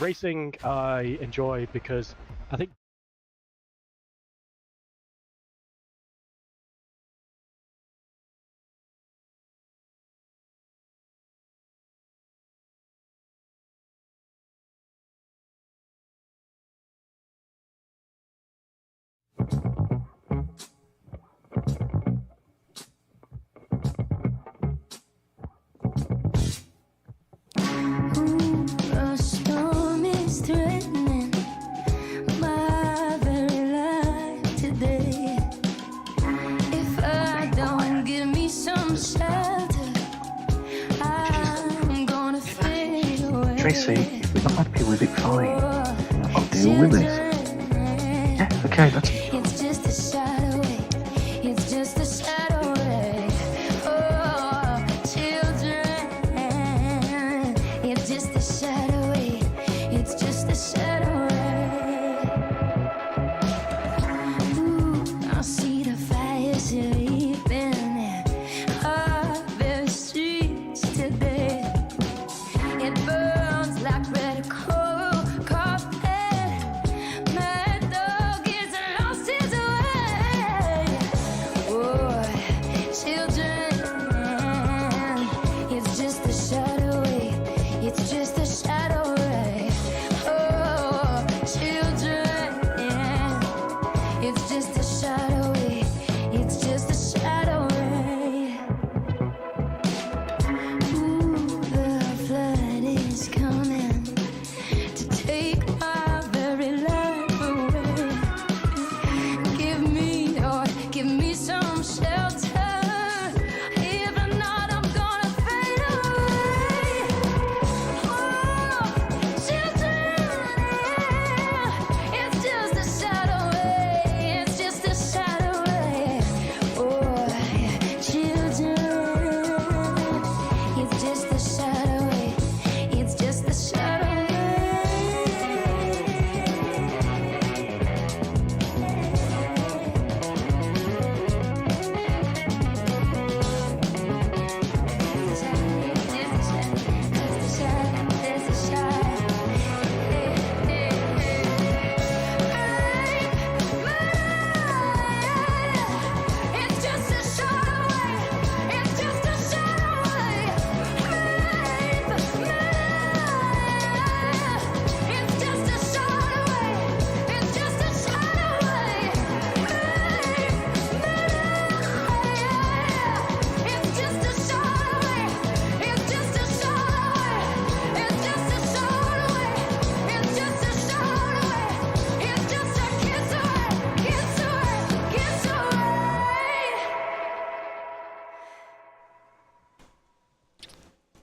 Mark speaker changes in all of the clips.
Speaker 1: racing I enjoy because I think
Speaker 2: A storm is threatening my very life today. If I don't give me some shelter, I'm gonna fade away.
Speaker 3: Tracy, if we're not happy with it, fine. I'll deal with this. Yeah, okay, that's...
Speaker 2: It's just a shadow away. It's just a shadow away. Oh, children. It's just a shadow away. It's just a shadow away. Ooh, I see the fire sleeping in our very streets today. It burns like red coal carpet. My dog is lost his way. Oh, children, it's just a shadow away. It's just a shadow away. Oh, children, it's just a shadow away. It's just a shadow away. Ooh, the flood is coming to take my very life away. Give me some shelter. If not, I'm gonna fade away. Oh, children, it's just a shadow away. It's just a shadow away. Oh, children, it's just a shadow away. It's just a shadow away.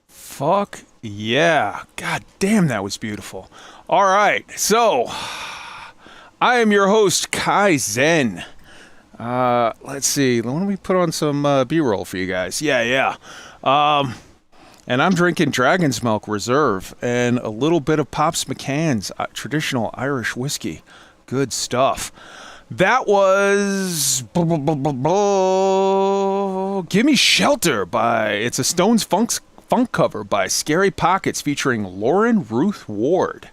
Speaker 4: Fuck yeah. God damn, that was beautiful. All right, so I am your host, Kai Zen. Let's see. Why don't we put on some B-roll for you guys? Yeah. And I'm drinking Dragon's Milk Reserve and a little bit of Pops McCann's traditional Irish whiskey. Good stuff. That was Gimme Shelter by, it's a Stones funk cover by Scary Pockets featuring Lauren Ruth Ward.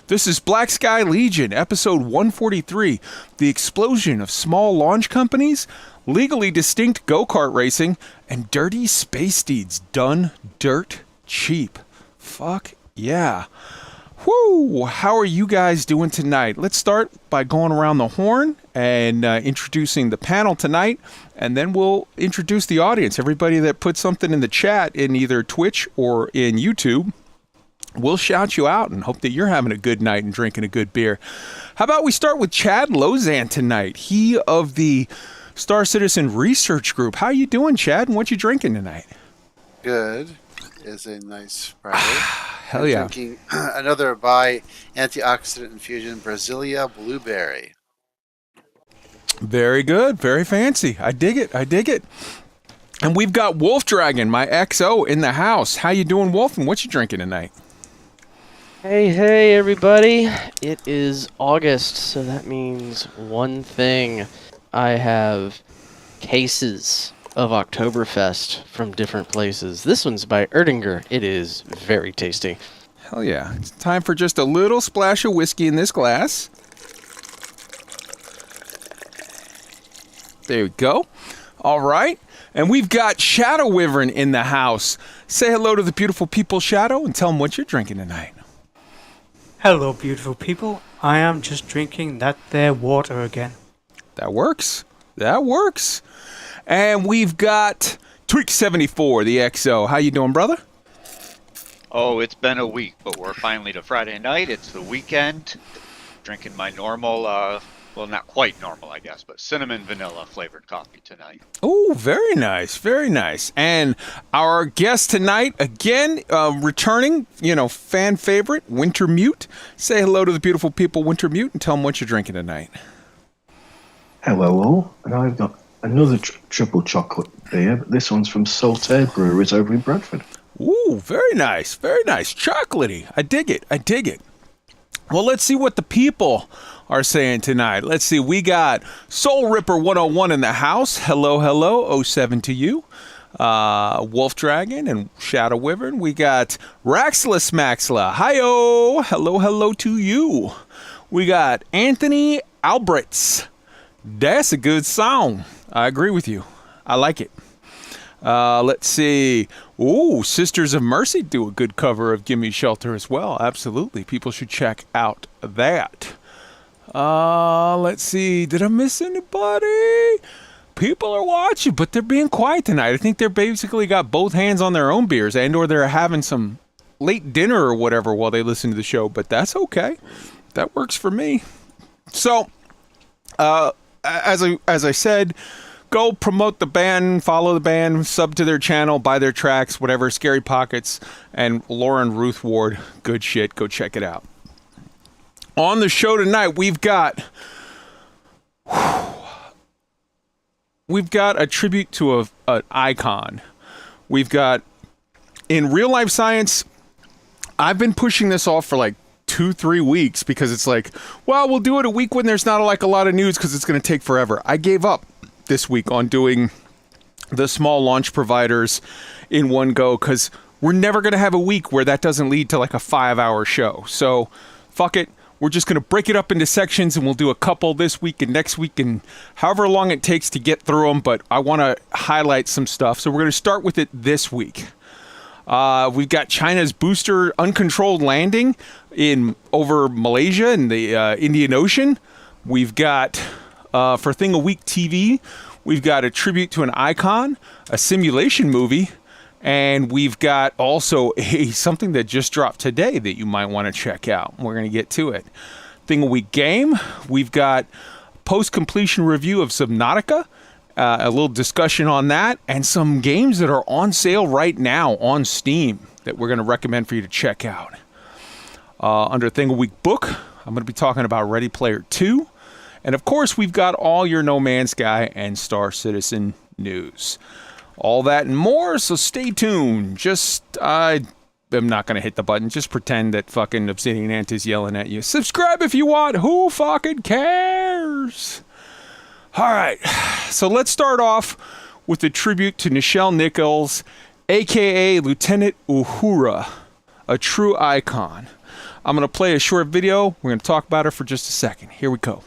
Speaker 4: This is Black Sky Legion, episode 143, the explosion of small launch companies, legally distinct go-kart racing, and dirty space steeds done dirt cheap. Fuck yeah. Whoo! How are you guys doing tonight? Let's start by going around the horn and introducing the panel tonight, and then we'll introduce the audience. Everybody that put something in the chat in either Twitch or in YouTube, we'll shout you out and hope that you're having a good night and drinking a good beer. How about we start with Chad LOSAN tonight? He of the Star Citizen Research Group. How you doing, Chad, and what you drinking tonight?
Speaker 5: Good. Is a nice Friday.
Speaker 4: Hell yeah.
Speaker 5: Drinking another by Antioxidant Infusion Brasilia Blueberry.
Speaker 4: Very good. Very fancy. I dig it. And we've got WOLFDRAGON, my XO, in the house. How you doing, Wolf, and what you drinking tonight?
Speaker 6: Hey, everybody. It is August, so that means one thing. I have cases of Oktoberfest from different places. This one's by Erdinger. It is very tasty.
Speaker 4: Hell yeah. It's time for just a little splash of whiskey in this glass. There we go. All right. And we've got SHADOWWYVERN in the house. Say hello to the beautiful people, Shadow, and tell them what you're drinking tonight.
Speaker 7: Hello, beautiful people. I am just drinking that there water again.
Speaker 4: That works. That works. And we've got Tweak74, the XO. How you doing, brother?
Speaker 8: Oh, it's been a week, but we're finally to Friday night. It's the weekend. Drinking my normal, well, not quite normal, I guess, but cinnamon vanilla flavored coffee tonight.
Speaker 4: Oh, very nice. Very nice. And our guest tonight, again, returning, fan favorite, WINTERMUTE. Say hello to the beautiful people, WINTERMUTE, and tell them what you're drinking tonight.
Speaker 3: Hello all, and I've got another triple chocolate beer, but this one's from Saltaire Breweries over in Bradford.
Speaker 4: Ooh, very nice. Very nice. Chocolatey. I dig it. I dig it. Well, let's see what the people are saying tonight. Let's see. We got Soul Ripper 101 in the house. Hello, hello. 07 to you. WOLFDRAGON and SHADOWWYVERN. We got Raxless Maxla. Hi-oh. Hello, hello to you. We got Anthony Alberts. That's a good song. I agree with you. I like it. Let's see. Ooh, Sisters of Mercy do a good cover of Gimme Shelter as well. Absolutely. People should check out that. Let's see. Did I miss anybody? People are watching, but they're being quiet tonight. I think they're basically got both hands on their own beers and or they're having some late dinner or whatever while they listen to the show, but that's okay. That works for me. So, as I said, go promote the band, follow the band, sub to their channel, buy their tracks, whatever. Scary Pockets and Lauren Ruth Ward. Good shit. Go check it out. On the show tonight, we've got a tribute to an icon. We've got, in real life science, I've been pushing this off for like 2-3 weeks because it's like, well, we'll do it a week when there's not like a lot of news because it's going to take forever. I gave up this week on doing the small launch providers in one go because we're never going to have a week where that doesn't lead to like a 5-hour show. So fuck it. We're just going to break it up into sections and we'll do a couple this week and next week and however long it takes to get through them. But I want to highlight some stuff. So we're going to start with it this week. We've got China's booster uncontrolled landing over Malaysia in the Indian Ocean. We've got, for Thing a Week TV, we've got a tribute to an icon, a simulation movie, and we've got also something that just dropped today that you might want to check out. We're going to get to it. Thing a Week game, we've got post-completion review of Subnautica, a little discussion on that, and some games that are on sale right now on Steam that we're going to recommend for you to check out. Under Thing a Week book, I'm going to be talking about Ready Player 2. And of course, we've got all your No Man's Sky and Star Citizen news. All that and more, so stay tuned. I am not going to hit the button. Just pretend that fucking Obsidian Ant is yelling at you. Subscribe if you want. Who fucking cares? All right, so let's start off with a tribute to Nichelle Nichols, a.k.a. Lieutenant Uhura, a true icon. I'm going to play a short video. We're going to talk about her for just a second. Here we go.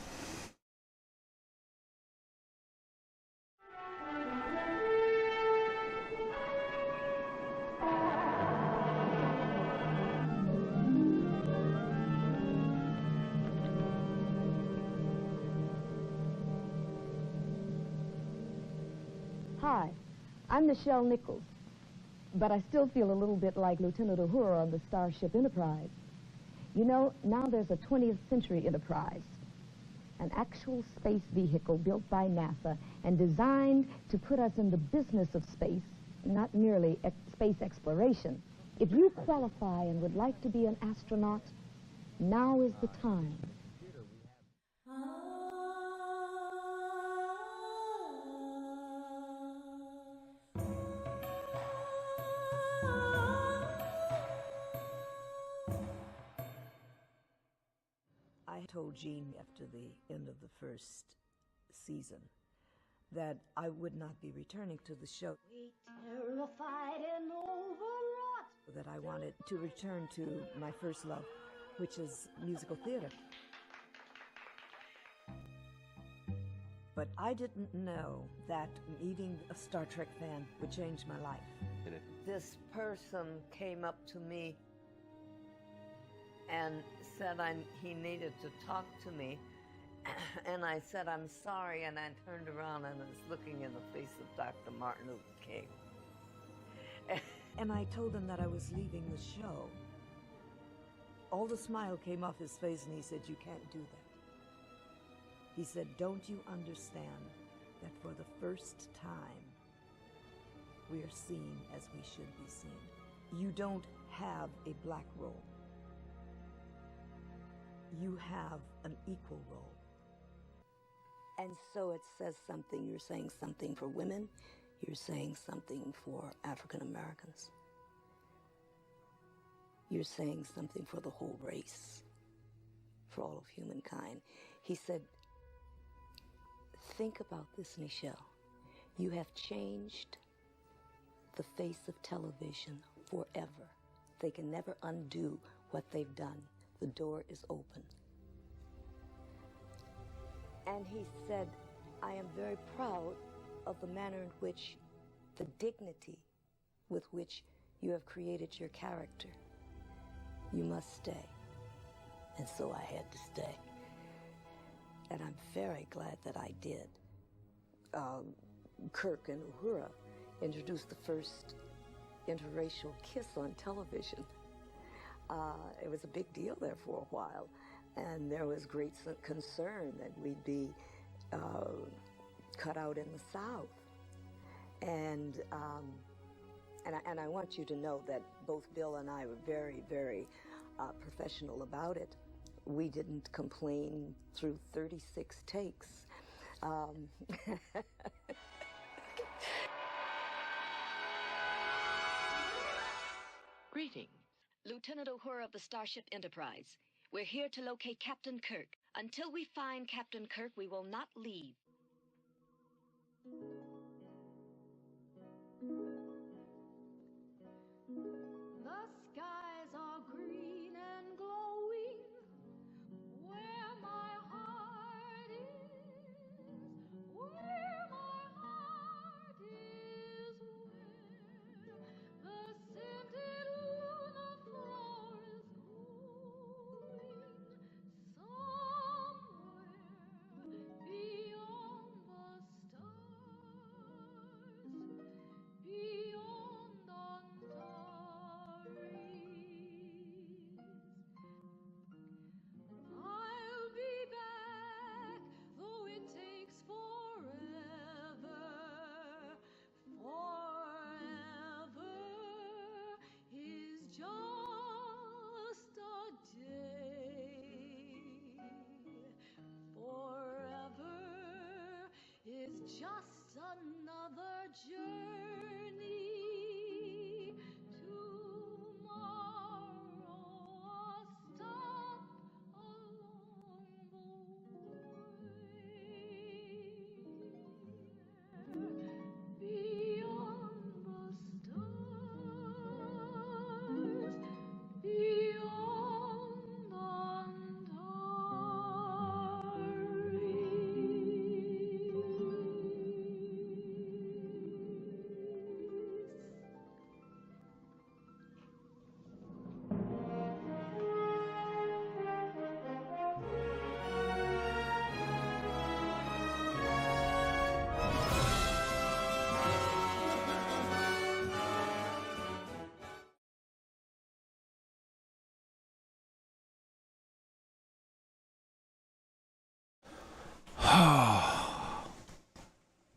Speaker 9: Hi, I'm Nichelle Nichols, but I still feel a little bit like Lieutenant Uhura on the Starship Enterprise. You know, now there's a 20th century Enterprise, an actual space vehicle built by NASA and designed to put us in the business of space, not merely space exploration. If you qualify and would like to be an astronaut, now is the time.
Speaker 10: I told Gene after the end of the first season that I would not be returning to the show.
Speaker 2: We terrified and overwrought
Speaker 10: that I wanted to return to my first love, which is musical theater. But I didn't know that meeting a Star Trek fan would change my life. This person came up to me and said he needed to talk to me. And I said, I'm sorry, and I turned around and was looking in the face of Dr. Martin Luther King. And I told him that I was leaving the show. All the smile came off his face, and he said, you can't do that. He said, don't you understand that for the first time, we are seen as we should be seen? You don't have a black role. You have an equal role. And so it says something. You're saying something for women. You're saying something for African Americans. You're saying something for the whole race, for all of humankind. He said, think about this, Nichelle. You have changed the face of television forever. They can never undo what they've done. The door is open. And he said, I am very proud of the manner in which, the dignity with which you have created your character. You must stay. And so I had to stay. And I'm very glad that I did. Kirk and Uhura introduced the first interracial kiss on television. It was a big deal there for a while. And there was great concern that we'd be cut out in the South. And I want you to know that both Bill and I were very, very professional about it. We didn't complain through 36 takes.
Speaker 11: Greeting. Lieutenant Uhura of the Starship Enterprise. We're here to locate Captain Kirk. Until we find Captain Kirk, we will not leave.
Speaker 2: The skies are green and glowing where my heart is, where my heart is, where the scented Luna flower is going, somewhere beyond the stars, beyond Antares. I'll be back, though it takes forever. Forever is just a day. Forever is just another journey. Tomorrow a stop along the way. Beyond the stars, beyond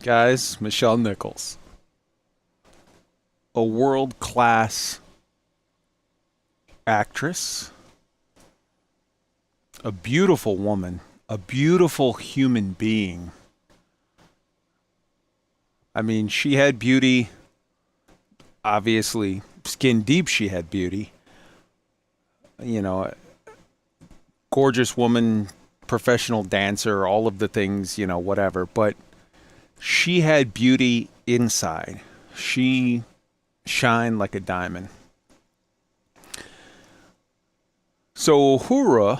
Speaker 4: Guys, Nichelle Nichols. A world-class actress. A beautiful woman. A beautiful human being. I mean, she had beauty. Obviously, skin deep she had beauty. You know, gorgeous woman, professional dancer, all of the things, you know, whatever. But she had beauty inside. She shined like a diamond. So Uhura,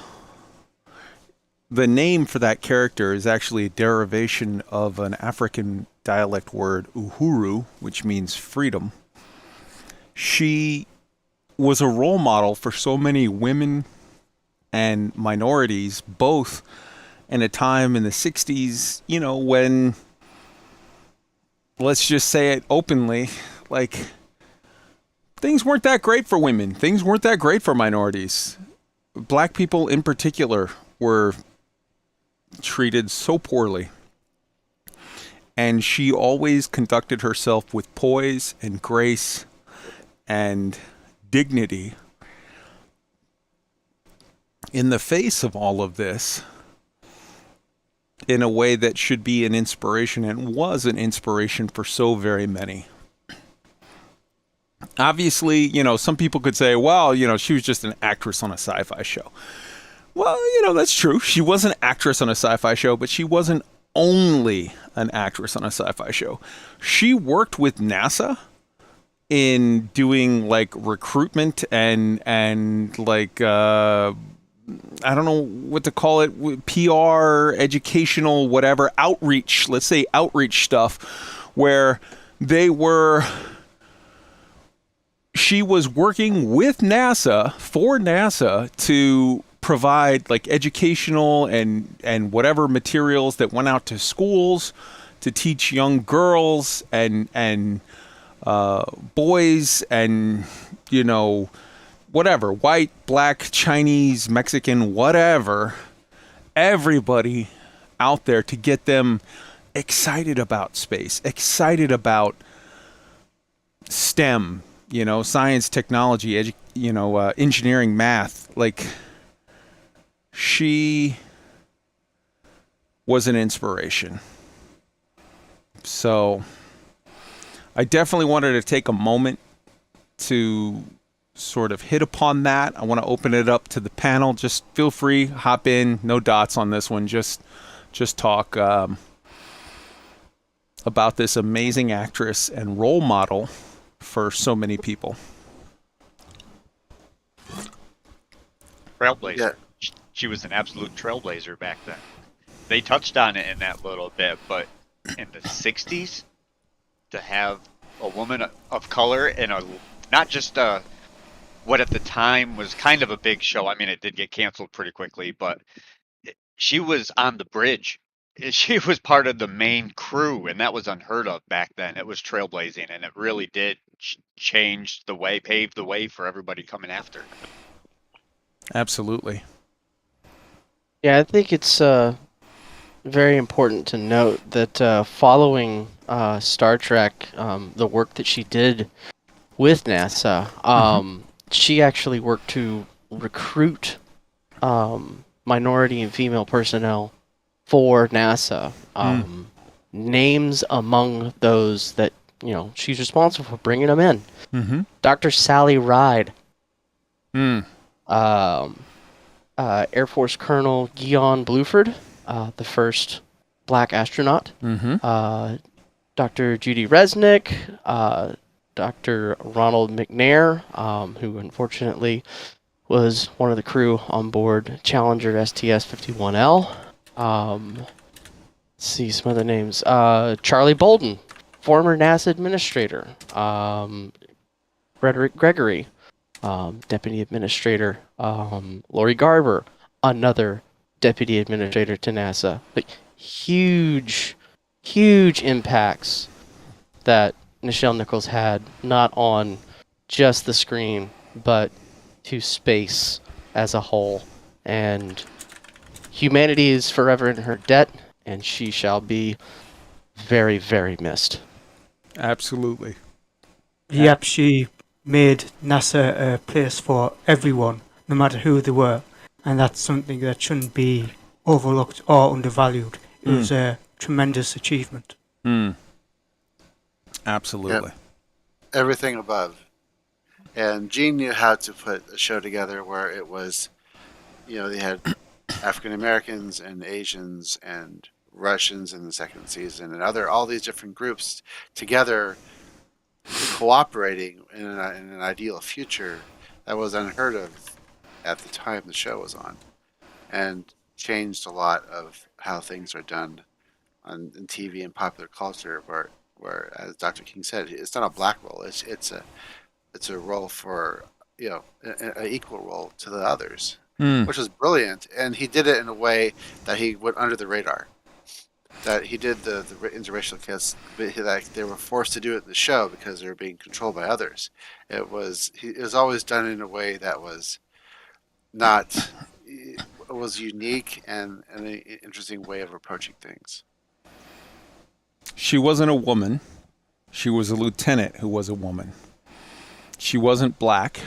Speaker 4: the name for that character is actually a derivation of an African dialect word, uhuru, which means freedom. She was a role model for so many women and minorities, both in a time in the 60s, you know, when, let's just say it openly, like, things weren't that great for women. Things weren't that great for minorities. Black people in particular were treated so poorly. And she always conducted herself with poise and grace and dignity. In the face of all of this, in a way that should be an inspiration and was an inspiration for so very many. Obviously, you know, some people could say, well, you know, she was just an actress on a sci-fi show. Well, you know, that's true. She was an actress on a sci-fi show, but she wasn't only an actress on a sci-fi show. She worked with NASA in doing like recruitment and like I don't know what to call it, PR, educational, whatever, outreach, let's say outreach stuff, where she was working with NASA, for NASA, to provide like educational and whatever materials that went out to schools to teach young girls and boys and, you know, whatever, white, black, Chinese, Mexican, whatever, everybody out there, to get them excited about space, excited about STEM, you know, science, technology, engineering, math. Like, she was an inspiration. So I definitely wanted to take a moment to sort of hit upon that. I want to open it up to the panel. Just feel free, hop in, no dots on this one. Just talk about this amazing actress and role model for so many people.
Speaker 8: Trailblazer.
Speaker 5: Yeah.
Speaker 8: She was an absolute trailblazer back then. They touched on it in that little bit, but in the 60s, to have a woman of color in a, not just what at the time was kind of a big show. I mean, it did get canceled pretty quickly, but she was on the bridge. She was part of the main crew, and that was unheard of back then. It was trailblazing, and it really did change the way, pave the way for everybody coming after.
Speaker 4: Absolutely.
Speaker 6: Yeah, I think it's very important to note that following Star Trek, the work that she did with NASA, she actually worked to recruit minority and female personnel for NASA. Names among those that, you know, she's responsible for bringing them in.
Speaker 4: Mm-hmm.
Speaker 6: Dr. Sally Ride. Air Force Colonel Guion Bluford, the first black astronaut. Dr. Judy Resnick, Dr. Ronald McNair, who unfortunately was one of the crew on board Challenger STS-51L. Let's see some other names. Charlie Bolden, former NASA administrator. Frederick Gregory, deputy administrator. Lori Garver, another deputy administrator to NASA. Like, huge impacts that Nichelle Nichols had, not on just the screen, but to space as a whole. And humanity is forever in her debt, and she shall be very, very missed.
Speaker 4: Absolutely.
Speaker 7: Yep, she made NASA a place for everyone, no matter who they were, and that's something that shouldn't be overlooked or undervalued. It was a tremendous achievement.
Speaker 4: Absolutely.
Speaker 5: Yep. Everything above. And Gene knew how to put a show together where it was, you know, they had African Americans and Asians and Russians in the second season and all these different groups together cooperating in an ideal future that was unheard of at the time the show was on, and changed a lot of how things are done on in TV and popular culture. Where as Dr. King said, it's not a black role. It's a role for an equal role to the others, which was brilliant. And he did it in a way that he went under the radar. That he did the interracial kiss, but like they were forced to do it in the show because they were being controlled by others. It was always done in a way that was not. It was unique and an interesting way of approaching things.
Speaker 4: She wasn't a woman. She was a lieutenant who was a woman. She wasn't black.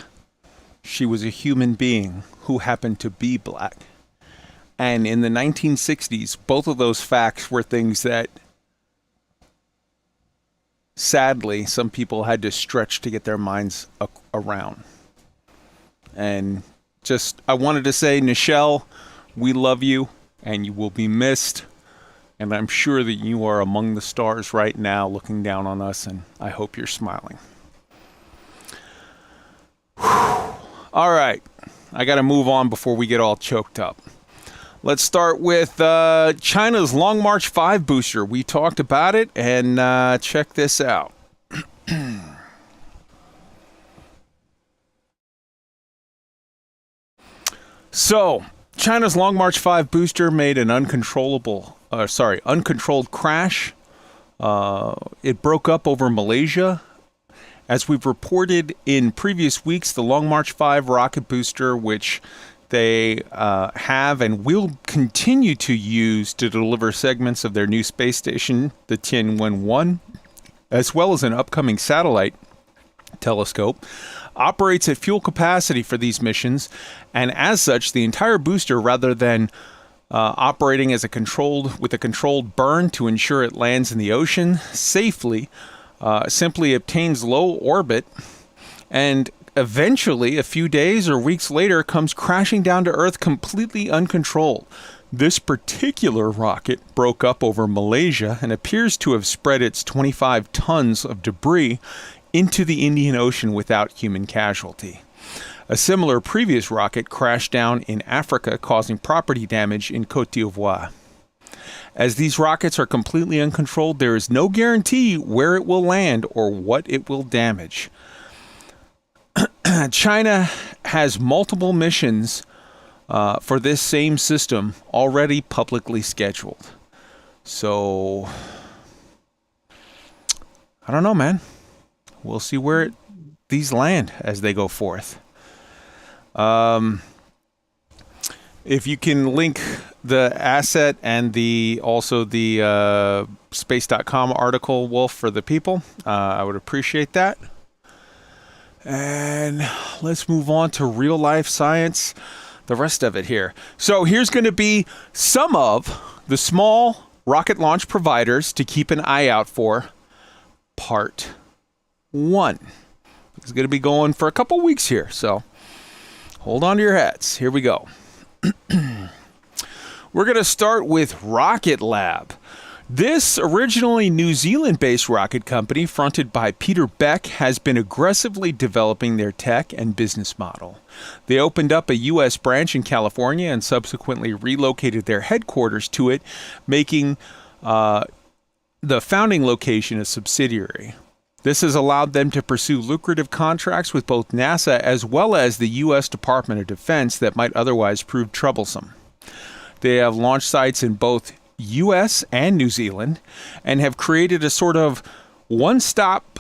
Speaker 4: She was a human being who happened to be black. And in the 1960s, both of those facts were things that, sadly, some people had to stretch to get their minds around. And just, I wanted to say, Nichelle, we love you, and you will be missed. And I'm sure that you are among the stars right now looking down on us, and I hope you're smiling. All right. I got to move on before we get all choked up. Let's start with China's Long March 5 booster. We talked about it, and check this out. So, China's Long March 5 booster made an uncontrolled crash. It broke up over Malaysia. As we've reported in previous weeks, the Long March 5 rocket booster, which they have and will continue to use to deliver segments of their new space station, the Tianwen-1, as well as an upcoming satellite telescope, operates at fuel capacity for these missions, and as such, the entire booster, rather than operating as a controlled burn to ensure it lands in the ocean safely, simply obtains low orbit and eventually, a few days or weeks later, comes crashing down to Earth completely uncontrolled. This particular rocket broke up over Malaysia and appears to have spread its 25 tons of debris into the Indian Ocean without human casualty. A similar previous rocket crashed down in Africa, causing property damage in Côte d'Ivoire. As these rockets are completely uncontrolled, there is no guarantee where it will land or what it will damage. China has multiple missions for this same system already publicly scheduled. So, I don't know, man. We'll see where these land as they go forth. If you can link the asset and also the space.com article, Wolf, for the people, I would appreciate that. And let's move on to real life science, the rest of it here. So here's going to be some of the small rocket launch providers to keep an eye out for. Part 1. It's going to be going for a couple weeks here, so hold on to your hats. Here we go. We're going to start with Rocket Lab. This originally New Zealand-based rocket company, fronted by Peter Beck, has been aggressively developing their tech and business model. They opened up a U.S. branch in California and subsequently relocated their headquarters to it, making the founding location a subsidiary. This has allowed them to pursue lucrative contracts with both NASA as well as the U.S. Department of Defense that might otherwise prove troublesome. They have launch sites in both U.S. and New Zealand, and have created a sort of one-stop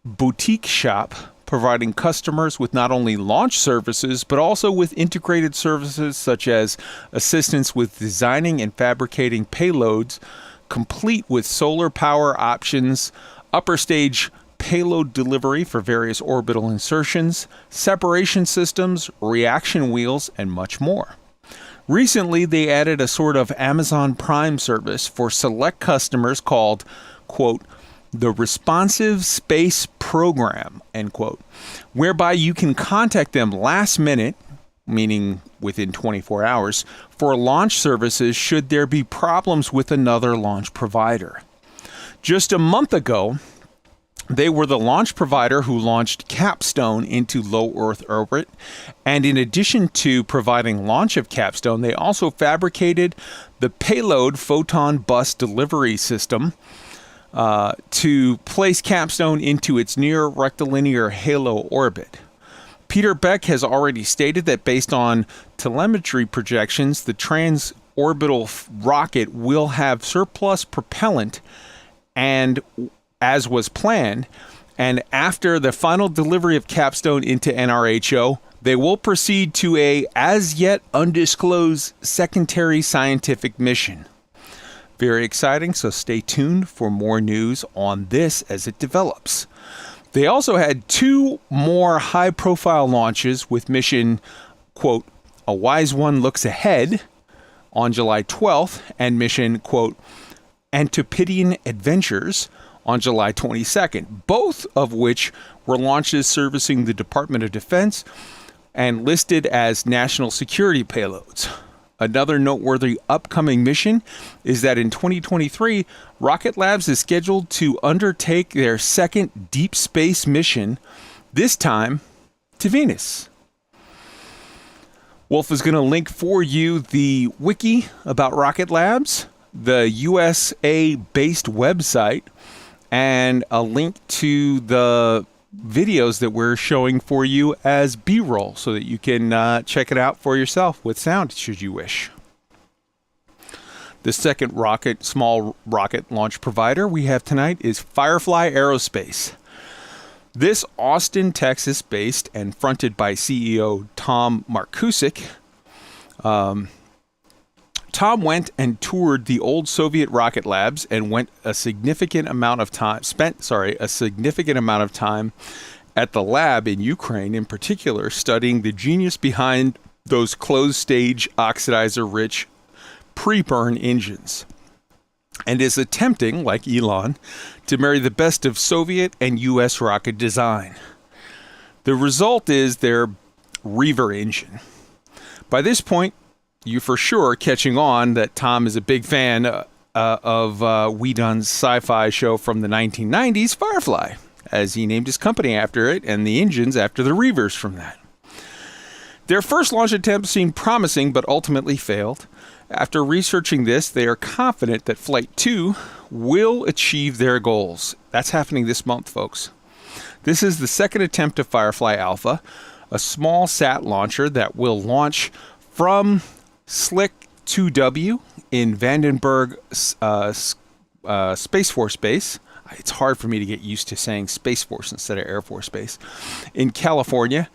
Speaker 4: boutique shop, providing customers with not only launch services, but also with integrated services such as assistance with designing and fabricating payloads, complete with solar power options, upper stage payload delivery for various orbital insertions, separation systems, reaction wheels, and much more. Recently, they added a sort of Amazon Prime service for select customers called, quote, the Responsive Space Program, end quote, whereby you can contact them last minute, meaning within 24 hours, for launch services should there be problems with another launch provider. Just a month ago, They were the launch provider who launched Capstone into low Earth orbit. And in addition to providing launch of Capstone, they also fabricated the payload photon bus delivery system to place Capstone into its near rectilinear halo orbit. Peter Beck has already stated that based on telemetry projections, the transorbital rocket will have surplus propellant, and as was planned, and after the final delivery of Capstone into NRHO, they will proceed to a as yet undisclosed secondary scientific mission. Very exciting, so stay tuned for more news on this as it develops. They also had 2 more high-profile launches with mission, quote, A Wise One Looks Ahead on July 12th, and mission, quote, Antipodean Adventures on July 22nd, both of which were launches servicing the Department of Defense and listed as national security payloads. Another noteworthy upcoming mission is that in 2023, Rocket Labs is scheduled to undertake their second deep space mission, this time to Venus. Wolf is going to link for you the wiki about Rocket Labs, the USA-based website, and a link to the videos that we're showing for you as B-roll so that you can check it out for yourself with sound should you wish. The second small rocket launch provider we have tonight is Firefly Aerospace. This Austin, Texas based and fronted by CEO Tom Markusik, Tom went and toured the old Soviet rocket labs and spent a significant amount of time at the lab in Ukraine, in particular, studying the genius behind those closed-stage oxidizer-rich pre-burn engines, and is attempting, like Elon, to marry the best of Soviet and U.S. rocket design. The result is their Reaver engine. By this point, you for sure catching on that Tom is a big fan of Whedon's sci-fi show from the 1990s, Firefly, as he named his company after it and the engines after the Reavers from that. Their first launch attempt seemed promising but ultimately failed. After researching this, they are confident that Flight 2 will achieve their goals. That's happening this month, folks. This is the second attempt of Firefly Alpha, a small sat launcher that will launch from Slick 2W in Vandenberg Space Force Base. It's hard for me to get used to saying Space Force instead of Air Force Base in California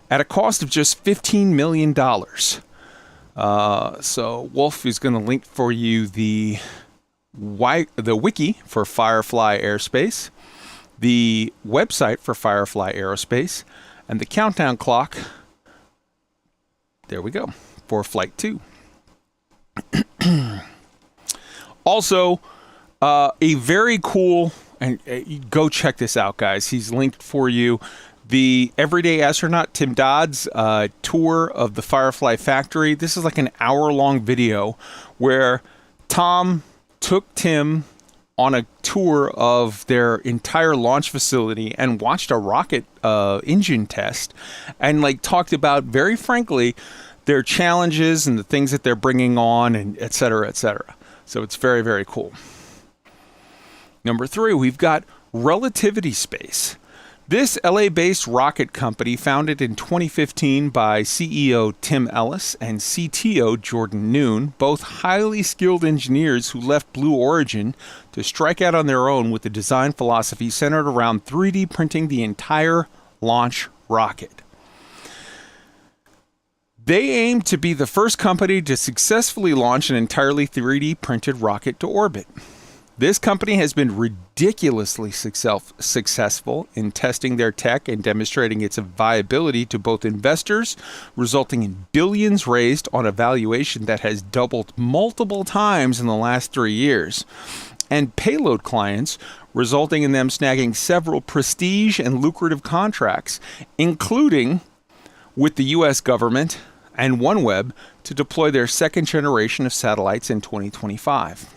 Speaker 4: at a cost of just $15 million. So Wolf is going to link for you the wiki for Firefly Aerospace, the website for Firefly Aerospace, and the countdown clock. There we go. For Flight 2. Also, a very cool, and go check this out, guys. He's linked for you the Everyday Astronaut Tim Dodd's tour of the Firefly factory. This is like an hour-long video where Tom took Tim on a tour of their entire launch facility and watched a rocket engine test and like talked about, very frankly, their challenges and the things that they're bringing on, and et cetera, et cetera. So it's very, very cool. Number 3, we've got Relativity Space. This LA-based rocket company, founded in 2015 by CEO Tim Ellis and CTO Jordan Noon, both highly skilled engineers who left Blue Origin to strike out on their own with a design philosophy centered around 3D printing the entire launch rocket. They aim to be the first company to successfully launch an entirely 3D printed rocket to orbit. This company has been ridiculously successful in testing their tech and demonstrating its viability to both investors, resulting in billions raised on a valuation that has doubled multiple times in the last 3 years, and payload clients, resulting in them snagging several prestige and lucrative contracts, including with the U.S. government and OneWeb to deploy their second generation of satellites in 2025.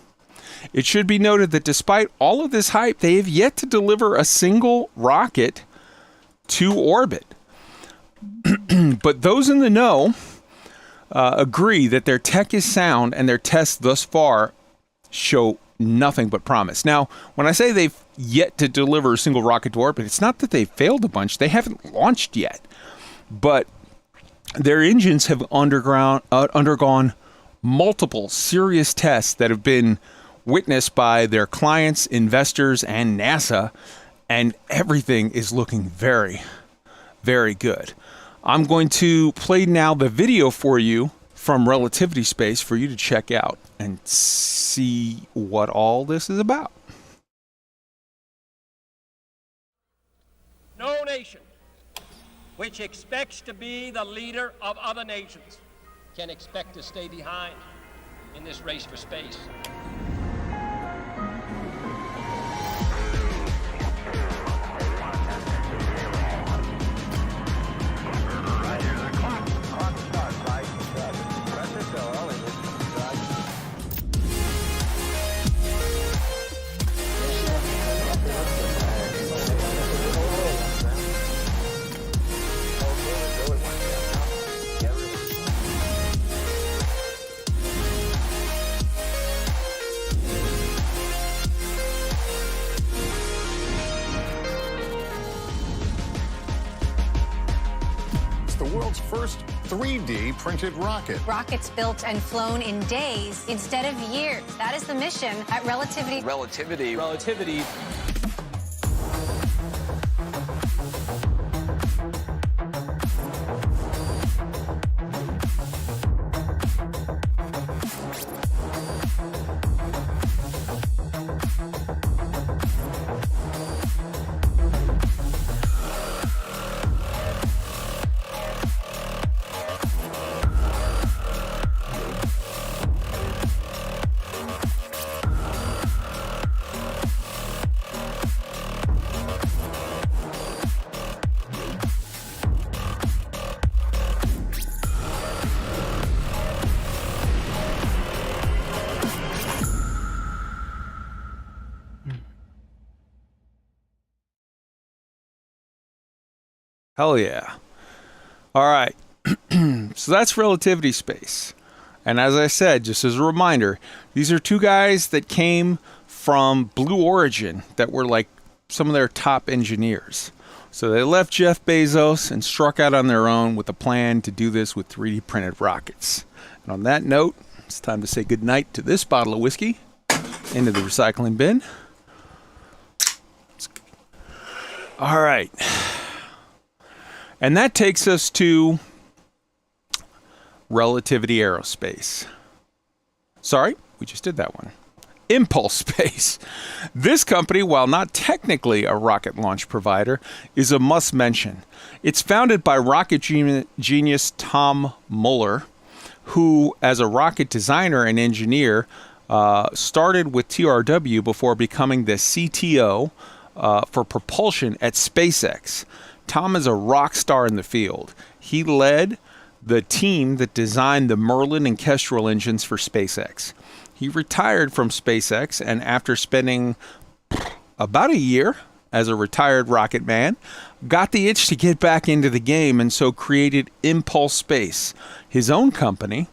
Speaker 4: It should be noted that despite all of this hype, they have yet to deliver a single rocket to orbit. But those in the know agree that their tech is sound and their tests thus far show nothing but promise. Now, when I say they've yet to deliver a single rocket to orbit, it's not that they've failed a bunch. They haven't launched yet. But their engines have undergone multiple serious tests that have been witnessed by their clients, investors, and NASA, and everything is looking very, very good. I'm going to play now the video for you from Relativity Space for you to check out and see what all this is about.
Speaker 12: No nation which expects to be the leader of other nations can expect to stay behind in this race for space.
Speaker 13: The world's first 3D printed rocket.
Speaker 14: Rockets built and flown in days instead of years. That is the mission at Relativity.
Speaker 12: Relativity.
Speaker 4: Hell yeah. All right. So that's Relativity Space. And as I said, just as a reminder, these are two guys that came from Blue Origin that were like some of their top engineers. So they left Jeff Bezos and struck out on their own with a plan to do this with 3D printed rockets. And on that note, it's time to say goodnight to this bottle of whiskey into the recycling bin. All right. And that takes us to Relativity Aerospace. Sorry, we just did that one. Impulse Space. This company, while not technically a rocket launch provider, is a must mention. It's founded by rocket genius Tom Muller, who, as a rocket designer and engineer, started with TRW before becoming the CTO for propulsion at SpaceX. Tom is a rock star in the field. He led the team that designed the Merlin and Kestrel engines for SpaceX. He retired from SpaceX, and after spending about a year as a retired rocket man, got the itch to get back into the game, and so created Impulse Space, his own company,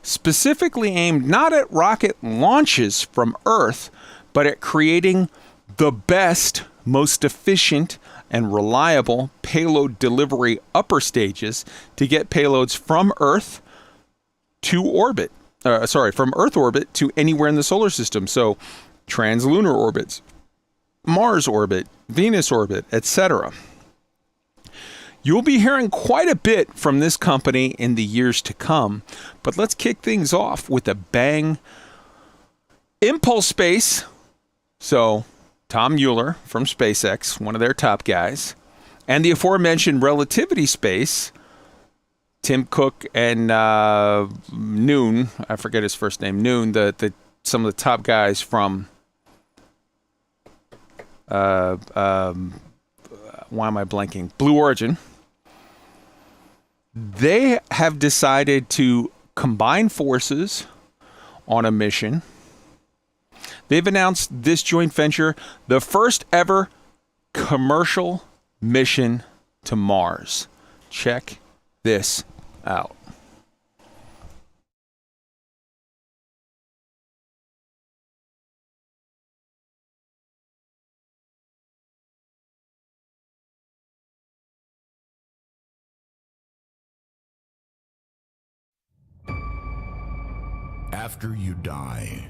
Speaker 4: specifically aimed not at rocket launches from Earth, but at creating the best, most efficient, and reliable payload delivery upper stages to get payloads from Earth to orbit. From Earth orbit to anywhere in the solar system. So translunar orbits, Mars orbit, Venus orbit, etc. You'll be hearing quite a bit from this company in the years to come, but let's kick things off with a bang. Impulse Space. So Tom Mueller from SpaceX, one of their top guys, and the aforementioned Relativity Space, Tim Cook and Noon, I forget his first name, Noon, some of the top guys from, why am I blanking? Blue Origin. They have decided to combine forces on a mission They've announced this joint venture, the first ever commercial mission to Mars. Check this out.
Speaker 15: After you die.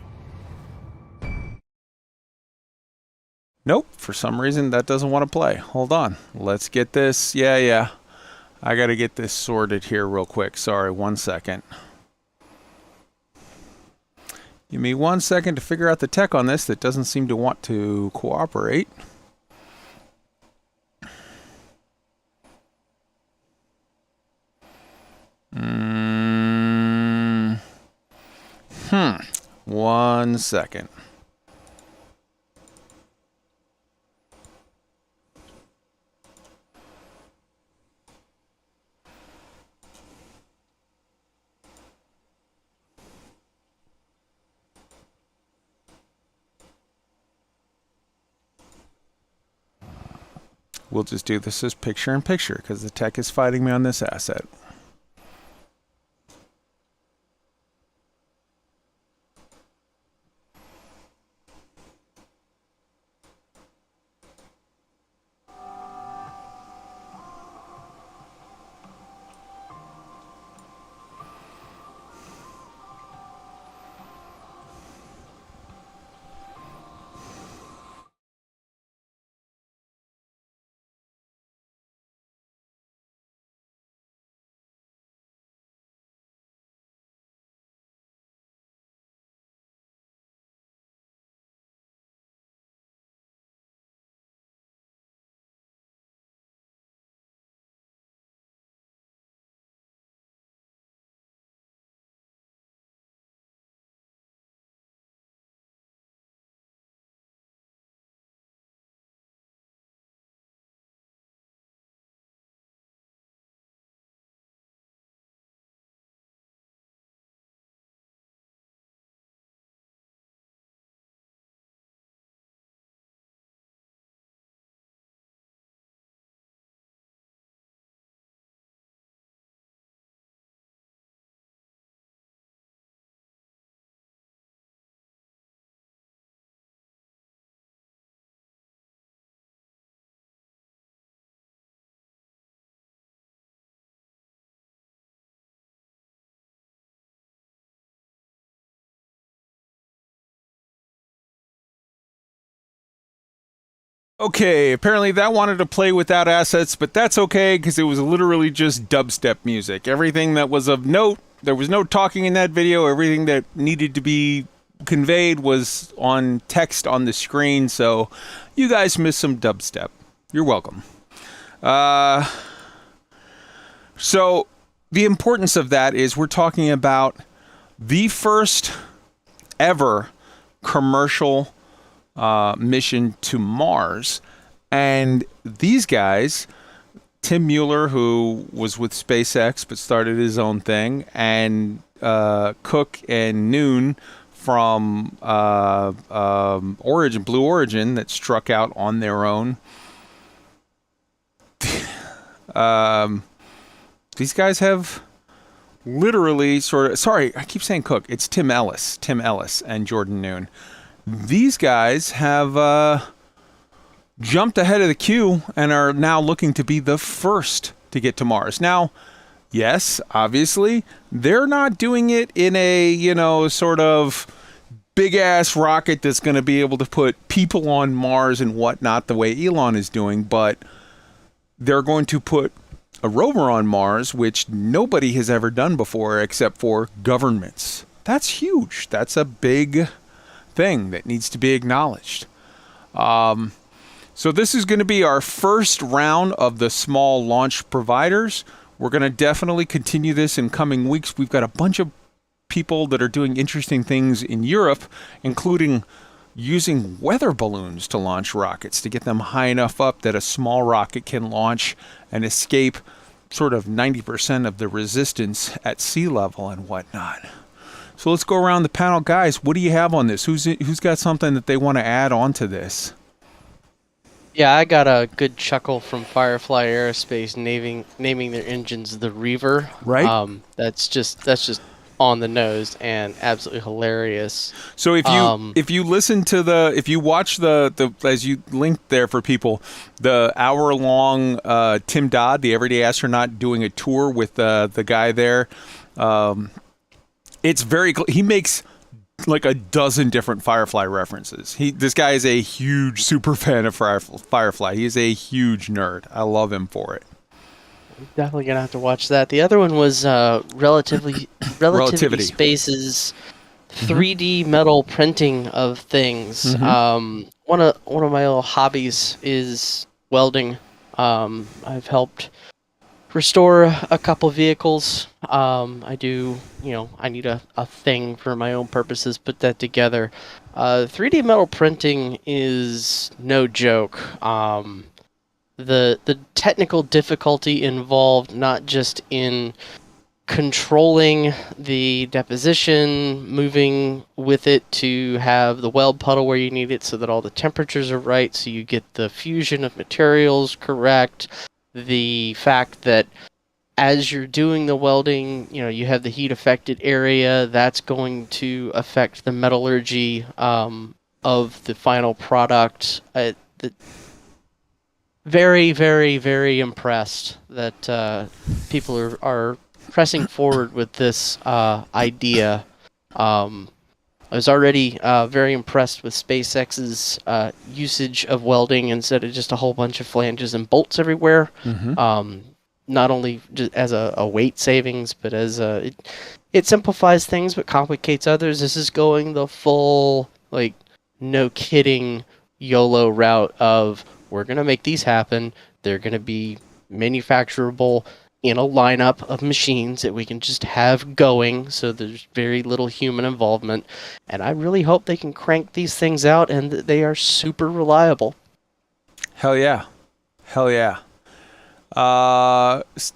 Speaker 4: Nope, for some reason that doesn't want to play. Hold on. Let's get this. Yeah. I got to get this sorted here real quick. Sorry, 1 second. Give me 1 second to figure out the tech on this that doesn't seem to want to cooperate. One second. We'll just do this as picture-in-picture because the tech is fighting me on this asset. Okay, apparently that wanted to play without assets, but that's okay because it was literally just dubstep music. Everything that was of note, there was no talking in that video. Everything that needed to be conveyed was on text on the screen, so you guys missed some dubstep. You're welcome. So the importance of that is we're talking about the first ever commercial mission to Mars, and these guys, Tim Mueller, who was with SpaceX but started his own thing, and Cook and Noon from Origin, Blue Origin, that struck out on their own. These guys have literally sorry, I keep saying Cook. It's Tim Ellis and Jordan Noon. These guys have jumped ahead of the queue and are now looking to be the first to get to Mars. Now, yes, obviously, they're not doing it in a, sort of big-ass rocket that's going to be able to put people on Mars and whatnot the way Elon is doing, but they're going to put a rover on Mars, which nobody has ever done before except for governments. That's huge. That's a big thing that needs to be acknowledged. So this is going to be our first round of the small launch providers. We're going to definitely continue this in coming weeks. We've got a bunch of people that are doing interesting things in Europe, including using weather balloons to launch rockets to get them high enough up that a small rocket can launch and escape sort of 90% of the resistance at sea level and whatnot. So let's go around the panel. Guys, what do you have on this? Who's got something that they want to add on to this?
Speaker 6: Yeah, I got a good chuckle from Firefly Aerospace naming their engines the Reaver.
Speaker 4: Right.
Speaker 6: That's just on the nose and absolutely hilarious.
Speaker 4: So if you listen to if you watch the as you linked there for people, the hour-long Tim Dodd, the Everyday Astronaut, doing a tour with the guy there, it's he makes like a dozen different Firefly references. This guy is a huge super fan of Firefly. He is a huge nerd. I love him for it.
Speaker 6: Definitely gonna have to watch that. The other one was Relativity Space's 3D metal printing of things. One of my little hobbies is welding. I've helped restore a couple vehicles. I do, I need a thing for my own purposes, put that together. 3D metal printing is no joke. The technical difficulty involved not just in controlling the deposition, moving with it to have the weld puddle where you need it so that all the temperatures are right, so you get the fusion of materials correct. The fact that as you're doing the welding, you have the heat affected area, that's going to affect the metallurgy of the final product. Very, very, very impressed that people are pressing forward with this idea. I was already very impressed with SpaceX's usage of welding instead of just a whole bunch of flanges and bolts everywhere. Not only just as a weight savings, but as it simplifies things but complicates others. This is going the full, no kidding, YOLO route of, we're going to make these happen. They're going to be manufacturable in a lineup of machines that we can just have going, so there's very little human involvement. And I really hope they can crank these things out and that they are super reliable.
Speaker 4: Hell yeah. Hell yeah.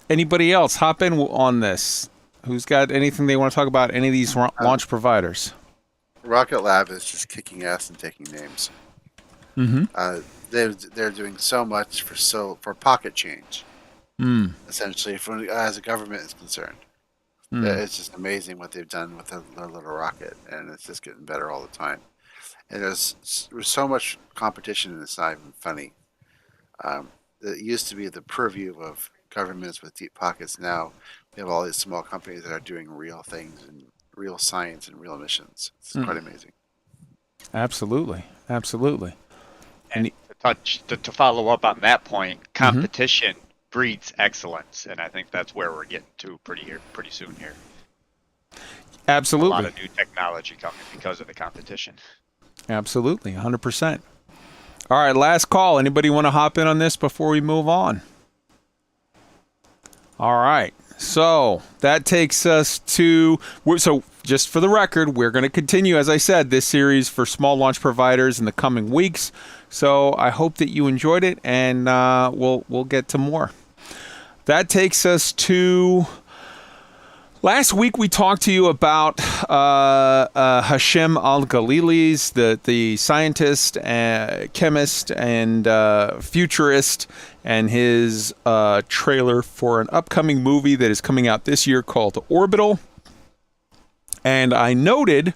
Speaker 4: Anybody else hop in on this? Who's got anything they want to talk about? Any of these launch providers?
Speaker 5: Rocket Lab is just kicking ass and taking names. They're doing so much for pocket change. Essentially, as a government is concerned, it's just amazing what they've done with their little rocket, and it's just getting better all the time. And there's so much competition, and it's not even funny. It used to be the purview of governments with deep pockets. Now we have all these small companies that are doing real things and real science and real missions. It's quite amazing.
Speaker 4: Absolutely.
Speaker 8: And to follow up on that point, competition breeds excellence, and I think that's where we're getting to pretty soon here.
Speaker 4: Absolutely.
Speaker 8: A lot of new technology coming because of the competition.
Speaker 4: Absolutely, 100%. All right, last call. Anybody want to hop in on this before we move on? All right. So that takes us to... So just for the record, we're going to continue, as I said, this series for small launch providers in the coming weeks. So I hope that you enjoyed it, and we'll get to more. That takes us to... Last week we talked to you about Hashem Al-Ghalilis, the scientist, chemist, and futurist, and his trailer for an upcoming movie that is coming out this year called Orbital. And I noted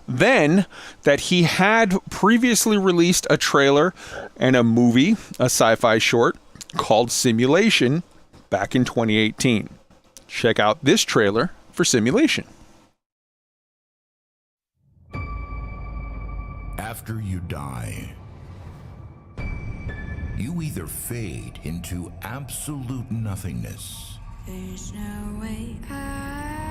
Speaker 4: then that he had previously released a trailer and a movie, a sci-fi short, called Simulation back in 2018. Check out this trailer for Simulation.
Speaker 15: After you die, you either fade into absolute nothingness,
Speaker 2: There's no way out.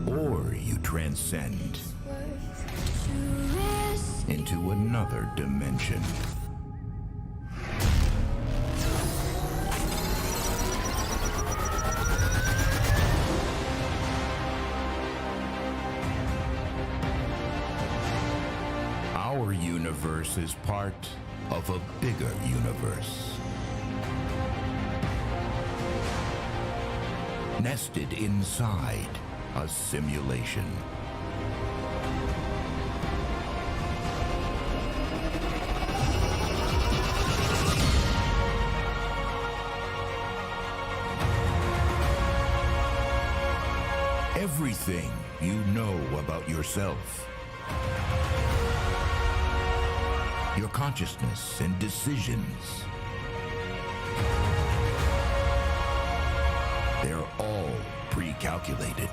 Speaker 15: or you transcend into another dimension. Our universe is part of a bigger universe. Nested inside a simulation. Everything you know about yourself, your consciousness and decisions, they're all pre-calculated,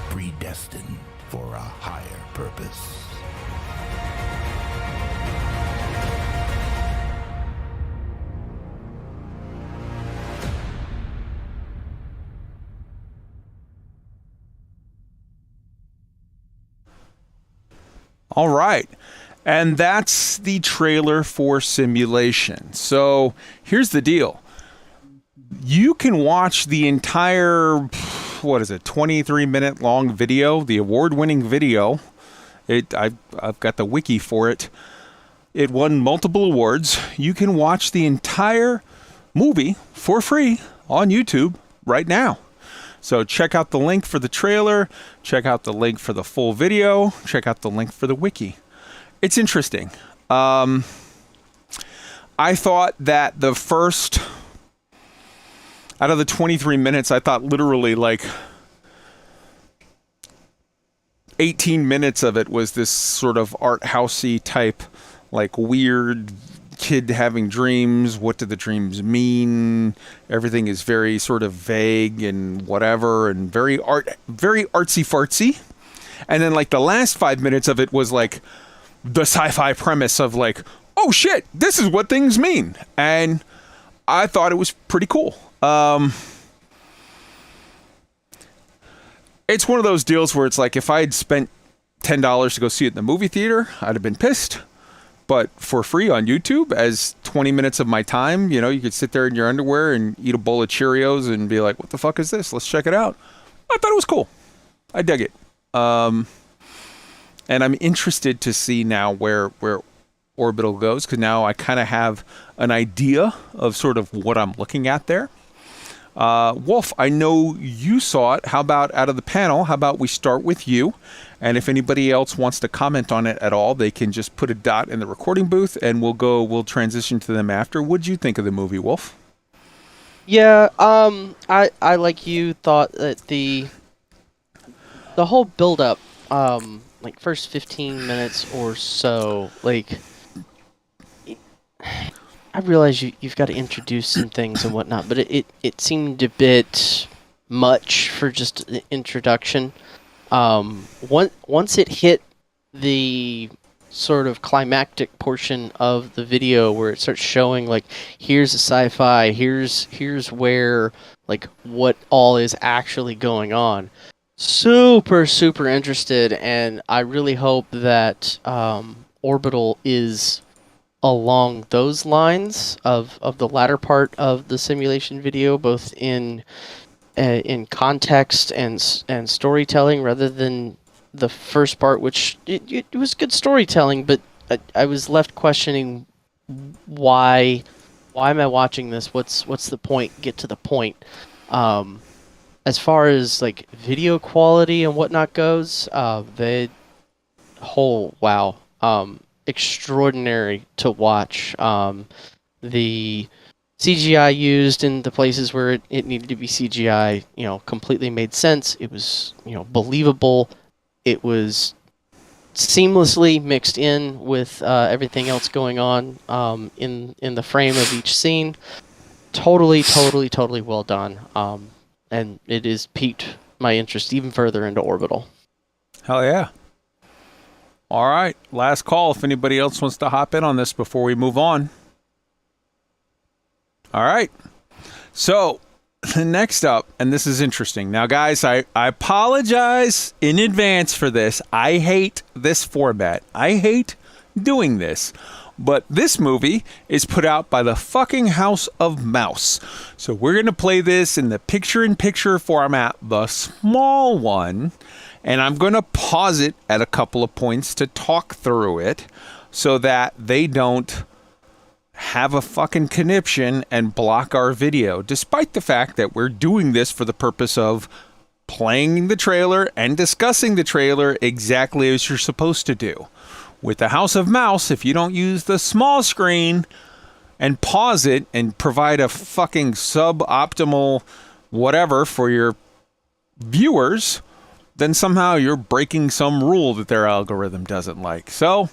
Speaker 15: predestined for a higher purpose.
Speaker 4: All right. And that's the trailer for Simulation. So here's the deal. You can watch the entire, 23-minute long video, the award-winning video. I've got the wiki for it. It won multiple awards. You can watch the entire movie for free on YouTube right now. So check out the link for the trailer, check out the link for the full video, check out the link for the wiki. It's interesting. I thought that the first, out of the 23 minutes, I thought literally like 18 minutes of it was this sort of art housey type, like weird kid having dreams. What do the dreams mean? Everything is very sort of vague and whatever, and very artsy fartsy. And then like the last 5 minutes of it was like the sci-fi premise of like, oh shit, this is what things mean. And I thought it was pretty cool. It's one of those deals where it's like, if I had spent $10 to go see it in the movie theater, I'd have been pissed. But for free on YouTube, as 20 minutes of my time, you know, you could sit there in your underwear and eat a bowl of Cheerios and be like, what the fuck is this? Let's check it out. I thought it was cool. I dug it. And I'm interested to see now where Orbital goes, because now I kind of have an idea of sort of what I'm looking at there. Wolf, I know you saw it. How about out of the panel? How about we start with you? And if anybody else wants to comment on it at all, they can just put a dot in the recording booth, and we'll transition to them after. What'd you think of the movie, Wolf?
Speaker 6: Yeah, I like you thought that the whole build up, like first 15 minutes or so, like I realize you've got to introduce some things and whatnot, but it seemed a bit much for just the introduction. Once it hit the sort of climactic portion of the video where it starts showing like, here's a sci-fi, here's where like what all is actually going on. Super interested, and I really hope that Orbital is along those lines of the latter part of the simulation video, both in context and storytelling, rather than the first part, which it was good storytelling, but I was left questioning why am I watching this? What's the point? Get to the point. As far as like video quality and whatnot goes, extraordinary to watch. The CGI used in the places where it needed to be CGI, completely made sense. It was, believable. It was seamlessly mixed in with everything else going on in the frame of each scene. Totally well done. And it has piqued my interest even further into Orbital.
Speaker 4: Hell yeah. All right, last call if anybody else wants to hop in on this before we move on. All right. So, next up, and this is interesting. Now, guys, I apologize in advance for this. I hate this format. I hate doing this. But this movie is put out by the fucking House of Mouse. So we're going to play this in the picture-in-picture format, the small one. And I'm going to pause it at a couple of points to talk through it so that they don't have a fucking conniption and block our video, despite the fact that we're doing this for the purpose of playing the trailer and discussing the trailer exactly as you're supposed to do. With the House of Mouse, if you don't use the small screen and pause it and provide a fucking suboptimal whatever for your viewers, then somehow you're breaking some rule that their algorithm doesn't like. So,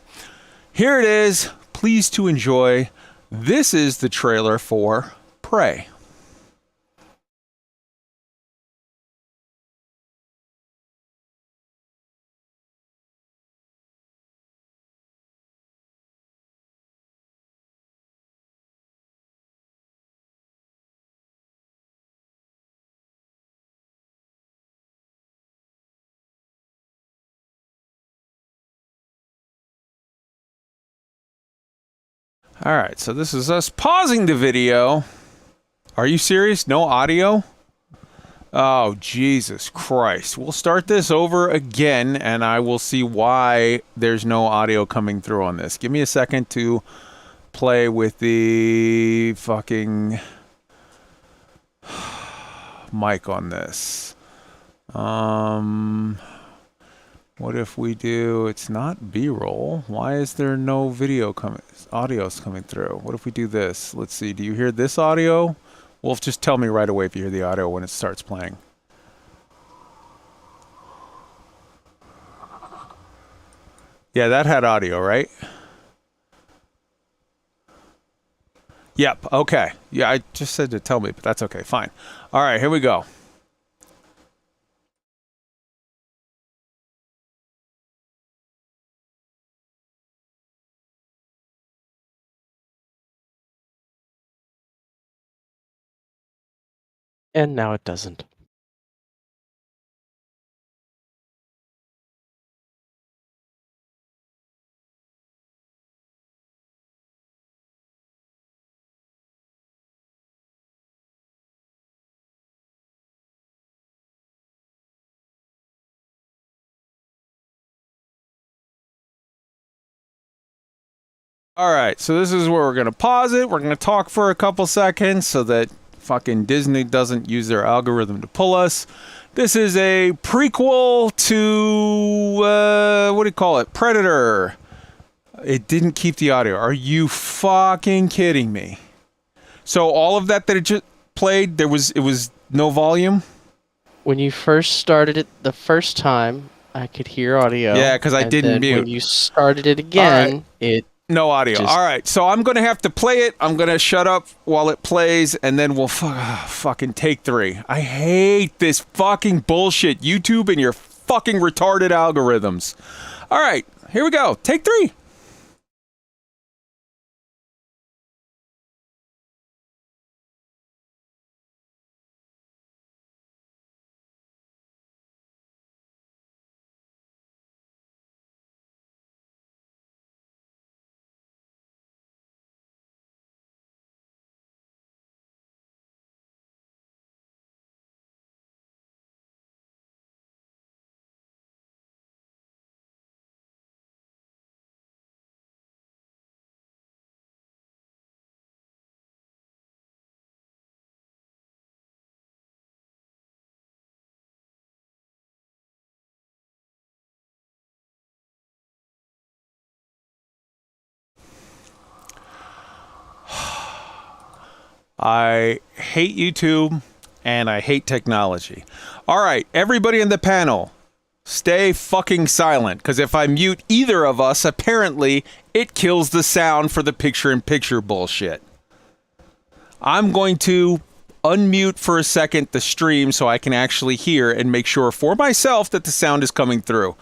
Speaker 4: here it is. Please to enjoy. This is the trailer for Prey. Alright, so this is us pausing the video. Are you serious? No audio? Oh, Jesus Christ. We'll start this over again, and I will see why there's no audio coming through on this. Give me a second to play with the fucking mic on this. What if we do, it's not B-roll. Why is there no audio's coming through? What if we do this? Let's see, do you hear this audio? Wolf, just tell me right away if you hear the audio when it starts playing. Yeah, that had audio, right? Yep, okay. Yeah, I just said to tell me, but that's okay, fine. All right, here we go.
Speaker 6: And now it doesn't.
Speaker 4: All right, so this is where we're going to pause it. We're going to talk for a couple seconds so that fucking Disney doesn't use their algorithm to pull us. This is a prequel to, what do you call it? Predator. It didn't keep the audio. Are you fucking kidding me? So all of that it just played, it was no volume?
Speaker 6: When you first started it the first time, I could hear audio.
Speaker 4: Yeah, because I didn't mute.
Speaker 6: When you started it again, it...
Speaker 4: No audio. All right, so I'm going to have to play it. I'm going to shut up while it plays, and then we'll fucking take 3. I hate this fucking bullshit. YouTube and your fucking retarded algorithms. All right, here we go. Take 3. I hate YouTube, and I hate technology. All right, everybody in the panel, stay fucking silent, because if I mute either of us, apparently it kills the sound for the picture-in-picture bullshit. I'm going to unmute for a second the stream so I can actually hear and make sure for myself that the sound is coming through.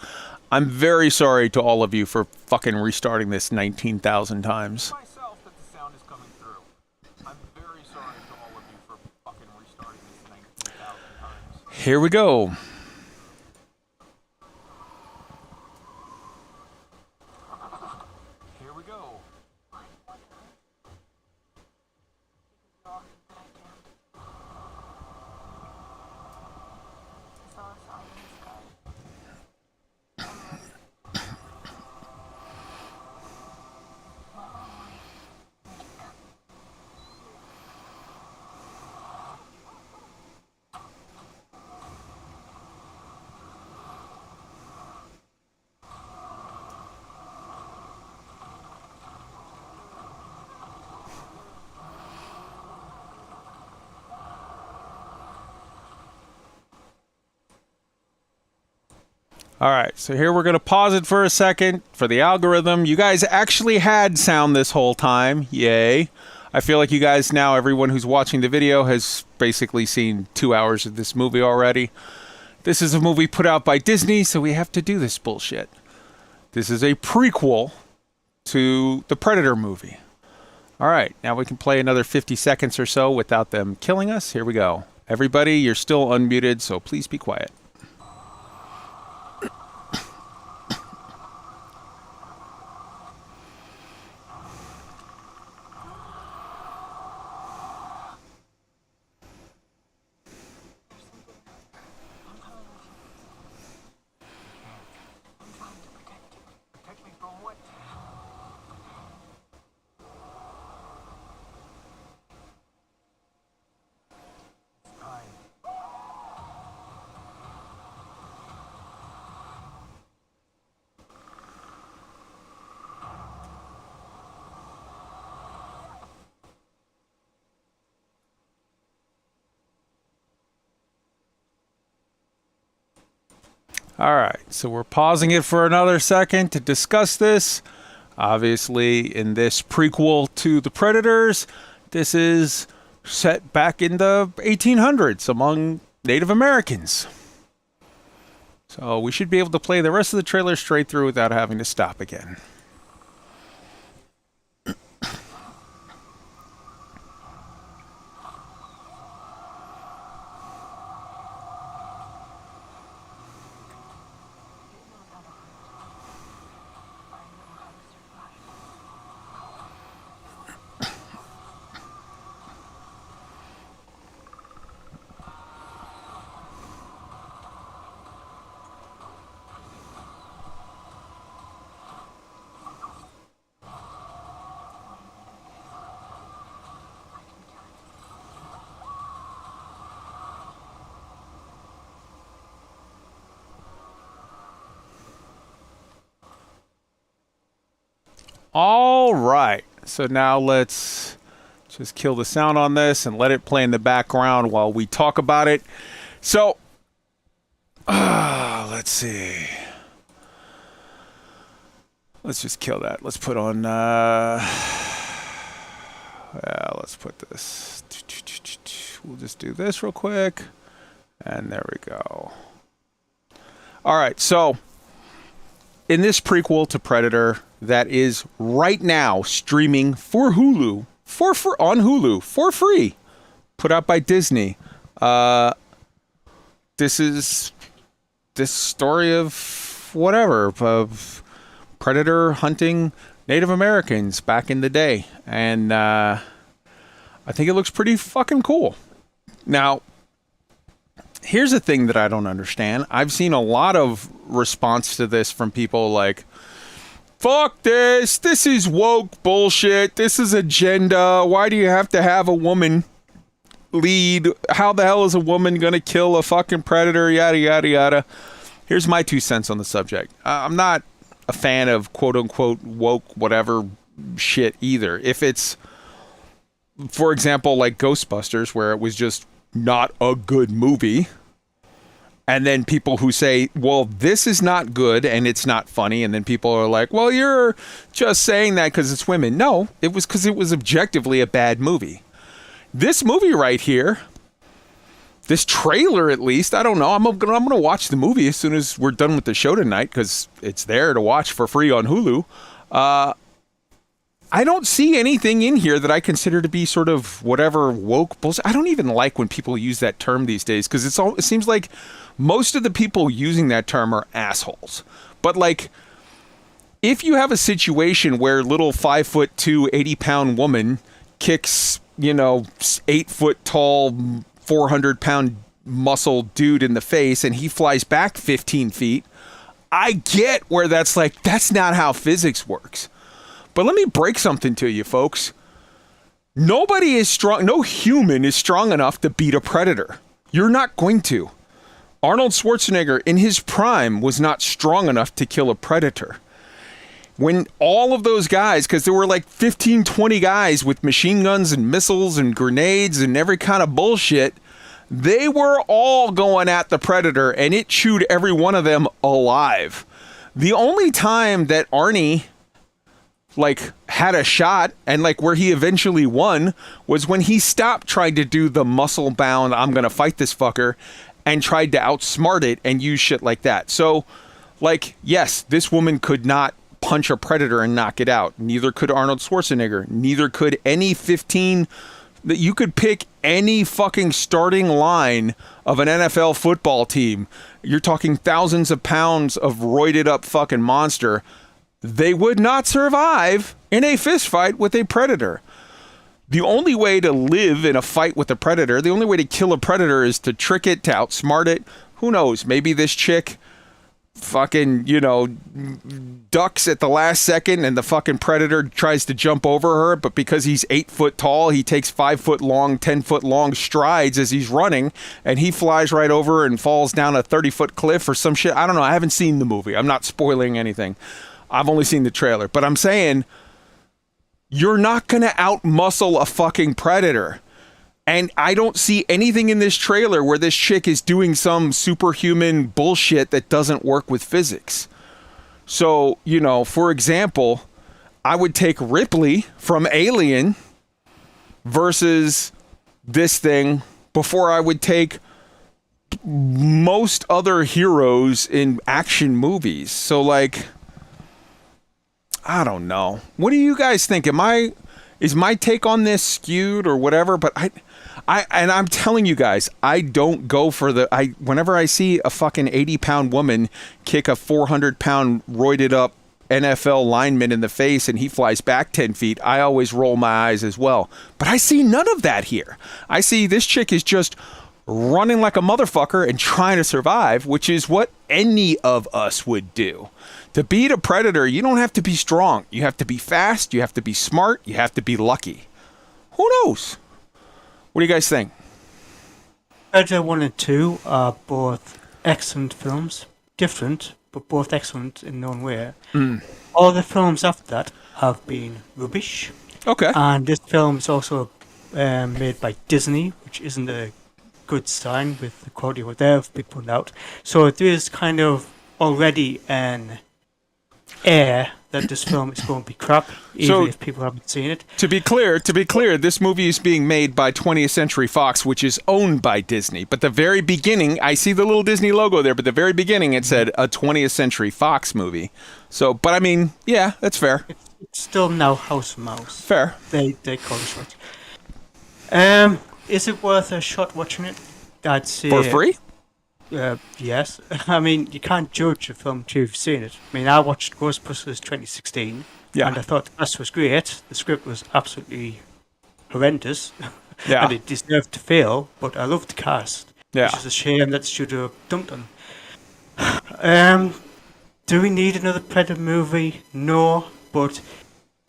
Speaker 4: I'm very sorry to all of you for fucking restarting this 19,000 times. Here we go. All right, so here we're going to pause it for a second for the algorithm. You guys actually had sound this whole time. Yay. I feel like you guys now, everyone who's watching the video, has basically seen 2 hours of this movie already. This is a movie put out by Disney, so we have to do this bullshit. This is a prequel to the Predator movie. All right, now we can play another 50 seconds or so without them killing us. Here we go. Everybody, you're still unmuted, so please be quiet. All right, so we're pausing it for another second to discuss this. Obviously, in this prequel to The Predators, this is set back in the 1800s among Native Americans. So we should be able to play the rest of the trailer straight through without having to stop again. All right, so now let's just kill the sound on this and let it play in the background while we talk about it. So, let's see. Let's just kill that. Let's put on, yeah, let's put this. We'll just do this real quick. And there we go. All right, so in this prequel to Predator that is right now streaming for Hulu, on Hulu for free, put out by Disney. This is this story of whatever, of Predator hunting Native Americans back in the day, and I think it looks pretty fucking cool. Now, here's a thing that I don't understand. I've seen a lot of response to this from people like, fuck this, this is woke bullshit, this is agenda, why do you have to have a woman lead? How the hell is a woman gonna kill a fucking predator, yada yada yada. Here's my 2 cents on the subject. I'm not a fan of quote-unquote woke whatever shit either. If it's, for example, like Ghostbusters, where it was just not a good movie, and then people who say, well, this is not good and it's not funny, and then people are like, well, you're just saying that because it's women. No, it was because it was objectively a bad movie. This movie right here, this trailer at least, I don't know, I'm gonna watch the movie as soon as we're done with the show tonight because it's there to watch for free on Hulu. I don't see anything in here that I consider to be sort of whatever woke bullshit. I don't even like when people use that term these days because it seems like most of the people using that term are assholes. But like, if you have a situation where little 5'2", 80-pound woman kicks, 8 foot tall, 400-pound muscle dude in the face and he flies back 15 feet, I get where that's like, that's not how physics works. But let me break something to you, folks. Nobody is strong. No human is strong enough to beat a predator. You're not going to. Arnold Schwarzenegger, in his prime, was not strong enough to kill a predator. When all of those guys, because there were like 15, 20 guys with machine guns and missiles and grenades and every kind of bullshit They were all going at the Predator, and it chewed every one of them alive. The only time that Arnie, like, had a shot, and, like, where he eventually won, was when he stopped trying to do the muscle-bound, I'm gonna fight this fucker, and tried to outsmart it and use shit like that. So, like, yes, this woman could not punch a Predator and knock it out. Neither could Arnold Schwarzenegger. Neither could any 15... that you could pick any fucking starting line of an NFL football team. You're talking thousands of pounds of roided up fucking monster. They would not survive in a fist fight with a Predator. The only way to live in a fight with a Predator, the only way to kill a Predator is to trick it, to outsmart it. Who knows? Maybe this chick fucking, you know, ducks at the last second and the fucking Predator tries to jump over her, but because he's 8 foot tall, he takes 5 foot long, 10 foot long strides as he's running, and he flies right over and falls down a 30-foot cliff or some shit. I don't know. I haven't seen the movie. I'm not spoiling anything. I've only seen the trailer, but I'm saying you're not going to out-muscle a fucking Predator. And I don't see anything in this trailer where this chick is doing some superhuman bullshit that doesn't work with physics. So, you know, for example, I would take Ripley from Alien versus this thing before I would take most other heroes in action movies. So, like, I don't know. What do you guys think? Is my take on this skewed or whatever? But I'm telling you guys, I don't go for whenever I see a fucking 80-pound woman kick a 400-pound roided up NFL lineman in the face and he flies back 10 feet, I always roll my eyes as well. But I see none of that here. I see this chick is just running like a motherfucker and trying to survive, which is what any of us would do. To beat a Predator, you don't have to be strong. You have to be fast, you have to be smart, you have to be lucky. Who knows? What do you guys think?
Speaker 7: Predator 1 and 2 are both excellent films. Different, but both excellent in their own way. All the films after that have been rubbish.
Speaker 4: Okay.
Speaker 7: And this film is also made by Disney, which isn't a good sign with the quality of what they've been putting out. So there is kind of already an air that this film is going to be crap, even if people haven't seen it.
Speaker 4: To be clear, this movie is being made by 20th Century Fox, which is owned by Disney. But the very beginning, I see the little Disney logo there, but the very beginning it said a 20th Century Fox movie. So, but I mean, yeah, that's fair.
Speaker 7: It's still now House of Mouse.
Speaker 4: Fair.
Speaker 7: They call it right. Is it worth a shot watching it? I'd say
Speaker 4: for free?
Speaker 7: Yes. I mean, you can't judge a film until you've seen it. I mean, I watched Ghostbusters 2016, and I thought the cast was great. The script was absolutely horrendous, and it deserved to fail, but I loved the cast.
Speaker 4: Yeah.
Speaker 7: Which is a shame that the studio dumped on. Do we need another Predator movie? No, but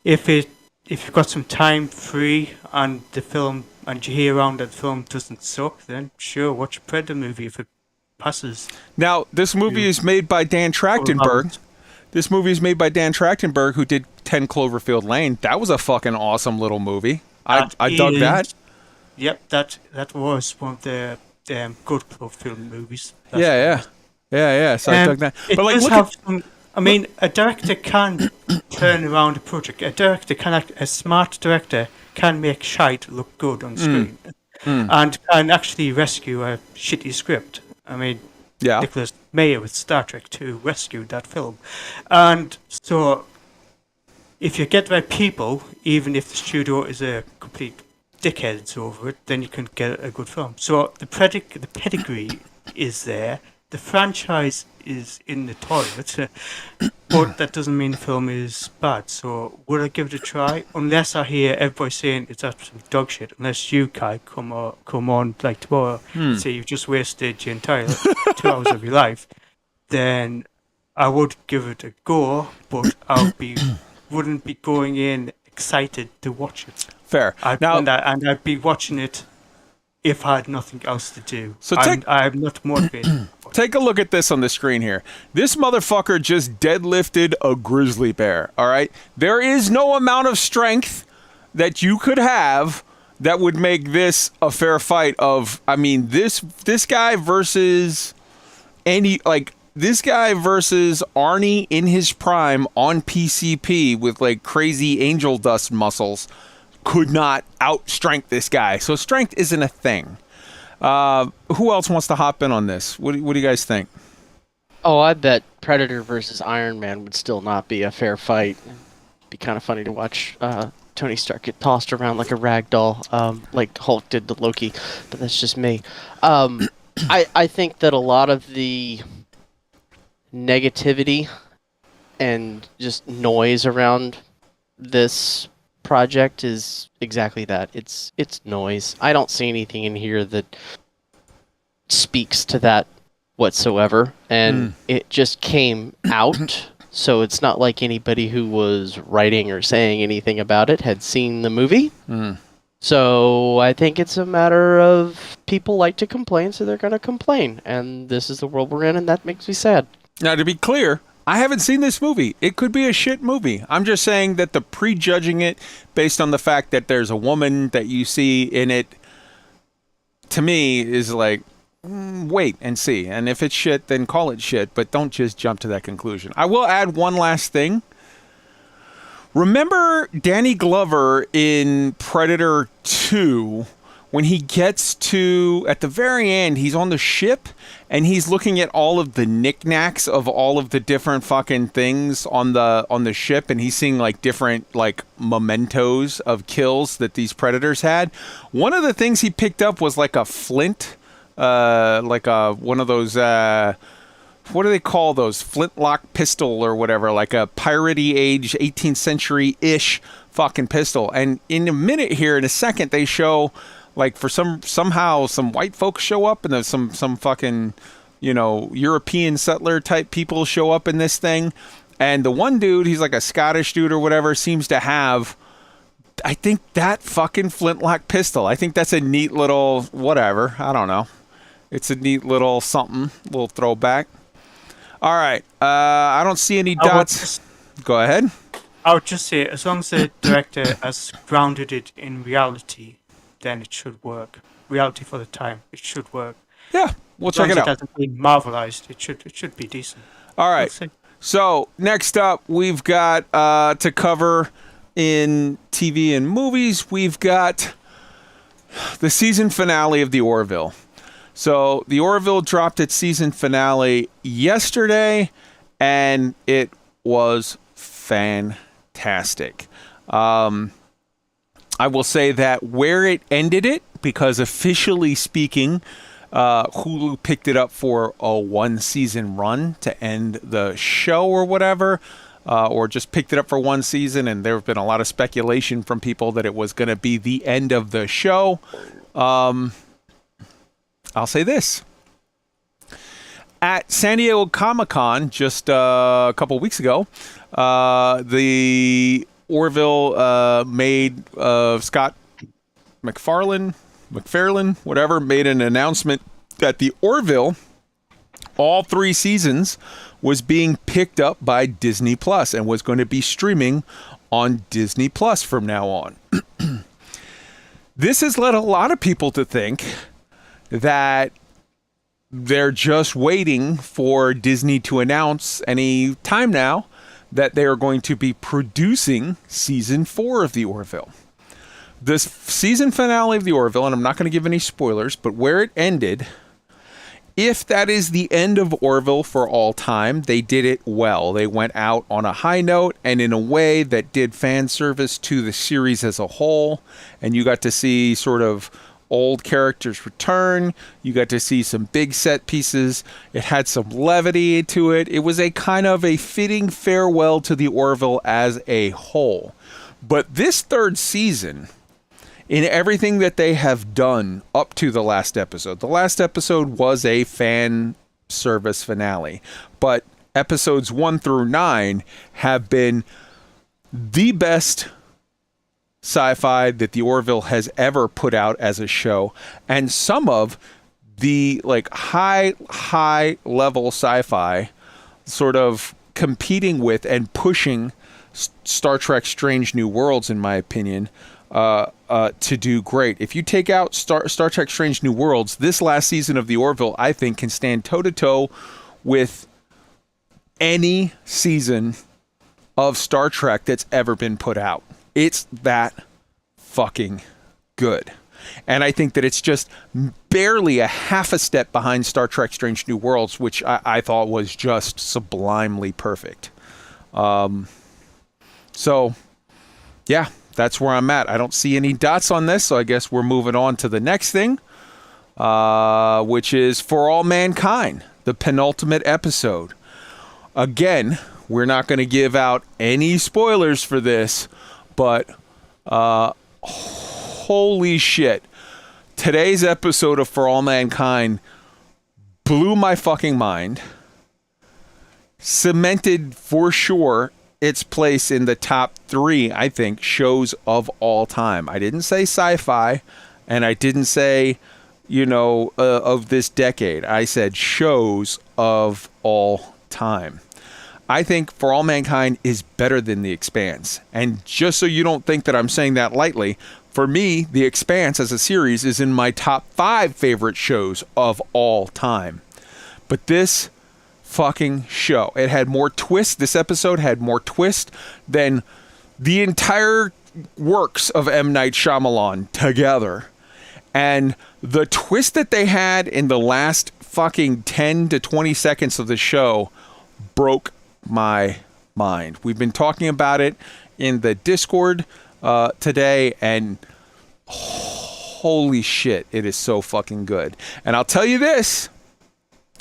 Speaker 7: if you've got some time free and the film, and you hear around that the film doesn't suck, then sure, watch a Predator movie if it passes.
Speaker 4: Now, this movie is made by Dan Trachtenberg. This movie is made by Dan Trachtenberg, who did 10 Cloverfield Lane. That was a fucking awesome little movie. I dug that.
Speaker 7: Yep, that was one of the good Cloverfield movies.
Speaker 4: Yeah. So I dug that.
Speaker 7: But like, I mean, a director can turn around a project. A smart director can make shite look good on screen, and can actually rescue a shitty script. I mean, Nicholas Meyer with Star Trek 2 rescued that film. And so, if you get the right people, even if the studio is a complete dickheads over it, then you can get a good film. So, the pedigree is there. The franchise is in the toilet, but that doesn't mean the film is bad. So would I give it a try? Unless I hear everybody saying it's absolute dog shit. Unless you, Kai, come on like tomorrow and say you've just wasted your entire 2 hours of your life, then I would give it a go, but wouldn't be going in excited to watch it.
Speaker 4: Fair.
Speaker 7: And I'd be watching it if I had nothing else to do.
Speaker 4: So
Speaker 7: I'm not motivated.
Speaker 4: Take a look at this on the screen here. This motherfucker just deadlifted a grizzly bear, all right? There is no amount of strength that you could have that would make this a fair fight of, I mean, this guy versus this guy versus Arnie in his prime on PCP with like crazy angel dust muscles could not outstrength this guy. So strength isn't a thing. Who else wants to hop in on this? What do you guys think?
Speaker 6: Oh, I bet Predator versus Iron Man would still not be a fair fight. It'd be kind of funny to watch Tony Stark get tossed around like a rag doll, like Hulk did to Loki, but that's just me. I think that a lot of the negativity and just noise around this project is exactly that. It's noise. I don't see anything in here that speaks to that whatsoever, and it just came out, so it's not like anybody who was writing or saying anything about it had seen the movie. So I think it's a matter of people like to complain, so they're going to complain, and this is the world we're in, and that makes me sad.
Speaker 4: Now, to be clear, I haven't seen this movie. It could be a shit movie. I'm just saying that the prejudging it based on the fact that there's a woman that you see in it, to me, is like, wait and see. And if it's shit, then call it shit, but don't just jump to that conclusion. I will add one last thing. Remember Danny Glover in Predator 2, when he gets to, at the very end, he's on the ship and he's looking at all of the knickknacks of all of the different fucking things on the ship, and he's seeing like different like mementos of kills that these predators had. One of the things he picked up was like a flint, like a one of those what do they call those, flintlock pistol or whatever, like a piratey age 18th century-ish fucking pistol. And in a minute here, in a second, they show like for somehow some white folks show up, and there's some fucking, you know, European settler type people show up in this thing. And the one dude, he's like a Scottish dude or whatever, seems to have, I think, that fucking flintlock pistol. I think that's a neat little whatever. I don't know. It's a neat little something, little throwback. All right. I don't see any dots. Go ahead.
Speaker 7: I would just say, as long as the director has grounded it in reality, then it should work. Reality for the time, it should work.
Speaker 4: Yeah, we'll check it out.
Speaker 7: As long as it hasn't been marvelized, it should be decent.
Speaker 4: All right. So next up, we've got to cover in TV and movies. We've got the season finale of The Orville. So The Orville dropped its season finale yesterday, and it was fantastic. I will say that where it ended it, because officially speaking, Hulu picked it up for a one-season run to end the show or whatever, or just picked it up for one season, and there have been a lot of speculation from people that it was going to be the end of the show. I'll say this. At San Diego Comic-Con just a couple weeks ago, the Orville made Scott McFarlane, whatever, made an announcement that the Orville, all 3 seasons, was being picked up by Disney Plus and was going to be streaming on Disney Plus from now on. This has led a lot of people to think that they're just waiting for Disney to announce any time now that they are going to be producing season 4 of The Orville. This season finale of The Orville, and I'm not going to give any spoilers, but where it ended, if that is the end of Orville for all time, they did it well. They went out on a high note and in a way that did fan service to the series as a whole, and you got to see sort of old characters return. You got to see some big set pieces. It had some levity to it. It was a kind of a fitting farewell to the Orville as a whole. But this 3rd season, in everything that they have done up to the last episode was a fan service finale, but episodes 1 through 9 have been the best sci-fi that the Orville has ever put out as a show, and some of the like high level sci-fi sort of competing with and pushing Star Trek Strange New Worlds, in my opinion, to do great. If you take out Star Trek Strange New Worlds, this last season of The Orville, I think, can stand toe-to-toe with any season of Star Trek that's ever been put out. It's that fucking good. And I think that it's just barely a half a step behind Star Trek Strange New Worlds, which I thought was just sublimely perfect. So, yeah, that's where I'm at. I don't see any dots on this, so I guess we're moving on to the next thing, which is For All Mankind, the penultimate episode. Again, we're not going to give out any spoilers for this, but holy shit. Today's episode of For All Mankind blew my fucking mind. Cemented for sure its place in the top 3, I think, shows of all time. I didn't say sci-fi, and I didn't say, of this decade. I said shows of all time. I think For All Mankind is better than The Expanse. And just so you don't think that I'm saying that lightly, for me, The Expanse as a series is in my top 5 favorite shows of all time. But this fucking show, it had more twist. This episode had more twist than the entire works of M. Night Shyamalan together. And the twist that they had in the last fucking 10 to 20 seconds of the show broke my mind. We've been talking about it in the Discord today, and holy shit, it is so fucking good. And I'll tell you this,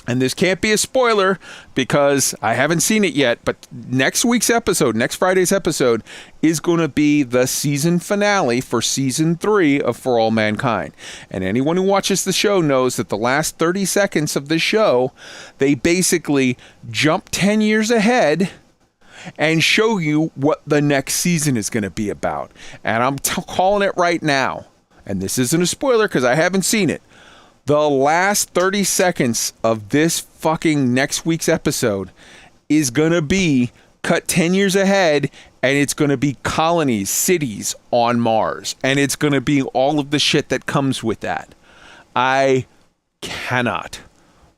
Speaker 4: and this can't be a spoiler because I haven't seen it yet, but next week's episode, next Friday's episode, is going to be the season finale for season 3 of For All Mankind. And anyone who watches the show knows that the last 30 seconds of the show, they basically jump 10 years ahead and show you what the next season is going to be about. And I'm calling it right now. And this isn't a spoiler because I haven't seen it. The last 30 seconds of this fucking next week's episode is going to be cut 10 years ahead, and it's going to be colonies, cities on Mars. And it's going to be all of the shit that comes with that. I cannot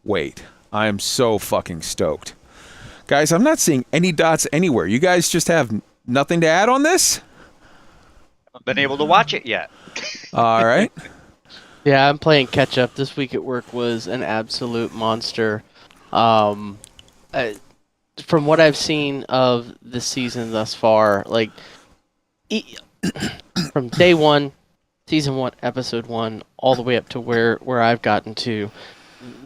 Speaker 4: wait. I am so fucking stoked. Guys, I'm not seeing any dots anywhere. You guys just have nothing to add on this?
Speaker 8: I haven't been able to watch it yet.
Speaker 4: All right.
Speaker 6: Yeah, I'm playing catch up. This week at work was an absolute monster. From what I've seen of the season thus far, like from day 1, season 1, episode 1, all the way up to where I've gotten to,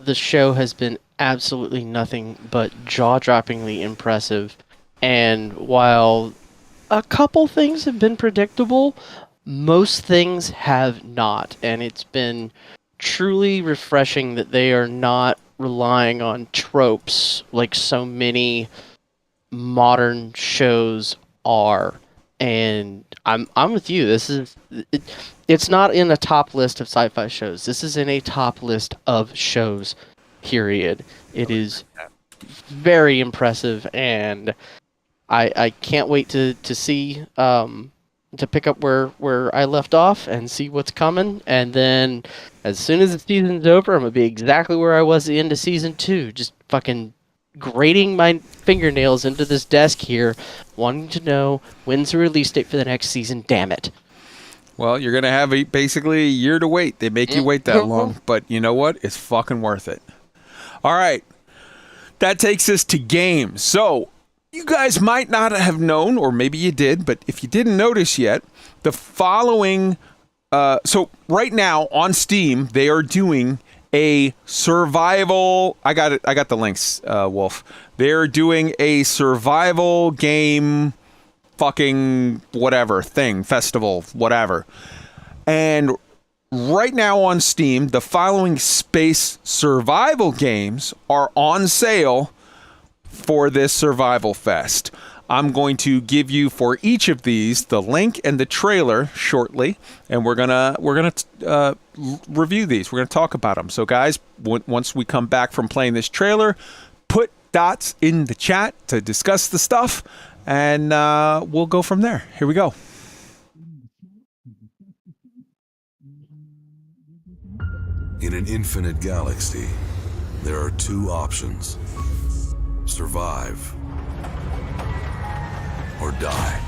Speaker 6: the show has been absolutely nothing but jaw-droppingly impressive. And while a couple things have been predictable, most things have not, and it's been truly refreshing that they are not relying on tropes like so many modern shows are. And I'm with you. It's not in a top list of sci-fi shows. This is in a top list of shows, period. It is very impressive, and I can't wait to see to pick up where I left off and see what's coming. And then as soon as the season's over, I'm going to be exactly where I was at the end of season 2. Just fucking grating my fingernails into this desk here, wanting to know when's the release date for the next season, damn it.
Speaker 4: Well, you're going to have basically a year to wait. They make you wait that long. But you know what? It's fucking worth it. All right. That takes us to games. So, you guys might not have known, or maybe you did, but if you didn't notice yet, the following... so, right now, on Steam, they are doing a survival... I got the links, Wolf. They're doing a survival game fucking whatever thing, festival, whatever. And right now on Steam, the following space survival games are on sale for this Survival Fest. I'm going to give you for each of these the link and the trailer shortly, and we're gonna review these. We're gonna talk about them. So guys, once we come back from playing this trailer, put dots in the chat to discuss the stuff, and we'll go from there. Here we go.
Speaker 16: In an infinite galaxy, there are two options: survive or die.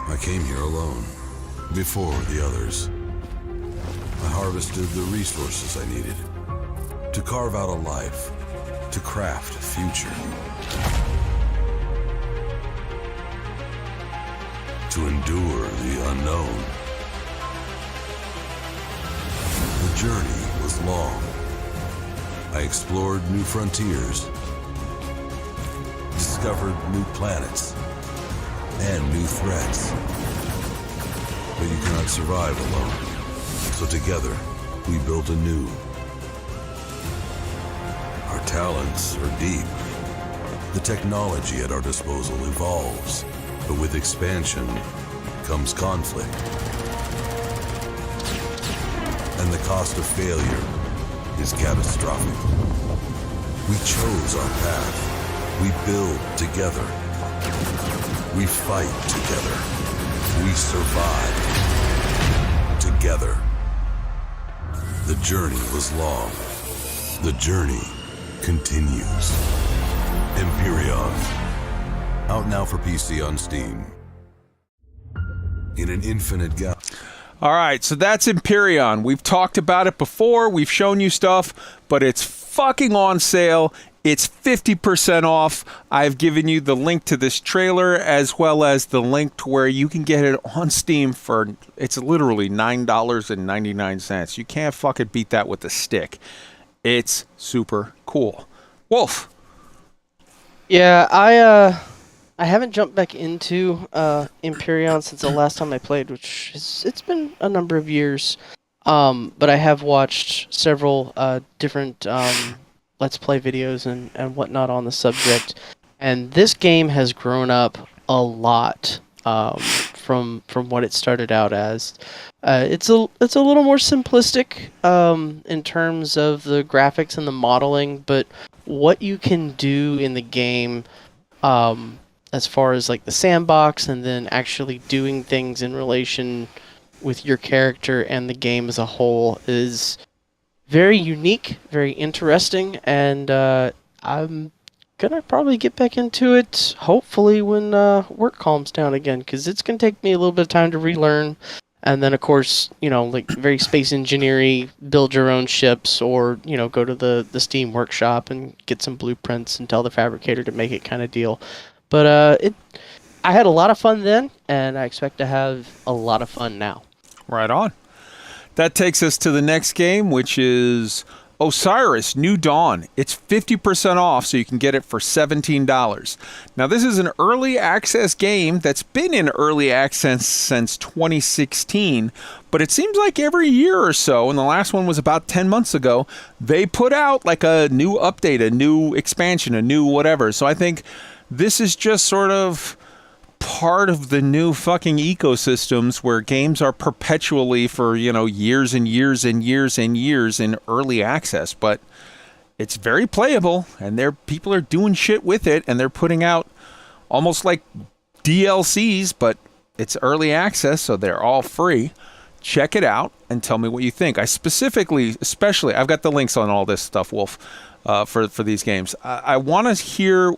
Speaker 16: I came here alone, before the others. I harvested the resources I needed to carve out a life, to craft a future, to endure the unknown. The journey was long. I explored new frontiers, discovered new planets, and new threats. But you cannot survive alone. So together, we built anew. Our talents are deep. The technology at our disposal evolves, but with expansion comes conflict. And the cost of failure is catastrophic. We chose our path. We build together. We fight together. We survive together. The journey was long. The journey continues. Empyrean. Out now for PC on Steam. In an infinite galaxy.
Speaker 4: All right, so that's Empyrean. We've talked about it before. We've shown you stuff, but it's fucking on sale. It's 50% off. I've given you the link to this trailer as well as the link to where you can get it on Steam for, it's literally $9.99. You can't fucking beat that with a stick. It's super cool. Wolf.
Speaker 6: Yeah, I haven't jumped back into Empyrean since the last time I played, which it's been a number of years. But I have watched several different Let's Play videos and whatnot on the subject, and this game has grown up a lot from what it started out as. It's a little more simplistic in terms of the graphics and the modeling, but what you can do in the game, as far as like the sandbox and then actually doing things in relation with your character and the game as a whole, is very unique, very interesting, and I'm gonna probably get back into it hopefully when work calms down again, because it's gonna take me a little bit of time to relearn. And then, of course, you know, like very space engineering, build your own ships, or, you know, go to the Steam workshop and get some blueprints and tell the fabricator to make it kind of deal. But I had a lot of fun then, and I expect to have a lot of fun now.
Speaker 4: Right on. That takes us to the next game, which is Osiris New Dawn. It's 50% off, so you can get it for $17. Now, this is an early access game that's been in early access since 2016, but it seems like every year or so, and the last one was about 10 months ago, they put out like a new update, a new expansion, a new whatever. So I think this is just sort of part of the new fucking ecosystems where games are perpetually for, you know, years and years and years and years in early access, but it's very playable, and people are doing shit with it, and they're putting out almost like DLCs, but it's early access, so they're all free. Check it out and tell me what you think. Especially, I've got the links on all this stuff, Wolf, for these games. I want to hear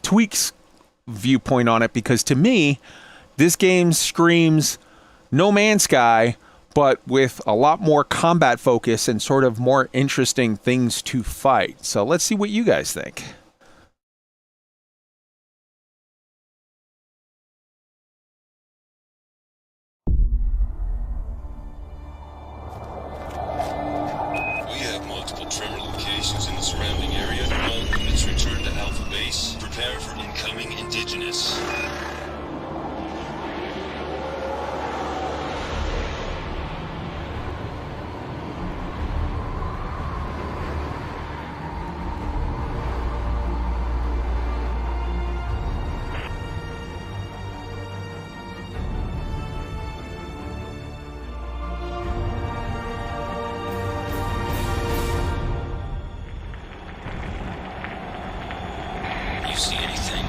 Speaker 4: Tweak's viewpoint on it, because to me this game screams No Man's Sky, but with a lot more combat focus and sort of more interesting things to fight. So let's see what you guys think.
Speaker 17: We have multiple tremor locations in the surrounding area. All units return to Alpha Base. Prepare for incoming indigenous. see anything?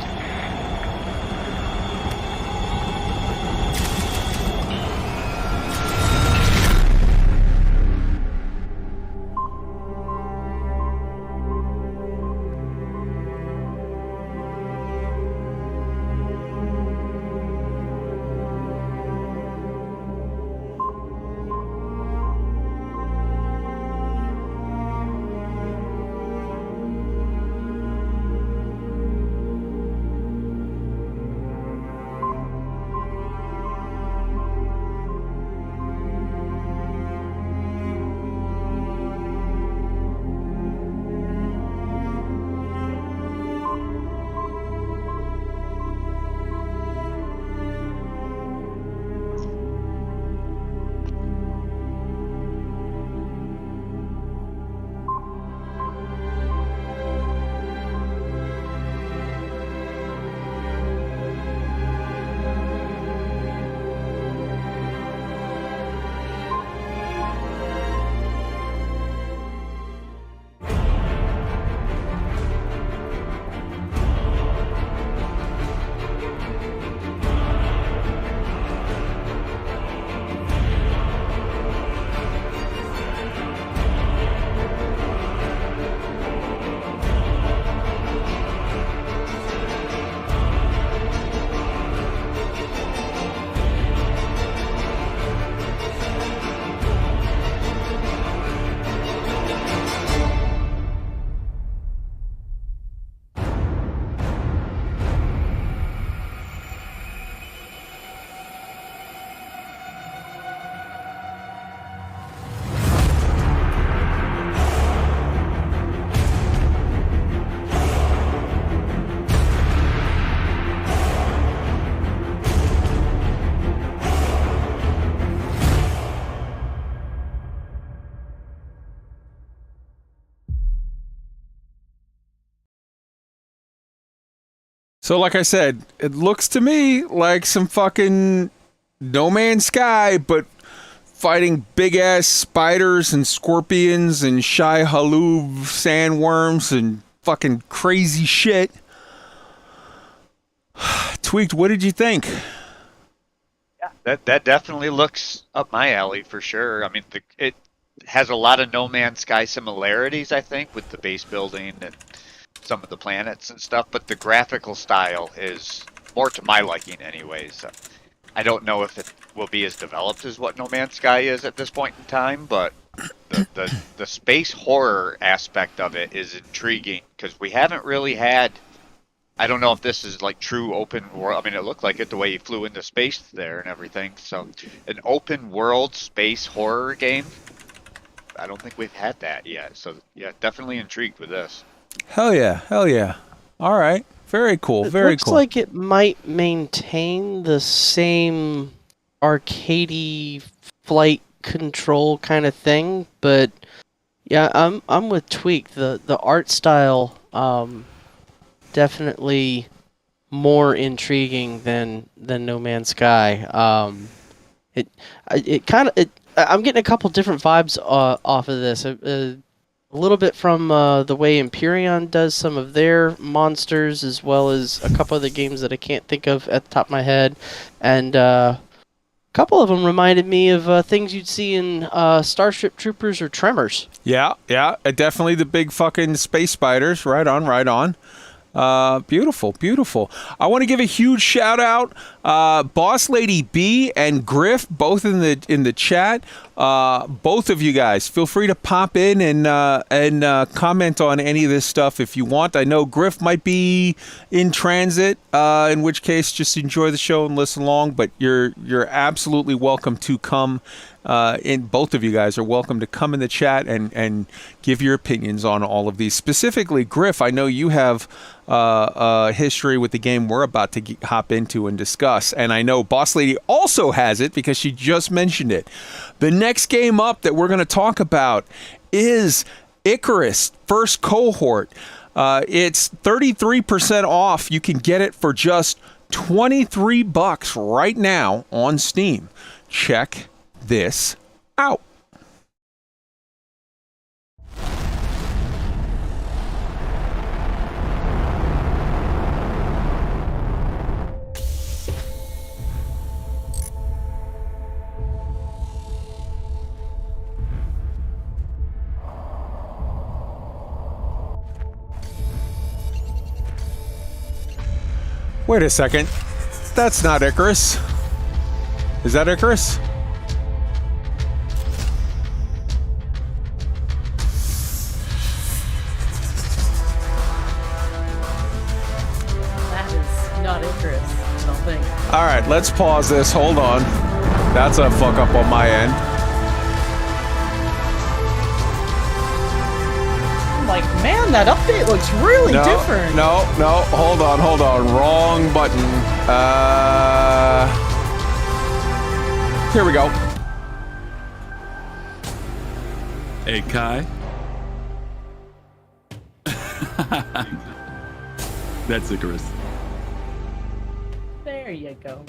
Speaker 4: So like I said, it looks to me like some fucking No Man's Sky, but fighting big-ass spiders and scorpions and shy haloob sandworms and fucking crazy shit. Tweaked, what did you think?
Speaker 8: Yeah, that definitely looks up my alley for sure. I mean, it has a lot of No Man's Sky similarities, I think, with the base building and some of the planets and stuff, but the graphical style is more to my liking anyways. I don't know if it will be as developed as what No Man's Sky is at this point in time, but the space horror aspect of it is intriguing because we haven't really had, I don't know if this is like true open world. I mean, it looked like it the way he flew into space there and everything. So an open world space horror game, I don't think we've had that yet. So yeah, definitely intrigued with this.
Speaker 4: Hell yeah, hell yeah. All right, very cool, very
Speaker 6: looks
Speaker 4: cool.
Speaker 6: like it might maintain the same arcadey flight control kind of thing, but yeah, I'm with Tweak. The art style definitely more intriguing than No Man's Sky. I'm getting a couple different vibes off of this. A little bit from the way Empyrean does some of their monsters, as well as a couple of the games that I can't think of at the top of my head. And a couple of them reminded me of things you'd see in Starship Troopers or Tremors.
Speaker 4: Yeah, definitely the big fucking space spiders. Right on, right on. Beautiful, beautiful. I want to give a huge shout out, Boss Lady B and Griff, both in the chat. Both of you guys, feel free to pop in and comment on any of this stuff if you want. I know Griff might be in transit, in which case just enjoy the show and listen along. But you're absolutely welcome to come. Both of you guys are welcome to come in the chat and give your opinions on all of these. Specifically, Griff, I know you have history with the game we're about to hop into and discuss, and I know Boss Lady also has it because she just mentioned it. The next game up that we're going to talk about is Icarus First Cohort. It's 33% off. You can get it for just $23 right now on Steam. Check this out. Wait a second. That's not Icarus. Is that Icarus?
Speaker 18: That is not Icarus, I don't think.
Speaker 4: All right, let's pause this. Hold on. That's a fuck up on my end.
Speaker 18: Like, man, that update looks really different.
Speaker 4: No, hold on. Wrong button. Here we go.
Speaker 19: Hey, Kai. That's Icarus.
Speaker 18: There you go.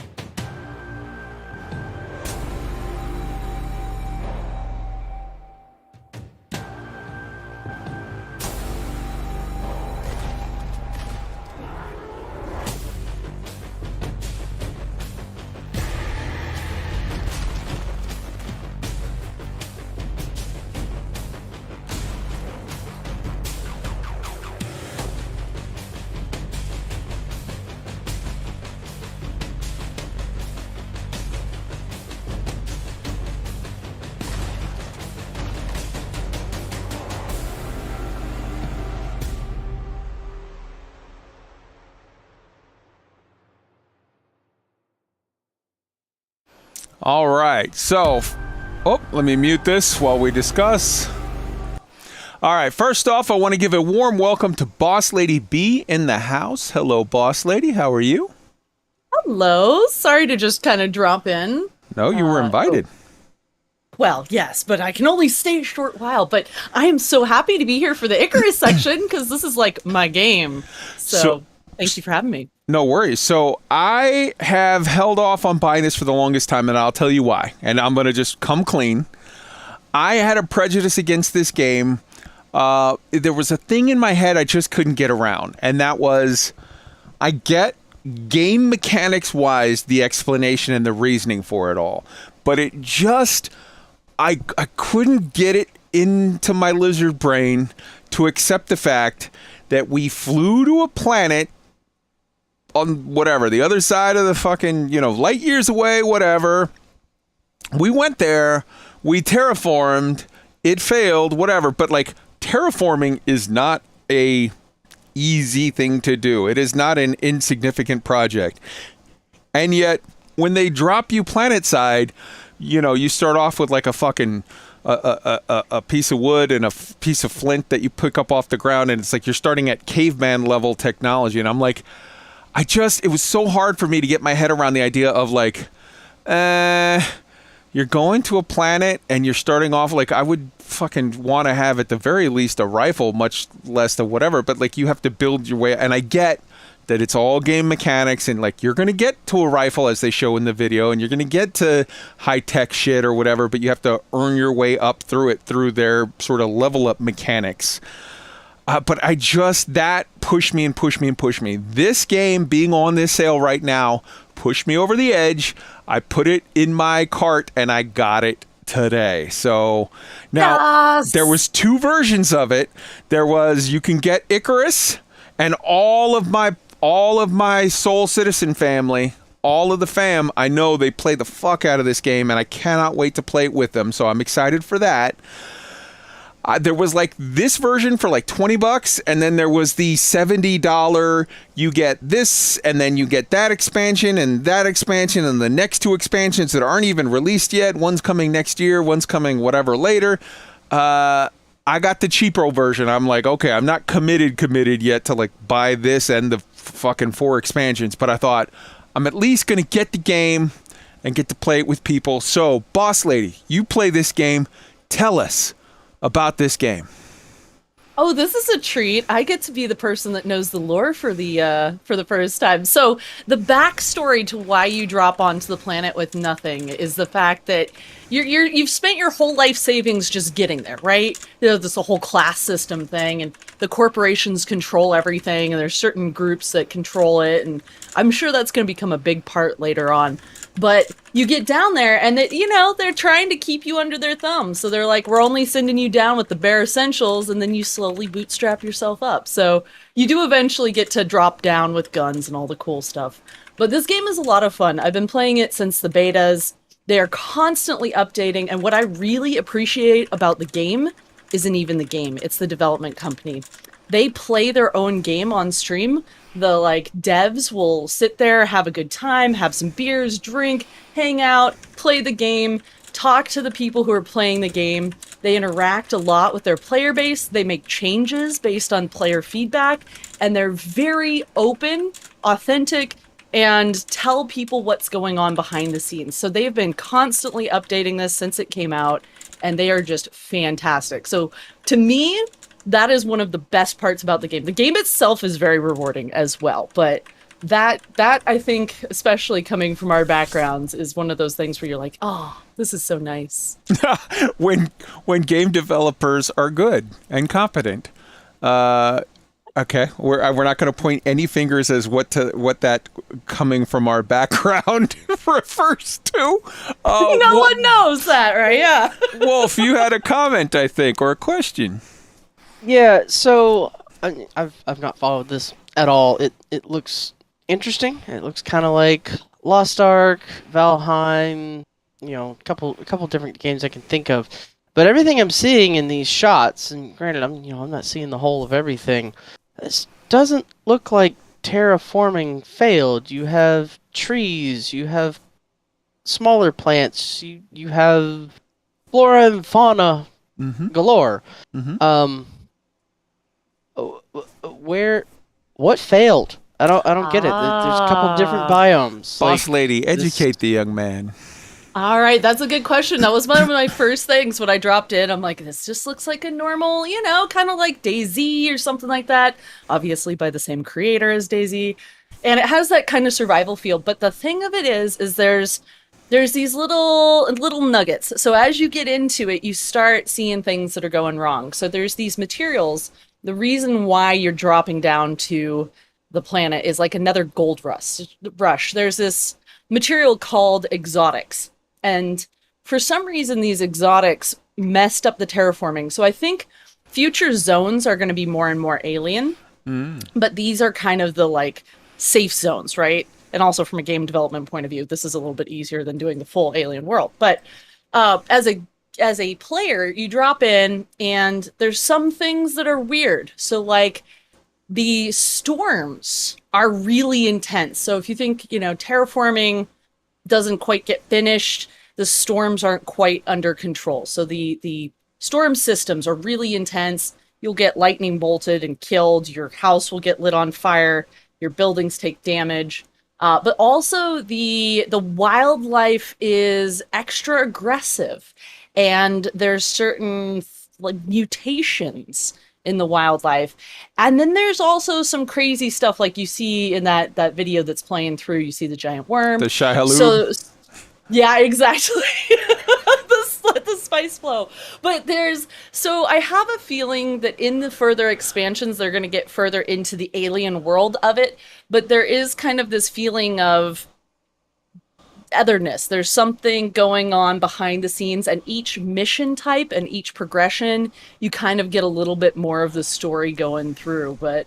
Speaker 4: All right, so, let me mute this while we discuss. All right, first off, I want to give a warm welcome to Boss Lady B in the house. Hello, Boss Lady, how are you?
Speaker 18: Hello, sorry to just kind of drop in.
Speaker 4: No, you were invited.
Speaker 18: Well, yes, but I can only stay a short while. But I am so happy to be here for the Icarus section because this is like my game. So thank you for having me.
Speaker 4: No worries. So I have held off on buying this for the longest time, and I'll tell you why. And I'm going to just come clean. I had a prejudice against this game. There was a thing in my head I just couldn't get around, and that was, I get game mechanics-wise the explanation and the reasoning for it all, but it just, I couldn't get it into my lizard brain to accept the fact that we flew to a planet on whatever, the other side of the fucking, light years away, whatever. We went there, we terraformed, it failed, whatever. But like, terraforming is not a easy thing to do. It is not an insignificant project. And yet, when they drop you planet side, you start off with like a fucking a piece of wood and a piece of flint that you pick up off the ground, and it's like you're starting at caveman level technology. And I'm like, it was so hard for me to get my head around the idea of like, you're going to a planet and you're starting off, like, I would fucking want to have at the very least a rifle, much less the whatever, but like you have to build your way. And I get that it's all game mechanics, and like you're going to get to a rifle as they show in the video, and you're going to get to high-tech shit or whatever, but you have to earn your way up through it through their sort of level up mechanics. But that pushed me and pushed me and pushed me. This game being on this sale right now pushed me over the edge. I put it in my cart and I got it today. So now there was two versions of it. There was, you can get Icarus, and all of my Soul Citizen family, all of the fam, I know they play the fuck out of this game, and I cannot wait to play it with them. So I'm excited for that. There was like this version for like $20, and then there was the $70, you get this, and then you get that expansion, and the next two expansions that aren't even released yet. One's coming next year, one's coming whatever later. I got the cheaper version. I'm like, okay, I'm not committed yet to like buy this and the fucking 4 expansions, but I thought I'm at least going to get the game and get to play it with people. So, Boss Lady, you play this game. Tell us about this game.
Speaker 18: Oh, this is a treat. I get to be the person that knows the lore for the first time. So the backstory to why you drop onto the planet with nothing is the fact that you've spent your whole life savings just getting there, right? This whole class system thing, and the corporations control everything, and there's certain groups that control it, and I'm sure that's going to become a big part later on. But you get down there and they're trying to keep you under their thumb. So they're like, we're only sending you down with the bare essentials, and then you slowly bootstrap yourself up. So you do eventually get to drop down with guns and all the cool stuff. But this game is a lot of fun. I've been playing it since the betas. They are constantly updating, and what I really appreciate about the game isn't even the game, it's the development company. They play their own game on stream. The devs will sit there, have a good time, have some beers, drink, hang out, play the game, talk to the people who are playing the game. They interact a lot with their player base. They make changes based on player feedback, and they're very open, authentic, and tell people what's going on behind the scenes. So they've been constantly updating this since it came out, and they are just fantastic. So to me, that is one of the best parts about the game. The game itself is very rewarding as well, but that I think, especially coming from our backgrounds, is one of those things where you're like, oh, this is so nice.
Speaker 4: when game developers are good and competent. Okay, we're not going to point any fingers as what that coming from our background refers to.
Speaker 18: No one knows that, right? Yeah.
Speaker 4: Wolf, you had a comment, I think, or a question.
Speaker 6: Yeah. So I've not followed this at all. It looks interesting. It looks kind of like Lost Ark, Valheim. A couple different games I can think of. But everything I'm seeing in these shots, and granted, I'm not seeing the whole of everything. This doesn't look like terraforming failed. You have trees, you have smaller plants, you have flora and fauna galore. What failed? I don't get it. There's a couple different biomes.
Speaker 4: Boss lady, educate the young man.
Speaker 18: All right, that's a good question. That was one of my first things when I dropped in. I'm like, this just looks like a normal, kind of like DayZ or something like that. Obviously by the same creator as DayZ. And it has that kind of survival feel. But the thing of it is there's these little nuggets. So as you get into it, you start seeing things that are going wrong. So there's these materials. The reason why you're dropping down to the planet is like another gold rush. There's this material called exotics. And for some reason, these exotics messed up the terraforming. So I think future zones are going to be more and more alien. But these are kind of the safe zones, right? And also from a game development point of view, this is a little bit easier than doing the full alien world. But as a player, you drop in and there's some things that are weird. So the storms are really intense. So if you think, terraforming doesn't quite get finished, the storms aren't quite under control. So the storm systems are really intense. You'll get lightning bolted and killed. Your house will get lit on fire. Your buildings take damage. But also the wildlife is extra aggressive. And there's certain mutations in the wildlife. And then there's also some crazy stuff like you see in that video that's playing through. You see the giant worm.
Speaker 4: The Shai-Halud.
Speaker 18: So, yeah, exactly. the spice flow. But so I have a feeling that in the further expansions, they're going to get further into the alien world of it. But there is kind of this feeling of otherness. There's something going on behind the scenes, and each mission type and each progression, you kind of get a little bit more of the story going through. But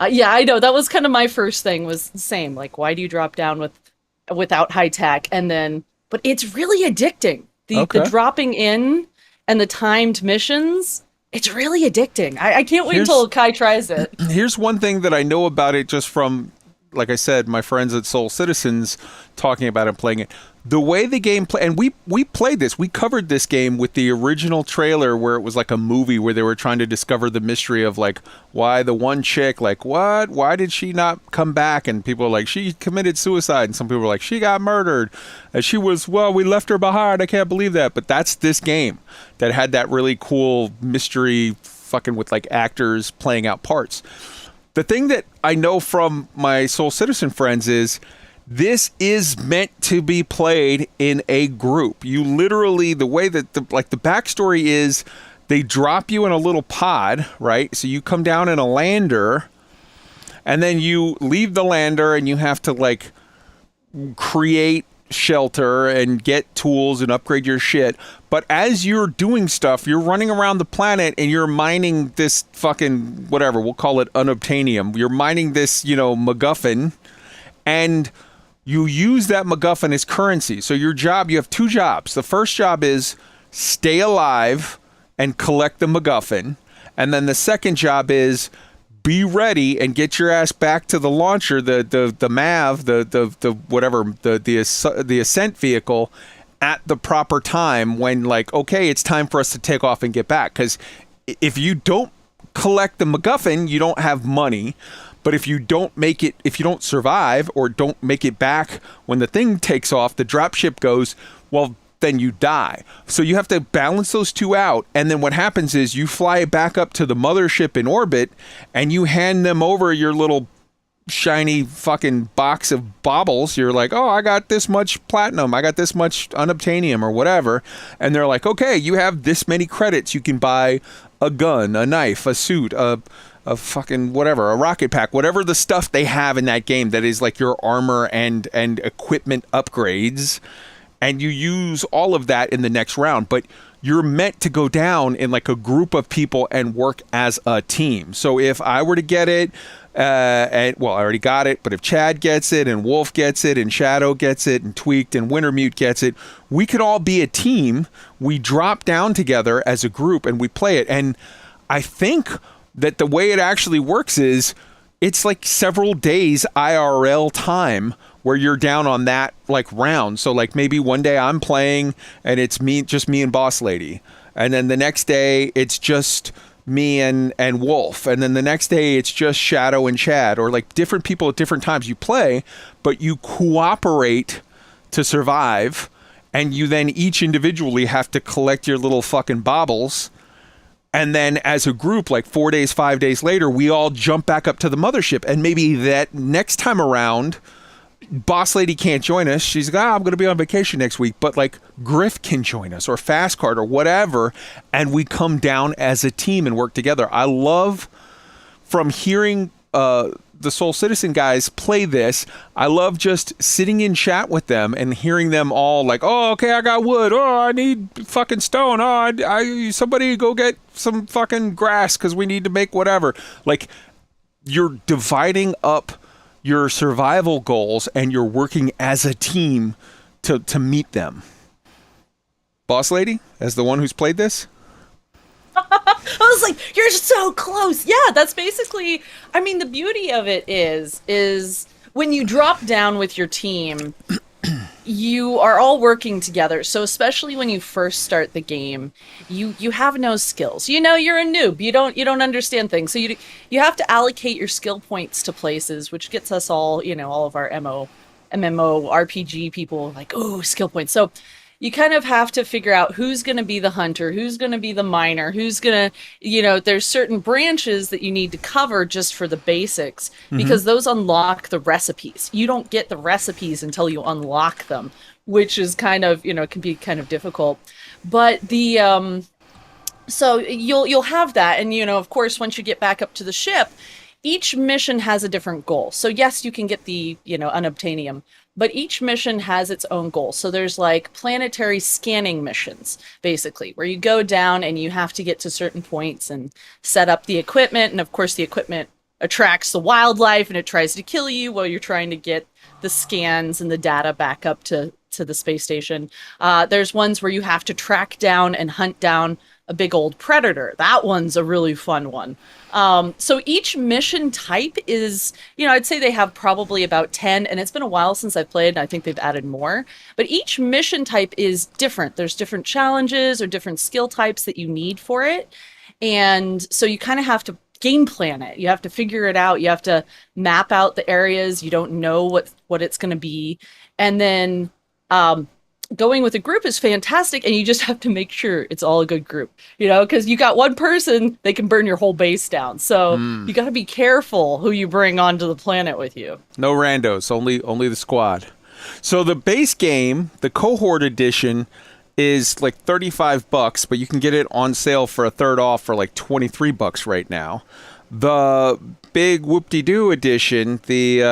Speaker 18: yeah, I know that was kind of my first thing, was the same. Why do you drop down without high tech? And then, but it's really addicting. The dropping in and the timed missions, it's really addicting. I can't wait until Kai tries it.
Speaker 4: Here's one thing that I know about it just from, like I said, my friends at Soul Citizens talking about it and playing it. The way the game and we played this. We covered this game with the original trailer where it was like a movie where they were trying to discover the mystery of why the one chick, why did she not come back? And people were like, she committed suicide. And some people were like, she got murdered. And she was, we left her behind. I can't believe that. But that's this game that had that really cool mystery fucking with actors playing out parts. The thing that I know from my Soul Citizen friends is this is meant to be played in a group. You literally, the way that the backstory is, they drop you in a little pod, right? So you come down in a lander, and then you leave the lander, and you have to create shelter and get tools and upgrade your shit. But as you're doing stuff, you're running around the planet and you're mining this fucking whatever, we'll call it unobtainium. You're mining this, MacGuffin, and you use that MacGuffin as currency. So you have 2 jobs. The first job is stay alive and collect the MacGuffin. And then the second job is be ready and get your ass back to the launcher, the MAV, the ascent vehicle at the proper time when, like, okay, it's time for us to take off and get back. Because if you don't collect the MacGuffin, you don't have money. But if you don't survive or don't make it back when the thing takes off, the dropship goes, well, then you die. So you have to balance those 2 out. And then what happens is you fly back up to the mothership in orbit and you hand them over your little shiny fucking box of baubles. You're like, oh, I got this much platinum. I got this much unobtainium or whatever. And they're like, okay, you have this many credits. You can buy a gun, a knife, a suit, a fucking whatever, a rocket pack, whatever the stuff they have in that game that is like your armor and equipment upgrades. And you use all of that in the next round, but you're meant to go down in like a group of people and work as a team. So if I were to get it, I already got it, but if Chad gets it and Wolf gets it and Shadow gets it and Tweaked and Wintermute gets it, we could all be a team. We drop down together as a group and we play it. And I think that the way it actually works is it's like several days IRL time where you're down on that like round. So like maybe one day I'm playing and it's just me and Boss Lady. And then the next day it's just me and Wolf. And then the next day it's just Shadow and Chad, or like different people at different times you play, but you cooperate to survive. And you then each individually have to collect your little fucking baubles. And then as a group, like 4 days, 5 days later, we all jump back up to the mothership. And maybe that next time around, Boss Lady can't join us. She's like, I'm going to be on vacation next week. But like Griff can join us, or Fastcard, or whatever. And we come down as a team and work together. I love, from hearing the Soul Citizen guys play this, I love just sitting in chat with them and hearing them all like, oh, okay, I got wood. Oh, I need fucking stone. Oh, somebody go get some fucking grass because we need to make whatever. Like, you're dividing up your survival goals and you're working as a team to meet them. Boss Lady, as the one who's played this?
Speaker 18: I was like, you're so close. Yeah, that's basically, I mean, the beauty of it is when you drop down with your team, you are all working together. So especially when you first start the game, you have no skills. You're a noob. You don't understand things. So you have to allocate your skill points to places, which gets us all, all of our MMO RPG people like, oh, skill points. So you kind of have to figure out who's going to be the hunter, who's going to be the miner, who's going to, there's certain branches that you need to cover just for the basics, because those unlock the recipes. You don't get the recipes until you unlock them, which is kind of, can be kind of difficult. But so you'll have that. And, of course, once you get back up to the ship, each mission has a different goal. So yes, you can get the, unobtainium, but each mission has its own goal. So there's like planetary scanning missions, basically, where you go down and you have to get to certain points and set up the equipment. And of course, the equipment attracts the wildlife and it tries to kill you while you're trying to get the scans and the data back up to the space station. There's ones where you have to track down and hunt down a big old predator. That one's a really fun one. So each mission type is, I'd say they have probably about 10, and it's been a while since I've played, and I think they've added more. But each mission type is different. There's different challenges or different skill types that you need for it. And so you kind of have to game plan it. You have to figure it out. You have to map out the areas. You don't know what it's going to be. And then going with a group is fantastic, and you just have to make sure it's all a good group, because you got one person, they can burn your whole base down. So you got to be careful who you bring onto the planet with you.
Speaker 4: No randos, only the squad. So the base game, the cohort edition, is like $35, but you can get it on sale for a third off for like $23 right now. The big whoop-de-doo edition, the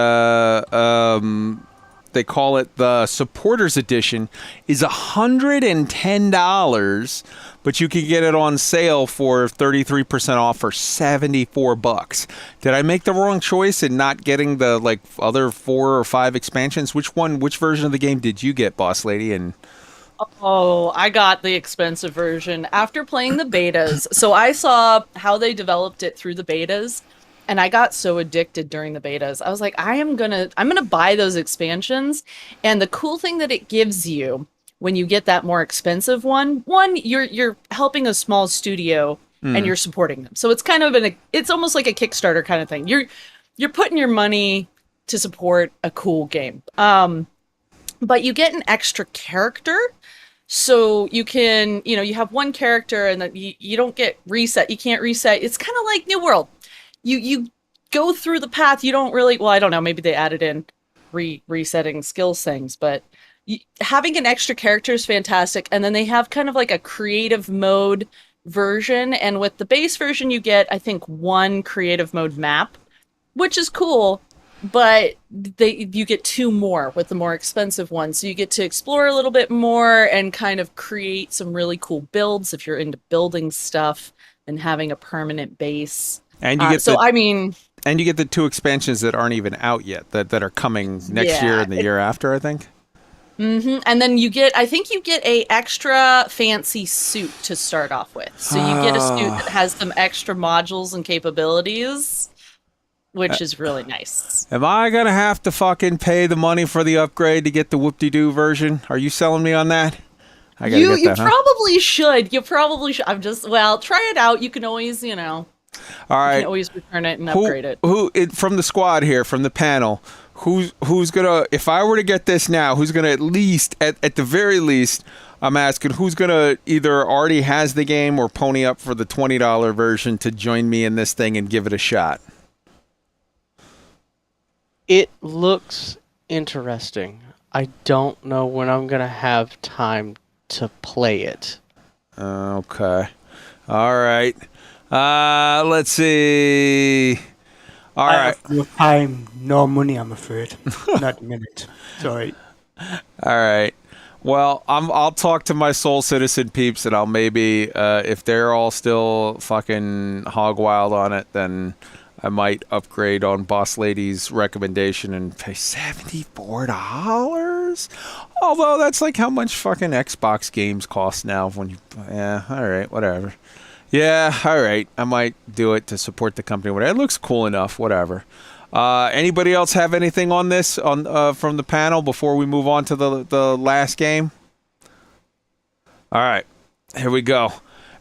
Speaker 4: they call it the Supporters Edition, is $110, but you can get it on sale for 33% off for $74. Did I make the wrong choice in not getting the like other 4 or 5 expansions? Which version of the game did you get, Boss Lady? And
Speaker 18: Oh, I got the expensive version after playing the betas. So I saw how they developed it through the betas, and I got so addicted during the betas. I was like, I'm gonna buy those expansions. And the cool thing that it gives you when you get that more expensive one, you're helping a small studio and you're supporting them. So it's kind of it's almost like a Kickstarter kind of thing. You're putting your money to support a cool game. But you get an extra character. So you can, you have one character and then you don't get reset. You can't reset. It's kind of like New World. You go through the path. You don't really, well, I don't know. Maybe they added in resetting skills things, but having an extra character is fantastic. And then they have kind of like a creative mode version. And with the base version, you get, I think, 1 creative mode map, which is cool. But you get 2 more with the more expensive one. So you get to explore a little bit more and kind of create some really cool builds if you're into building stuff and having a permanent base.
Speaker 4: And you get and you get the 2 expansions that aren't even out yet that are coming next year and the year after, I think.
Speaker 18: Mm-hmm. And then I think you get a extra fancy suit to start off with. So you get a suit that has some extra modules and capabilities, which is really nice.
Speaker 4: Am I going to have to fucking pay the money for the upgrade to get the whoop-de-doo version? Are you selling me on that? I gotta get that,
Speaker 18: probably should. You probably should. Try it out. You can always,
Speaker 4: All right.
Speaker 18: You can always return it and upgrade it.
Speaker 4: From the squad here, from the panel, who's gonna, if I were to get this now, who's gonna at least, at the very least, I'm asking who's gonna either already has the game or pony up for the $20 version to join me in this thing and give it a shot?
Speaker 6: It looks interesting. I don't know when I'm going to have time to play it.
Speaker 4: Okay. All right. Let's see. All right.
Speaker 7: Have no time, no money, I'm afraid. Not a minute. Sorry.
Speaker 4: All right. Well, I'll talk to my Soul Citizen peeps, and I'll maybe, if they're all still fucking hog wild on it, then I might upgrade on Boss Lady's recommendation and pay $74. Although that's like how much fucking Xbox games cost now. All right, whatever. Yeah, all right. I might do it to support the company. Whatever. It looks cool enough. Whatever. Anybody else have anything on this from the panel before we move on to the last game? All right, here we go.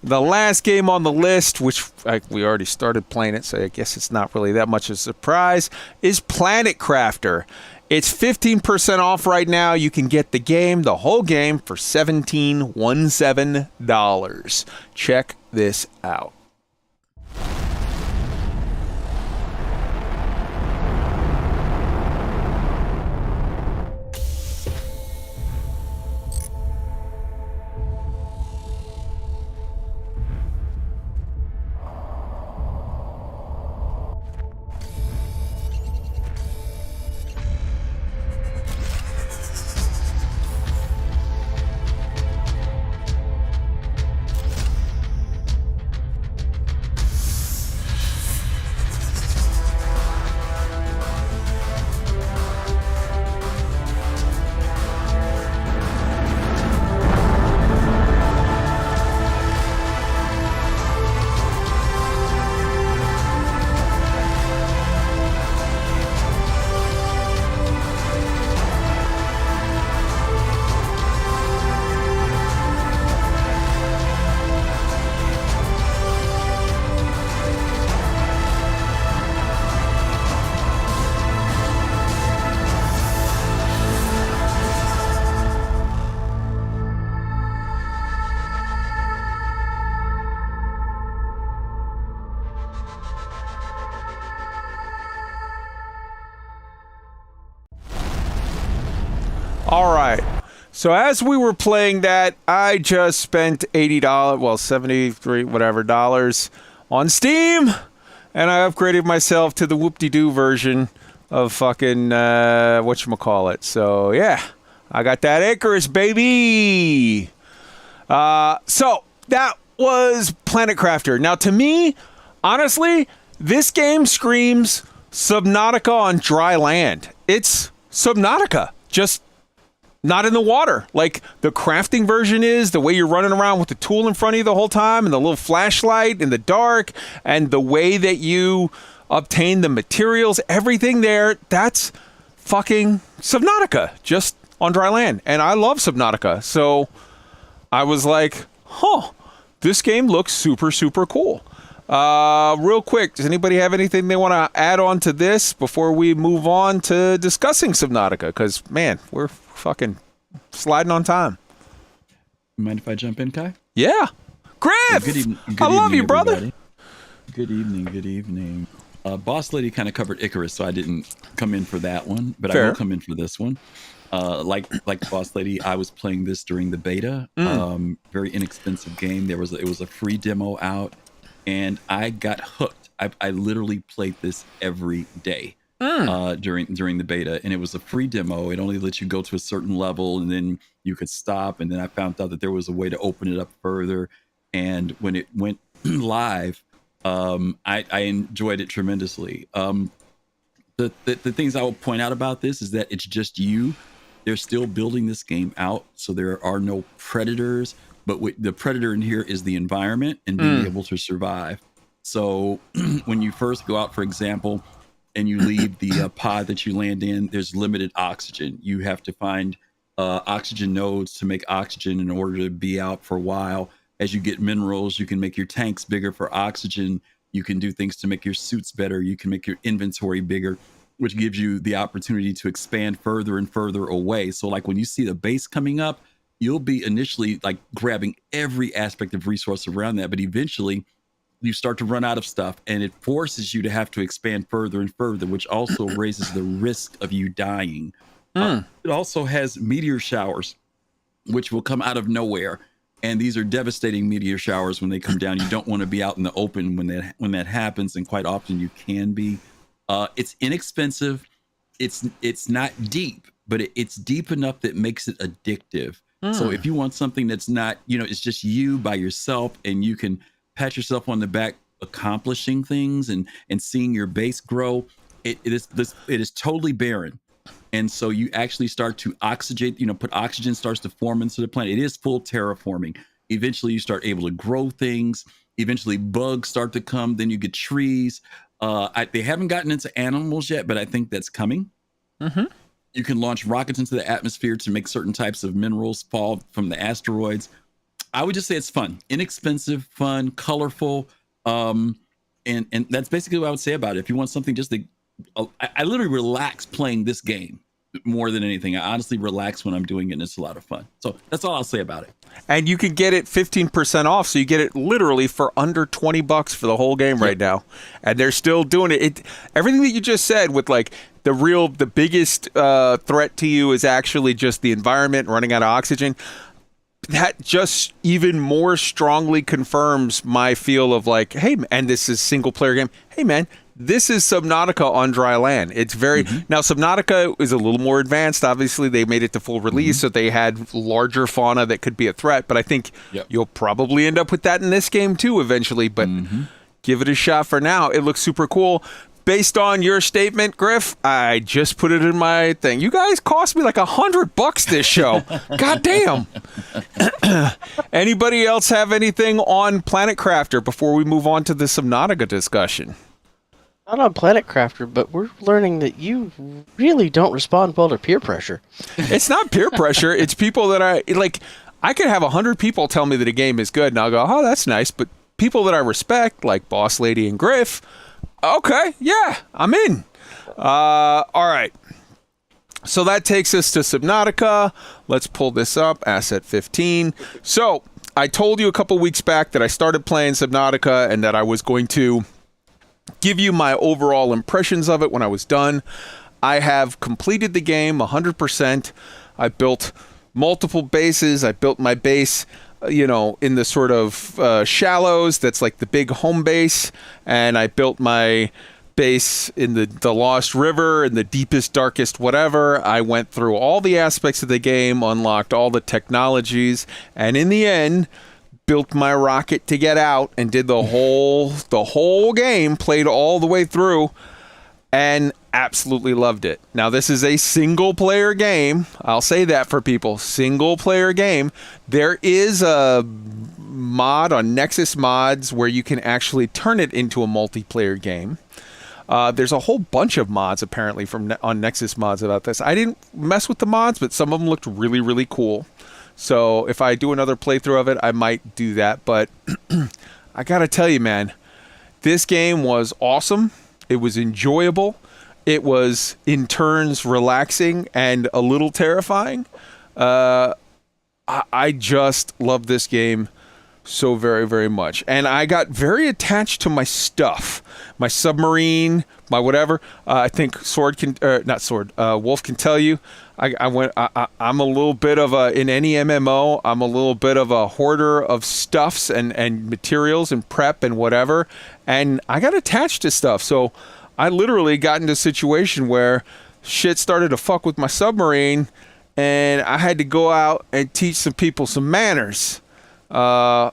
Speaker 4: The last game on the list, which we already started playing it, so I guess it's not really that much of a surprise, is Planet Crafter. It's 15% off right now. You can get the whole game, for $17.17. Check this out. All right. So as we were playing that, I just spent $80, well, 73 whatever dollars on Steam, and I upgraded myself to the whoop-de-doo version fucking whatchamacallit. So yeah, I got that Icarus, baby. So that was Planet Crafter. Now, to me, honestly, this game screams Subnautica on dry land. It's Subnautica, just not in the water. Like the crafting version is, the way you're running around with the tool in front of you the whole time and the little flashlight in the dark and the way that you obtain the materials, everything there, that's fucking Subnautica, just on dry land. And I love Subnautica. So I was like, this game looks super, super cool. Real quick, does anybody have anything they want to add on to this before we move on to discussing Subnautica? Because, man, we're fucking sliding on time.
Speaker 20: Mind if I jump in, Kai?
Speaker 4: Yeah. Griff!
Speaker 20: Good
Speaker 4: I love
Speaker 20: evening,
Speaker 4: you, brother.
Speaker 20: everybody. Good evening. Boss Lady kind of covered Icarus, so I didn't come in for that one, but
Speaker 4: Fair.
Speaker 20: I will come in for this one. Like Boss Lady, I was playing this during the beta. Very inexpensive game. It was a free demo out, and I got hooked. I literally played this every day during the beta, and it was a free demo. It only lets you go to a certain level, and then you could stop. And then I found out that there was a way to open it up further. And when it went live, I enjoyed it tremendously. The things I will point out about this is that it's just you. They're still building this game out, so there are no predators. But the predator in here is the environment and being able to survive. So when you first go out, for example, and you leave the pod that you land in, there's limited oxygen. You have to find oxygen nodes to make oxygen in order to be out for a while. As you get minerals, you can make your tanks bigger for oxygen. You can do things to make your suits better. You can make your inventory bigger, which gives you the opportunity to expand further and further away. So like when you see the base coming up, you'll be initially like grabbing every aspect of resource around that. But eventually you start to run out of stuff, and it forces you to have to expand further and further, which also raises the risk of you dying. It also has meteor showers, which will come out of nowhere. And these are devastating meteor showers when they come down. You don't want to be out in the open when that happens, and quite often you can be. It's inexpensive. It's not deep, but it's deep enough that makes it addictive. So if you want something that's not, it's just you by yourself, and you can pat yourself on the back accomplishing things and seeing your base grow, it is totally barren. And so you actually start to oxygenate, oxygen starts to form into the planet. It is full terraforming. Eventually you start able to grow things. Eventually bugs start to come. Then you get trees. They haven't gotten into animals yet, but I think that's coming. You can launch rockets into the atmosphere to make certain types of minerals fall from the asteroids. I would just say it's fun, inexpensive, fun, colorful. And that's basically what I would say about it. If you want something just to, I literally relax playing this game more than anything. I honestly relax when I'm doing it, and it's a lot of fun. So that's all I'll say about it.
Speaker 4: And you can get it 15% off, so you get it literally for under $20 for the whole game right now. And they're still doing it. Everything that you just said with like the biggest threat to you is actually just the environment running out of oxygen. That just even more strongly confirms my feel of like, hey, and this is single player game. Hey, man, this is Subnautica on dry land. It's very now Subnautica is a little more advanced. Obviously, they made it to full release, so they had larger fauna that could be a threat. But I think you'll probably end up with that in this game too eventually. But give it a shot for now. It looks super cool. Based on your statement, Griff, I just put it in my thing. You guys cost me like $100 this show. God damn. Anybody else have anything on Planet Crafter before we move on to the Subnautica discussion?
Speaker 6: Not on Planet Crafter, but we're learning that you really don't respond well to peer pressure.
Speaker 4: It's not peer pressure. It's people that I could have 100 people tell me that a game is good, and I'll go, oh, that's nice. But people that I respect, like Boss Lady and Griff, okay, yeah, I'm in. All right. So that takes us to Subnautica. Let's pull this up, Asset 15. So I told you a couple weeks back that I started playing Subnautica and that I was going to give you my overall impressions of it when I was done. I have completed the game 100%. I built multiple bases. I built my base in the sort of shallows, that's like the big home base, and I built my base in the Lost River, in the deepest, darkest whatever. I went through all the aspects of the game, unlocked all the technologies, and in the end, built my rocket to get out and did the whole game, played all the way through, and absolutely loved it. Now, this is a single-player game. I'll say that for people. Single-player game. There is a mod on Nexus Mods where you can actually turn it into a multiplayer game. There's a whole bunch of mods apparently on Nexus Mods about this. I didn't mess with the mods, but some of them looked really, really cool. So if I do another playthrough of it, I might do that. But I gotta tell you, man, this game was awesome. It was enjoyable. It was, in turns, relaxing and a little terrifying. I just love this game so very, very much. And I got very attached to my stuff. My submarine, my whatever. I think Wolf can tell you. I'm a little bit of in any MMO, I'm a little bit of a hoarder of stuffs and materials and prep and whatever. And I got attached to stuff. So I literally got into a situation where shit started to fuck with my submarine and I had to go out and teach some people some manners. Yeah,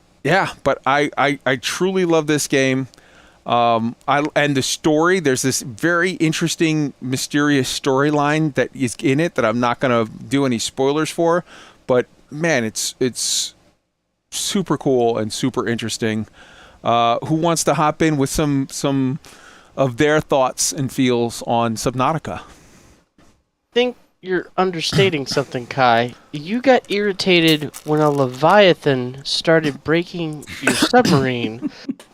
Speaker 4: but I truly love this game. And the story, there's this very interesting, mysterious storyline that is in it that I'm not going to do any spoilers for. But man, it's super cool and super interesting. Who wants to hop in with some of their thoughts and feels on Subnautica?
Speaker 6: I think you're understating something, Kai. You got irritated when a Leviathan started breaking your submarine.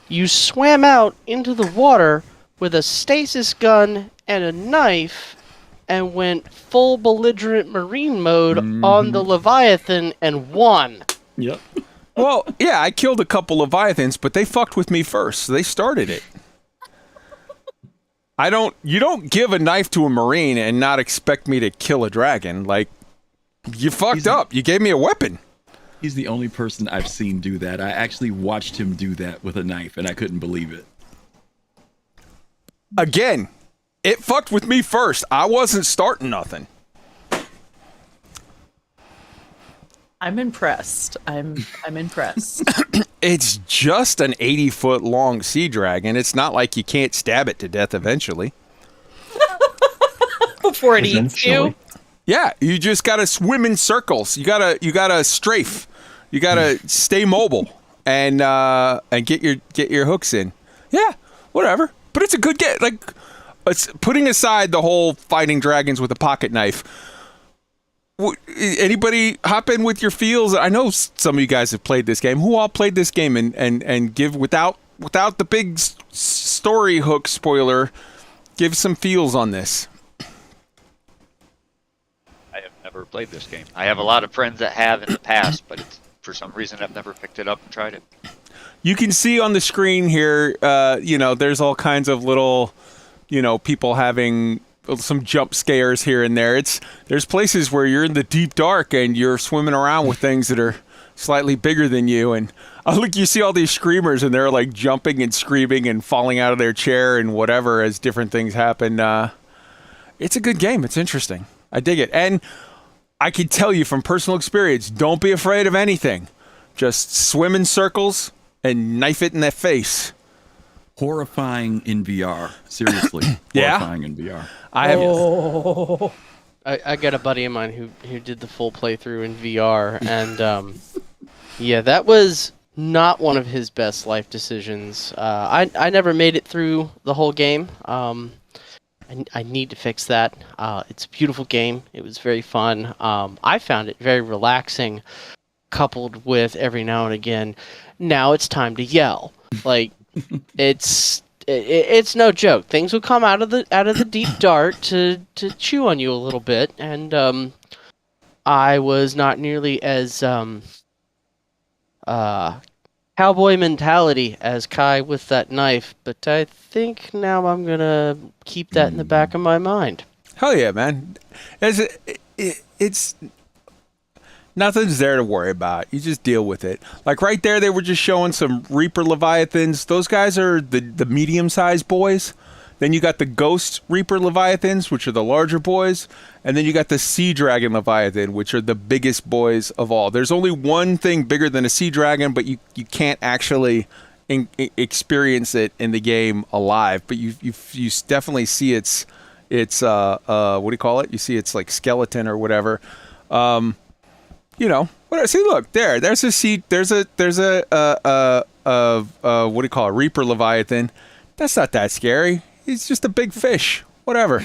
Speaker 6: You swam out into the water with a stasis gun and a knife and went full belligerent marine mode on the Leviathan and won.
Speaker 20: Yep.
Speaker 4: Well, yeah, I killed a couple Leviathans, but they fucked with me first. So they started it. You don't give a knife to a Marine and not expect me to kill a dragon. Like, you fucked up. You gave me a weapon.
Speaker 20: He's the only person I've seen do that. I actually watched him do that with a knife, and I couldn't believe it.
Speaker 4: Again, it fucked with me first. I wasn't starting nothing.
Speaker 18: I'm impressed. I'm impressed.
Speaker 4: It's just an 80-foot long sea dragon. It's not like you can't stab it to death eventually.
Speaker 18: Before it eats you.
Speaker 4: Yeah, you just gotta swim in circles. You gotta strafe. You gotta stay mobile and get your hooks in. Yeah, whatever. But it's a good get. Like, it's putting aside the whole fighting dragons with a pocket knife. Anybody hop in with your feels? I know some of you guys have played this game. Who all played this game and give without the big story hook spoiler, give some feels on this.
Speaker 8: I have never played this game. I have a lot of friends that have in the past, but for some reason I've never picked it up and tried it.
Speaker 4: You can see on the screen here, there's all kinds of little, people having some jump scares here and there. There's places where you're in the deep dark and you're swimming around with things that are slightly bigger than you, and you see all these screamers and they're like jumping and screaming and falling out of their chair and whatever as different things happen. It's a good game. It's interesting. I dig it. And I can tell you from personal experience, don't be afraid of anything. Just swim in circles and knife it in the face.
Speaker 20: Horrifying in VR. Seriously.
Speaker 4: Yeah?
Speaker 20: Horrifying in VR.
Speaker 6: I got a buddy of mine who did the full playthrough in VR, and yeah, that was not one of his best life decisions. I never made it through the whole game. I need to fix that. It's a beautiful game. It was very fun. I found it very relaxing, coupled with every now and again, now it's time to yell. Like, it's no joke. Things will come out of the deep dark to chew on you a little bit, and I was not nearly as cowboy mentality as Kai with that knife, but I think now I'm gonna keep that in the back of my mind.
Speaker 4: Hell yeah, man! It's nothing's there to worry about. You just deal with it. Like right there, they were just showing some Reaper Leviathans. Those guys are the medium-sized boys. Then you got the Ghost Reaper Leviathans, which are the larger boys. And then you got the Sea Dragon Leviathan, which are the biggest boys of all. There's only one thing bigger than a Sea Dragon, but you can't actually experience it in the game alive. But you definitely see its what do you call it? You see its like skeleton or whatever. You know, see, look there's a sea, there's a what do you call it? Reaper Leviathan. That's not that scary. He's just a big fish. Whatever.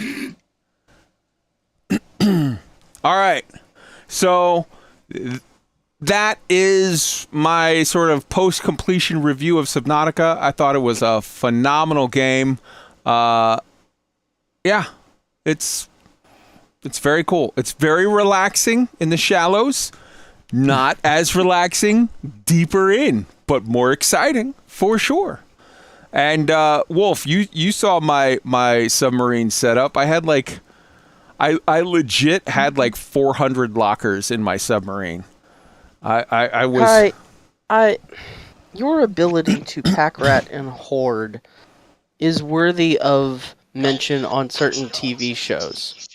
Speaker 4: All right. So that is my sort of post-completion review of Subnautica. I thought it was a phenomenal game. Yeah, it's very cool. It's very relaxing in the shallows. Not as relaxing deeper in, but more exciting for sure. And Wolf, you saw my submarine setup. I had like, I legit had like 400 lockers in my submarine. I was.
Speaker 6: Your ability to pack rat and hoard is worthy of mention on certain TV shows.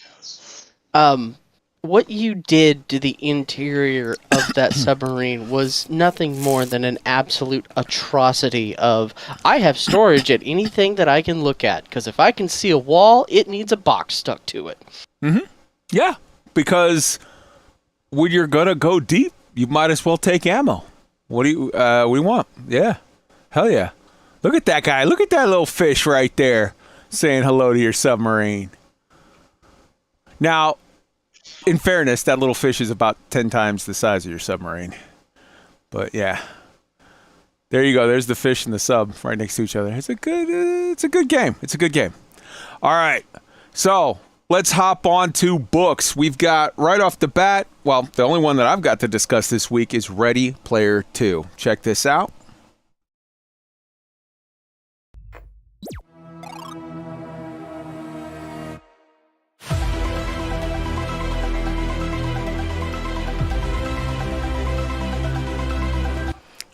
Speaker 6: What you did to the interior of that submarine was nothing more than an absolute atrocity of, I have storage at anything that I can look at, because if I can see a wall, it needs a box stuck to it.
Speaker 4: Mm-hmm. Yeah, because when you're gonna go deep, you might as well take ammo. What do you want? Yeah, hell yeah. Look at that guy. Look at that little fish right there saying hello to your submarine. Now, in fairness, that little fish is about 10 times the size of your submarine. But yeah, there you go. There's the fish and the sub right next to each other. It's a good game. It's a good game. All right, so let's hop on to books. We've got right off the bat. Well, the only one that I've got to discuss this week is Ready Player 2. Check this out.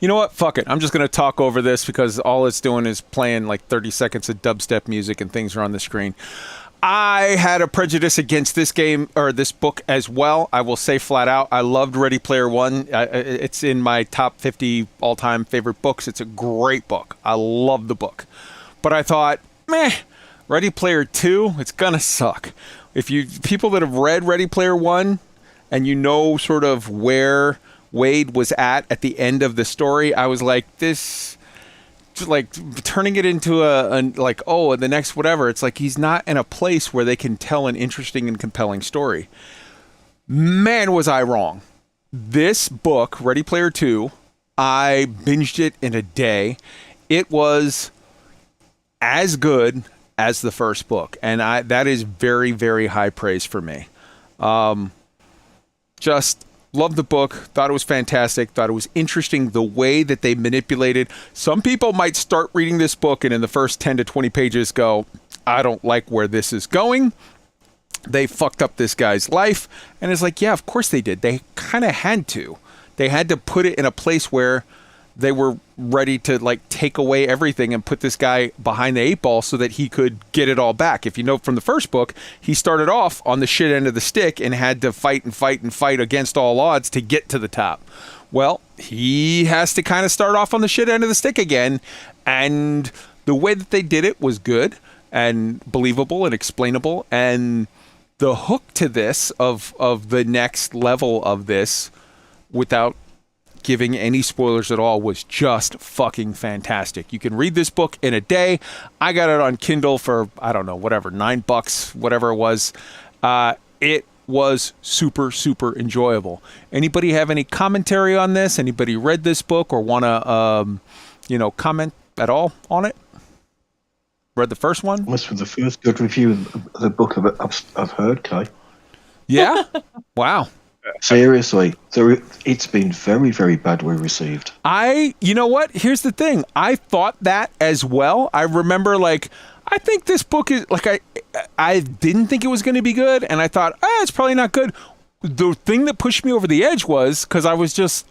Speaker 4: You know what? Fuck it. I'm just going to talk over this because all it's doing is playing like 30 seconds of dubstep music and things are on the screen. I had a prejudice against this game or this book as well. I will say flat out, I loved Ready Player One. It's in my top 50 all-time favorite books. It's a great book. I love the book. But I thought, Ready Player 2, it's going to suck. If you people that have read Ready Player One and you know sort of where Wade was at the end of the story, I was like, this, like turning it into the next whatever. It's like he's not in a place where they can tell an interesting and compelling story. Man, was I wrong. This book, Ready Player 2, I binged it in a day. It was as good as the first book, and that is very, very high praise for me. Just loved the book, thought it was fantastic, thought it was interesting the way that they manipulated. Some people might start reading this book and in the first 10 to 20 pages go, I don't like where this is going. They fucked up this guy's life. And it's like, yeah, of course they did. They kind of had to. They had to put it in a place where they were ready to like take away everything and put this guy behind the 8 ball so that he could get it all back. If you know from the first book, he started off on the shit end of the stick and had to fight against all odds to get to the top. Well, he has to kind of start off on the shit end of the stick again. And the way that they did it was good and believable and explainable. And the hook to this of the next level of this, without giving any spoilers at all, was just fucking fantastic. You can read this book in a day. I got it on Kindle for, I don't know, whatever, $9, whatever it was. It was super, super enjoyable. Anybody have any commentary on this? Anybody read this book or want to, comment at all on it? Read the first one?
Speaker 3: This was the first good review of the book I've heard, Kai.
Speaker 4: Yeah? Wow.
Speaker 3: Seriously, it's been very, very badly received.
Speaker 4: You know what? Here's the thing. I thought that as well. I remember, I think this book is, I didn't think it was going to be good, and I thought, it's probably not good. the thing that pushed me over the edge was because I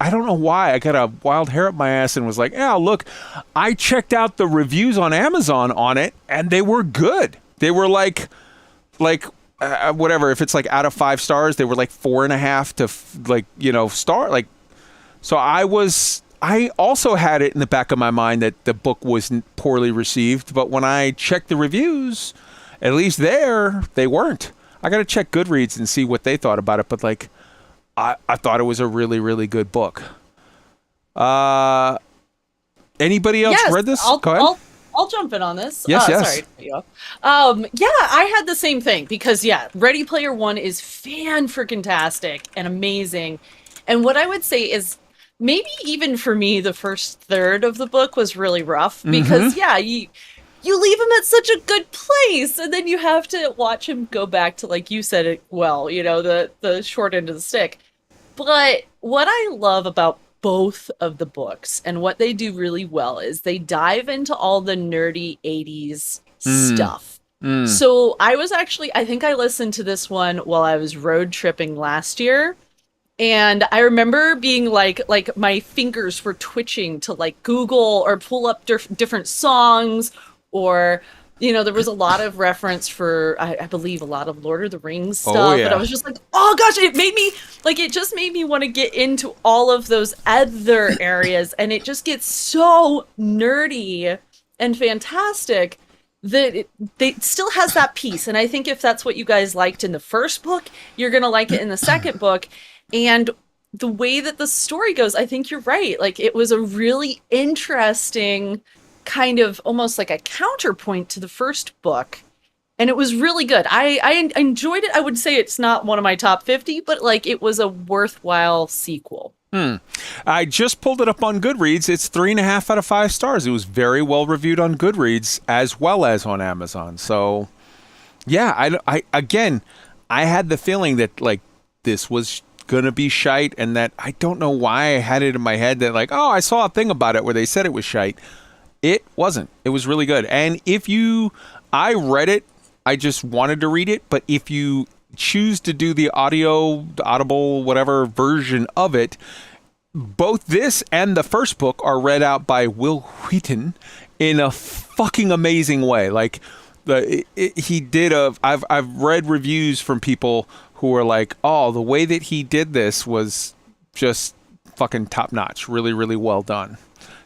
Speaker 4: don't know why, I got a wild hair up my ass and was like, yeah, look, I checked out the reviews on Amazon on it and they were good. They were like whatever, if it's like out of 5 stars, they were like 4.5 to star. Like, so I also had it in the back of my mind that the book was poorly received, but when I checked the reviews, at least there, they weren't. I got to check Goodreads and see what they thought about it, but like, I thought it was a really, really good book. Anybody else read this? Go ahead.
Speaker 18: I'll jump in on this.
Speaker 4: Yes.
Speaker 18: Sorry to cut you off. I had the same thing because Ready Player One is fan-freaking-tastic and amazing. And what I would say is maybe even for me, the first third of the book was really rough because you leave him at such a good place, and then you have to watch him go back to, like you said it well, the short end of the stick. But what I love about both of the books and what they do really well is they dive into all the nerdy 80s stuff. So I think I listened to this one while I was road tripping last year. And I remember being like my fingers were twitching to like Google or pull up different songs. Or, there was a lot of reference for, I believe, a lot of Lord of the Rings stuff.
Speaker 4: Oh, yeah.
Speaker 18: But I was just like, oh gosh, it just made me want to get into all of those other areas. And it just gets so nerdy and fantastic that it still has that piece. And I think if that's what you guys liked in the first book, you're going to like it in the second book. And the way that the story goes, I think you're right. Like, it was a really interesting kind of almost like a counterpoint to the first book, and it was really good. I enjoyed it. I would say it's not one of my top 50, but like it was a worthwhile sequel.
Speaker 4: I just pulled it up on Goodreads. It's 3.5 out of 5 stars. It was very well reviewed on Goodreads as well as on Amazon. So yeah, I had the feeling that like this was gonna be shite, and that I don't know why I had it in my head that like, oh, I saw a thing about it where they said it was shite. It wasn't. It was really good. And I read it, I just wanted to read it, but if you choose to do the audible, whatever version of it, both this and the first book are read out by Will Wheaton in a fucking amazing way. Like, I've read reviews from people who are like, oh, the way that he did this was just fucking top notch. Really, really well done.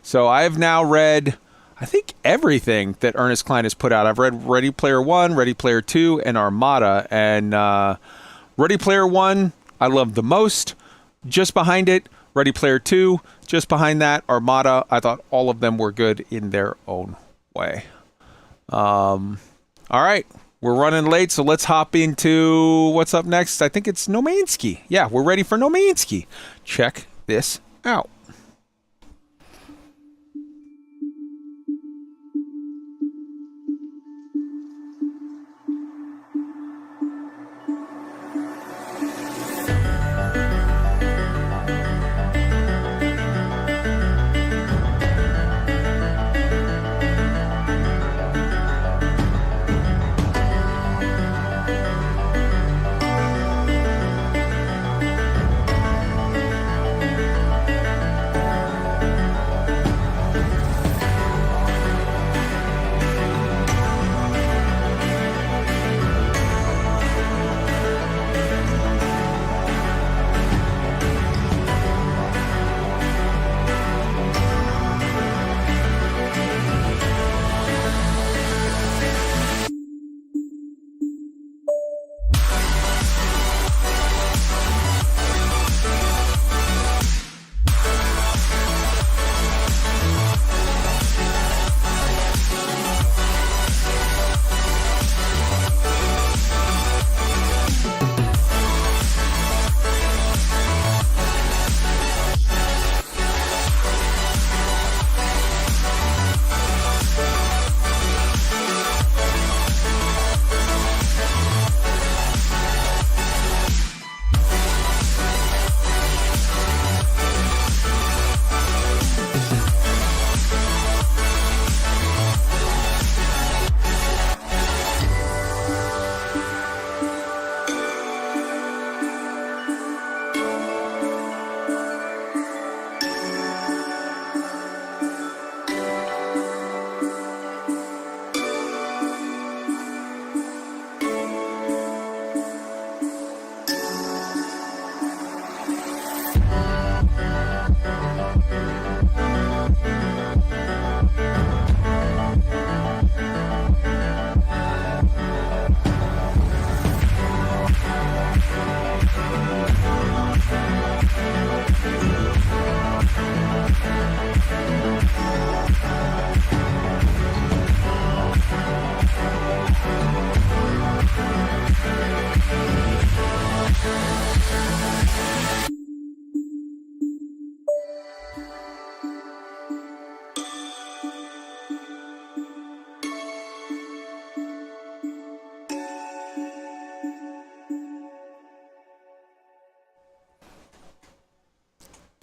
Speaker 4: So I have now read, I think, everything that Ernest Cline has put out. I've read Ready Player One, Ready Player Two, and Armada. And Ready Player One, I loved the most. Just behind it, Ready Player Two. Just behind that, Armada. I thought all of them were good in their own way. All right, we're running late, so let's hop into what's up next. I think it's Nomansky. Yeah, we're ready for Nomansky. Check this out.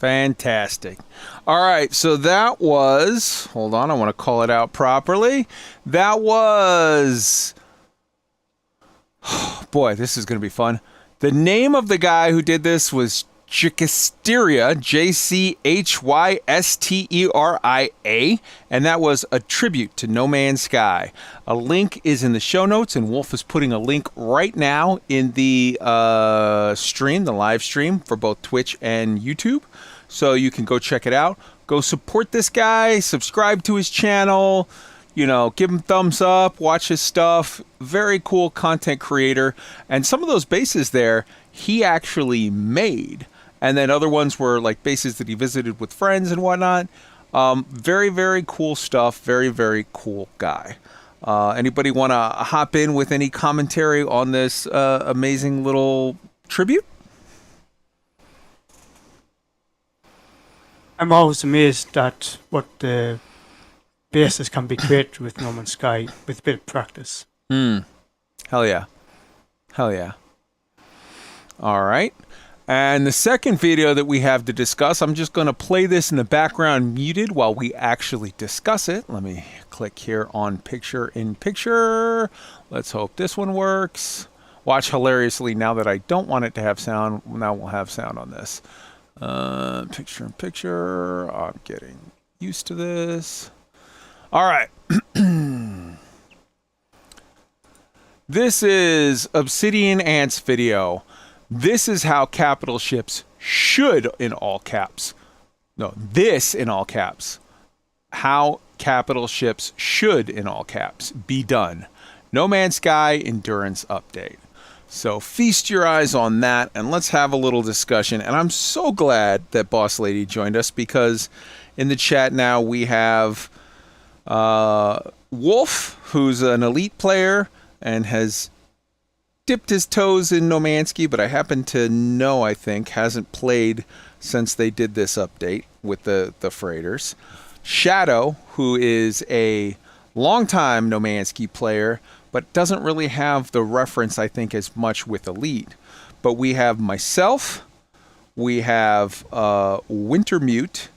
Speaker 4: Fantastic. All right, so that was, hold on, I want to call it out properly. That was, boy, this is going to be fun. The name of the guy who did this was Jchystera, Jchystera, and that was a tribute to No Man's Sky. A link is in the show notes, and Wolf is putting a link right now in the stream, the live stream for both Twitch and YouTube, so you can go check it out. Go support this guy, subscribe to his channel, you know, give him thumbs up, watch his stuff. Very cool content creator, and some of those bases there he actually made. And then other ones were like bases that he visited with friends and whatnot. Very, very cool stuff. Very, very cool guy. Anybody want to hop in with any commentary on this amazing little tribute?
Speaker 7: I'm always amazed at what the bases can be created with No Man's Sky with a bit of practice.
Speaker 4: Hell yeah. Hell yeah. All right. And the second video that we have to discuss, I'm just going to play this in the background muted while we actually discuss it. Let me click here on picture in picture. Let's hope this one works. Watch hilariously, now that I don't want it to have sound, now we'll have sound on this. Picture in picture. I'm getting used to this. All right. This is Obsidian Ant's video. This is how capital ships should, in all caps. No, this in all caps. How capital ships should, in all caps, be done. No Man's Sky Endurance Update. So feast your eyes on that, and let's have a little discussion. And I'm so glad that Boss Lady joined us, because in the chat now we have Wolf, who's an elite player and has dipped his toes in No Man's Sky, but I happen to know, I think, hasn't played since they did this update with the freighters. Shadow, who is a longtime No Man's Sky player, but doesn't really have the reference, I think, as much with Elite. But we have myself, we have Wintermute,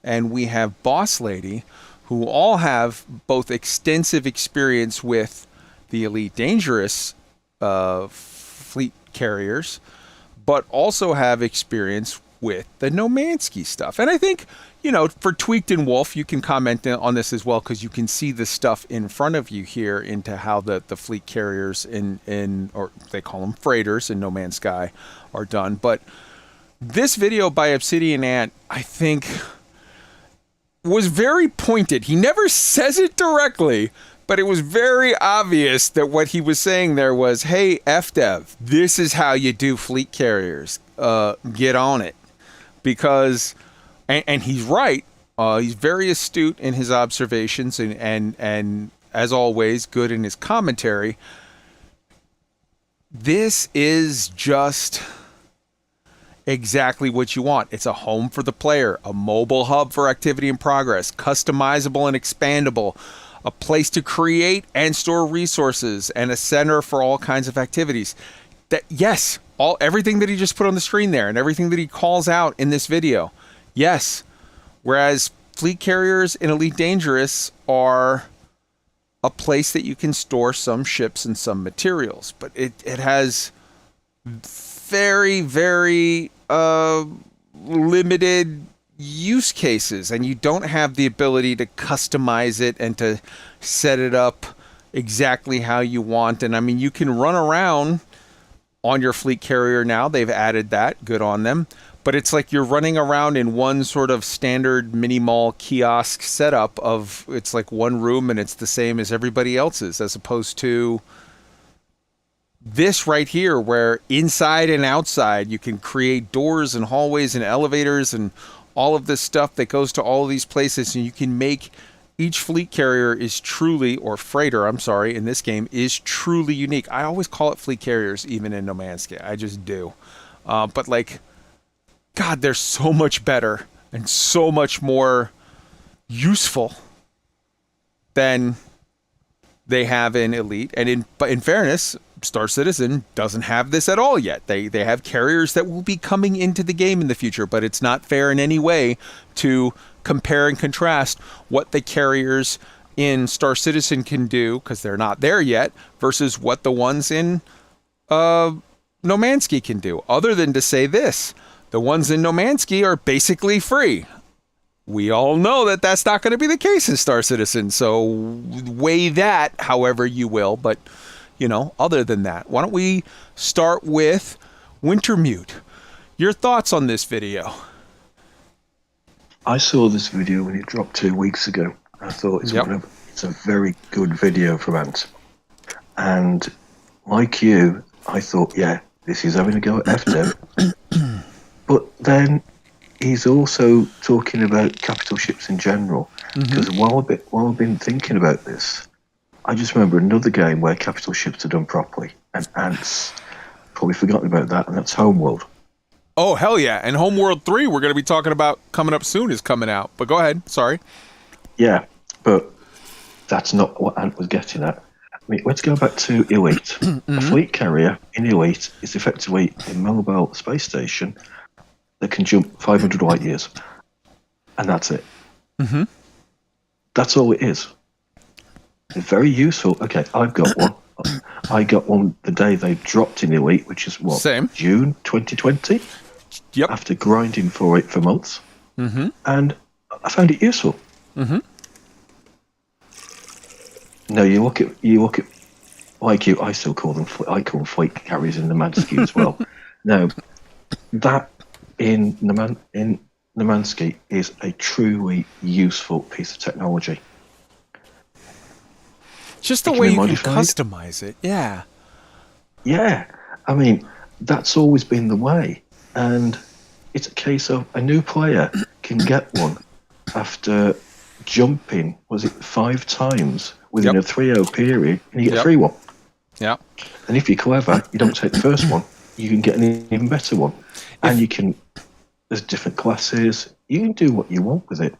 Speaker 4: and we have Boss Lady, who all have both extensive experience with the Elite Dangerous fleet carriers, but also have experience with the No Man's Sky stuff. And I think, you know, for Tweaked and Wolf, you can comment on this as well, because you can see the stuff in front of you here into how the fleet carriers in, or they call them freighters in No Man's Sky, are done. But this video by Obsidian Ant, I think, was very pointed. He never says it directly, but it was very obvious that what he was saying there was, hey, FDev, this is how you do fleet carriers. Get on it. Because, and he's right, he's very astute in his observations and as always, good in his commentary. This is just exactly what you want. It's a home for the player, a mobile hub for activity and progress, customizable and expandable, a place to create and store resources, and a center for all kinds of activities. That, yes, everything that he just put on the screen there and everything that he calls out in this video, yes. Whereas fleet carriers in Elite Dangerous are a place that you can store some ships and some materials, but it has very, very limited use cases, and you don't have the ability to customize it and to set it up exactly how you want. And I mean, you can run around on your fleet carrier now. They've added that. Good on them. But it's like you're running around in one sort of standard mini mall kiosk setup of, it's like one room and it's the same as everybody else's, as opposed to this right here, where inside and outside you can create doors and hallways and elevators and all of this stuff that goes to all of these places, and you can make each fleet carrier is truly, or freighter, I'm sorry, in this game, is truly unique. I always call it fleet carriers, even in No Man's Sky. I just do. But like, God, they're so much better and so much more useful than they have in Elite. And in fairness, Star Citizen doesn't have this at all yet. They have carriers that will be coming into the game in the future, but it's not fair in any way to compare and contrast what the carriers in Star Citizen can do, because they're not there yet, versus what the ones in No Man's Sky can do. Other than to say this, the ones in No Man's Sky are basically free. We all know that that's not going to be the case in Star Citizen, so weigh that however you will. But, you know, other than that, why don't we start with Wintermute? Your thoughts on this video?
Speaker 3: I saw this video when it dropped 2 weeks ago. I thought it's a very good video from Ant. And like you, I thought, yeah, this is having a go at F-Dev. But then he's also talking about capital ships in general. Because while I've been thinking about this, I just remember another game where capital ships are done properly. And Ant's probably forgotten about that, and that's Homeworld.
Speaker 4: Oh, hell yeah. And Homeworld 3, we're going to be talking about coming up soon, is coming out. But go ahead. Sorry.
Speaker 3: Yeah, but that's not what Ant was getting at. I mean, let's go back to Elite. A fleet carrier in Elite is effectively a mobile space station that can jump 500 light years. And that's it. That's all it is. It's very useful. Okay, I've got one. I got one the day they dropped in Elite, which is what?
Speaker 4: Same.
Speaker 3: June 2020?
Speaker 4: Yep.
Speaker 3: After grinding for it for months. And I found it useful. No, you look at like you. I still call them. I call them fleet carriers in the Mansky as well. No, that in Nemansky is a truly useful piece of technology.
Speaker 4: Just the way you can customize it, yeah.
Speaker 3: Yeah, I mean, that's always been the way. And it's a case of a new player can get one after jumping, was it 5 times within a 3-0 period, and you get a free one.
Speaker 4: Yeah.
Speaker 3: And if you're clever, you don't take the first one, you can get an even better one. And you can, there's different classes, you can do what you want with it.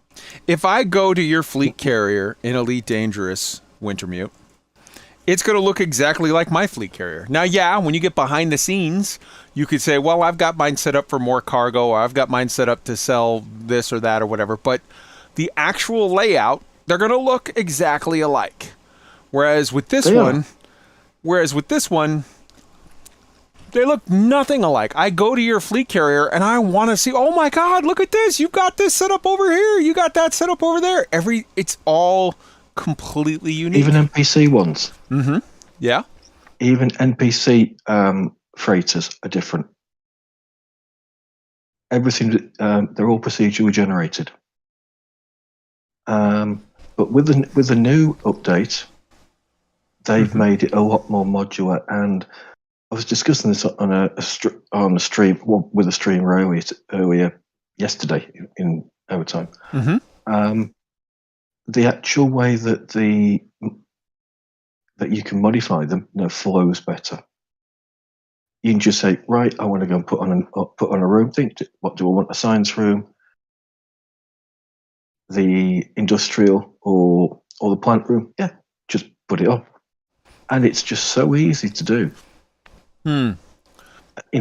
Speaker 4: If I go to your fleet carrier in Elite Dangerous Wintermute, it's going to look exactly like my fleet carrier. Now, yeah, when you get behind the scenes, you could say, well, I've got mine set up for more cargo, or I've got mine set up to sell this or that or whatever. But the actual layout, they're going to look exactly alike. Whereas with this one, they look nothing alike. I go to your fleet carrier and I want to see, oh my God, look at this. You've got this set up over here. You got that set up over there. It's all completely unique.
Speaker 3: Even NPC ones.
Speaker 4: Yeah.
Speaker 3: Even NPC freighters are different. Everything, they're all procedurally generated. But with the new update, they've made it a lot more modular. And I was discussing this on a stream, well, with a streamer earlier yesterday in our time. The actual way that that you can modify them, flows better. You can just say, right, I want to go and put on a room. What do I want? A science room, the industrial, or the plant room? Yeah, just put it on, and it's just so easy to do. In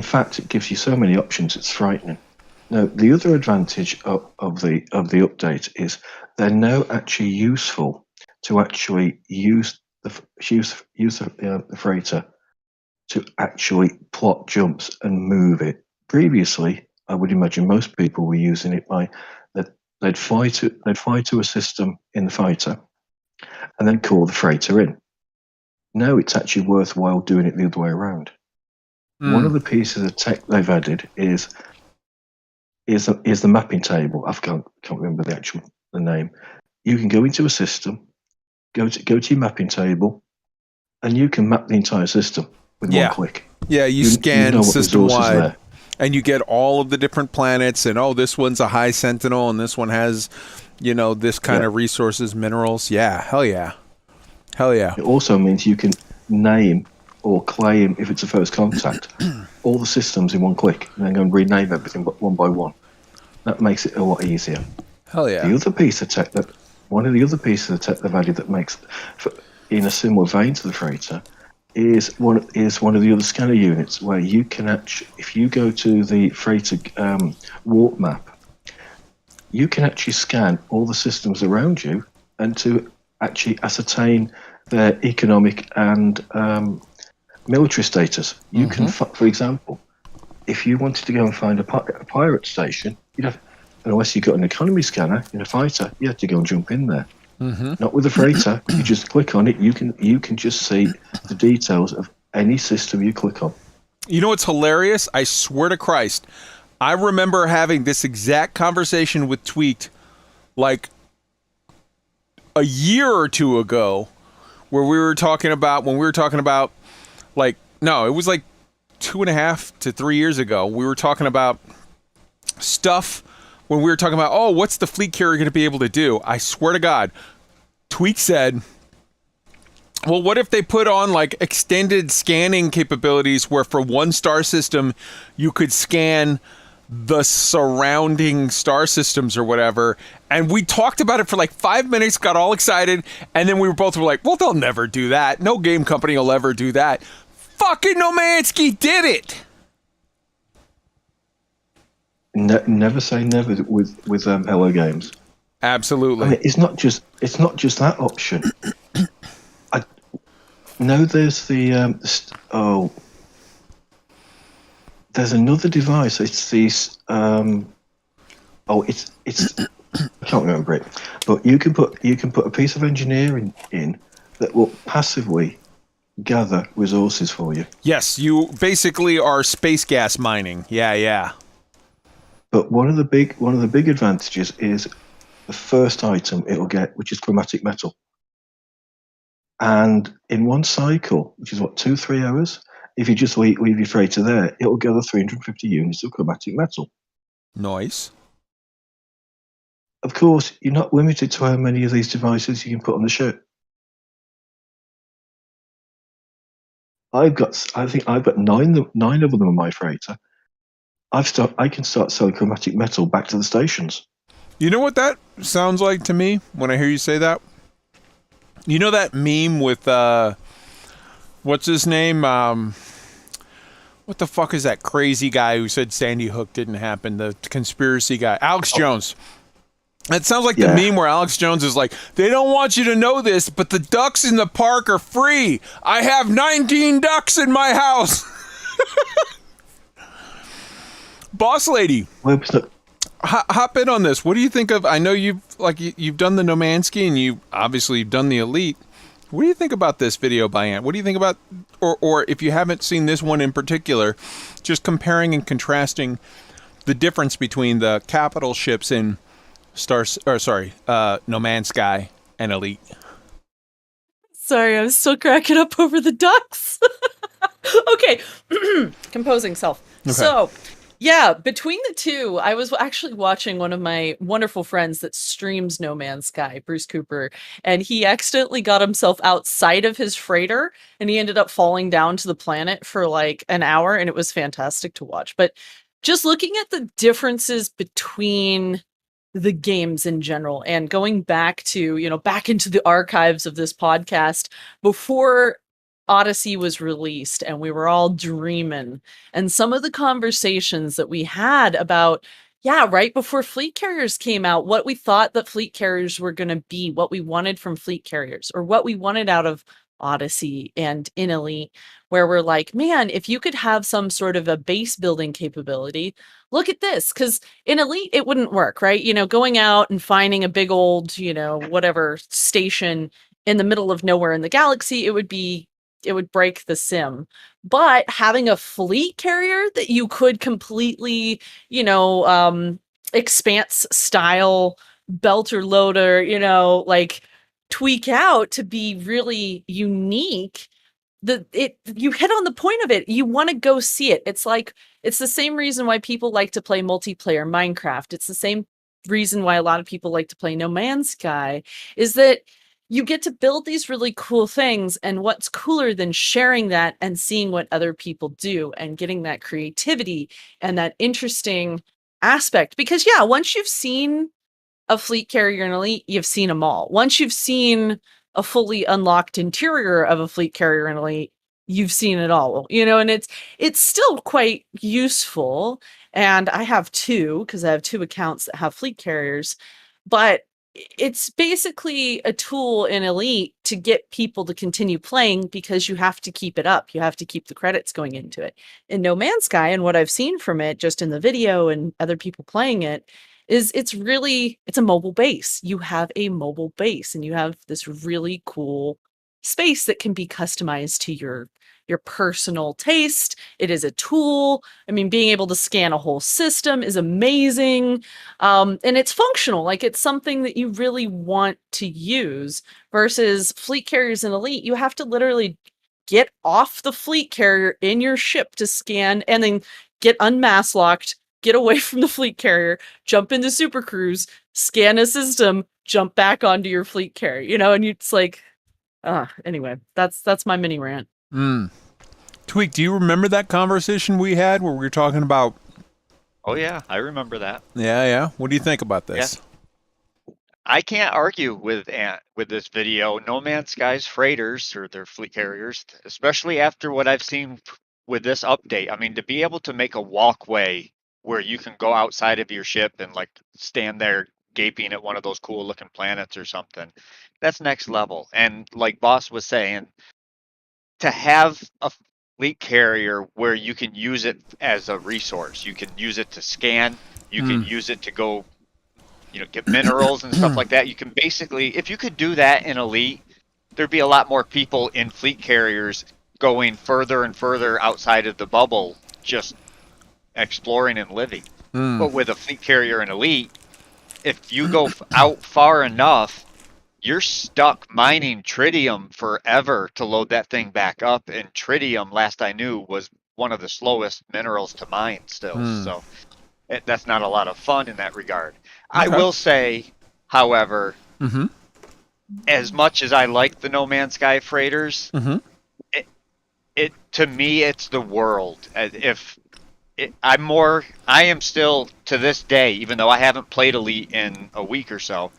Speaker 3: fact, it gives you so many options. It's frightening. Now, the other advantage of the update is they're now actually useful to actually use the freighter to actually plot jumps and move it. Previously, I would imagine most people were using it by that they'd fly to a system in the fighter and then call the freighter in. Now it's actually worthwhile doing it the other way around. One of the pieces of tech they've added is the mapping table. I can't remember the name. You can go into a system, go to your mapping table, and you can map the entire system with one click.
Speaker 4: Yeah, you scan system-wide, and you get all of the different planets, and this one's a high sentinel, and this one has, this kind of resources, minerals. Yeah, hell yeah. Hell yeah.
Speaker 3: It also means you can name or claim, if it's a first contact, all the systems in one click, and then go and rename everything one by one. That makes it a lot easier.
Speaker 4: Hell yeah.
Speaker 3: The other piece of tech one of the other pieces of tech they've added that makes, in a similar vein to the freighter, one of the other scanner units where you can actually, if you go to the freighter warp map, you can actually scan all the systems around you and to actually ascertain their economic and military status. You can, for example, if you wanted to go and find a pirate station, you'd have, unless you got an economy scanner in a fighter, you had to go and jump in there. Not with a freighter. You just click on it. You can just see the details of any system you click on.
Speaker 4: You know what's hilarious? I swear to Christ, I remember having this exact conversation with Tweaked like a year or two ago, where when we were talking about like, no, it was like 2.5 to 3 years ago. We were talking about stuff when we were talking about, oh, what's the fleet carrier going to be able to do? I swear to God, Tweak said, well, what if they put on like extended scanning capabilities where for one star system you could scan the surrounding star systems or whatever? And we talked about it for like 5 minutes, got all excited, and then we were like, well, they'll never do that. No game company will ever do that. Fucking Nomansky did it.
Speaker 3: Never say never with Hello Games.
Speaker 4: Absolutely.
Speaker 3: I mean, it's not just that option. I know there's there's another device. It's these it's I can't remember it, but you can put a piece of engineering in that will passively gather resources for you.
Speaker 4: Yes, you basically are space gas mining. Yeah.
Speaker 3: But one of the big advantages is the first item it'll get, which is chromatic metal. And in one cycle, which is what, 2-3 hours, if you just leave your freighter there, it'll gather 350 units of chromatic metal.
Speaker 4: Nice.
Speaker 3: Of course, you're not limited to how many of these devices you can put on the ship. I think I've got nine of them on my freighter. I can start selling chromatic metal back to the stations.
Speaker 4: You know what that sounds like to me when I hear you say that? You know that meme with what's his name? What the fuck is that crazy guy who said Sandy Hook didn't happen? The conspiracy guy, Alex Jones. It sounds like the meme where Alex Jones is like, they don't want you to know this, but the ducks in the park are free. I have 19 ducks in my house. Boss lady, hop in on this. What do you think of? I know you've done the Nomansky and you've done the Elite. What do you think about this video by Ant? What do you think about, or if you haven't seen this one in particular, just comparing and contrasting the difference between the capital ships in No Man's Sky and Elite?
Speaker 18: Sorry, I'm still cracking up over the ducks. Okay, composing self.
Speaker 4: Okay.
Speaker 18: So, yeah, between the two, I was actually watching one of my wonderful friends that streams No Man's Sky, Bruce Cooper, and he accidentally got himself outside of his freighter, and he ended up falling down to the planet for like an hour, and it was fantastic to watch. But just looking at the differences between the games in general, and going back to, back into the archives of this podcast before Odyssey was released and we were all dreaming, and some of the conversations that we had about, right before fleet carriers came out, what we thought that fleet carriers were going to be, what we wanted from fleet carriers, or what we wanted out of Odyssey and in Elite, where we're like, man, if you could have some sort of a base building capability, look at this. Because in Elite, it wouldn't work, right? Going out and finding a big old, whatever station in the middle of nowhere in the galaxy, it would break the sim. But having a fleet carrier that you could completely, expanse style belter loader, like tweak out to be really unique, you hit on the point of it. You want to go see it. It's the same reason why people like to play multiplayer Minecraft. It's the same reason why a lot of people like to play No Man's Sky, is that you get to build these really cool things, and what's cooler than sharing that and seeing what other people do and getting that creativity and that interesting aspect? Because once you've seen a fleet carrier in Elite, you've seen them all. Once you've seen a fully unlocked interior of a fleet carrier in Elite, you've seen it all, and it's still quite useful. And I have two, because I have two accounts that have fleet carriers, but it's basically a tool in Elite to get people to continue playing, because you have to keep it up. You have to keep the credits going into it. In No Man's Sky, and what I've seen from it just in the video and other people playing it, is it's a mobile base. You have a mobile base, and you have this really cool space that can be customized to your personal taste. It is a tool. I mean, being able to scan a whole system is amazing. And it's functional. Like, it's something that you really want to use, versus fleet carriers in Elite. You have to literally get off the fleet carrier in your ship to scan, and then get unmask locked, get away from the fleet carrier, jump into Super Cruise, scan a system, jump back onto your fleet carrier, and it's like, anyway, that's my mini rant.
Speaker 4: Tweak, do you remember that conversation we had where we were talking about?
Speaker 8: Oh yeah, I remember that.
Speaker 4: Yeah. What do you think about this?
Speaker 8: Yeah. I can't argue with this video. No Man's Sky's freighters, or their fleet carriers, especially after what I've seen with this update. I mean, to be able to make a walkway where you can go outside of your ship and like stand there gaping at one of those cool looking planets or something, that's next level. And like Boss was saying, to have a fleet carrier where you can use it as a resource, you can use it to scan, you can use it to go, get minerals and stuff like that. You can basically, if you could do that in Elite, there'd be a lot more people in fleet carriers going further and further outside of the bubble, just exploring and living. But with a fleet carrier in Elite, if you go out far enough, you're stuck mining tritium forever to load that thing back up. And tritium, last I knew, was one of the slowest minerals to mine still. So that's not a lot of fun in that regard. I will say, however, as much as I like the No Man's Sky freighters, it to me, it's the world. I am still, to this day, even though I haven't played Elite in a week or so,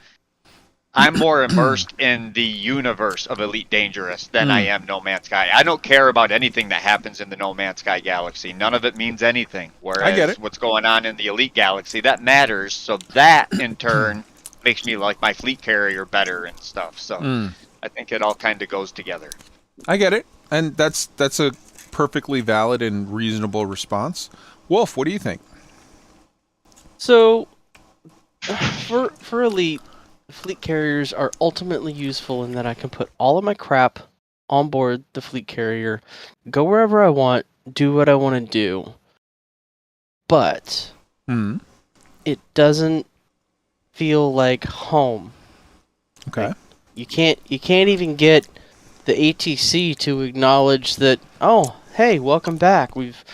Speaker 8: I'm more immersed in the universe of Elite Dangerous than I am No Man's Sky. I don't care about anything that happens in the No Man's Sky galaxy. None of it means anything. Whereas what's going on in the Elite galaxy, that matters. So that, in turn, makes me like my fleet carrier better and stuff. So I think it all kind of goes together.
Speaker 4: I get it. And that's a perfectly valid and reasonable response. Wolf, what do you think?
Speaker 6: So, for Elite, fleet carriers are ultimately useful in that I can put all of my crap on board the fleet carrier, go wherever I want, do what I want to do. But it doesn't feel like home.
Speaker 4: Okay.
Speaker 6: Like, you can't even get the ATC to acknowledge that, oh, hey, welcome back. We've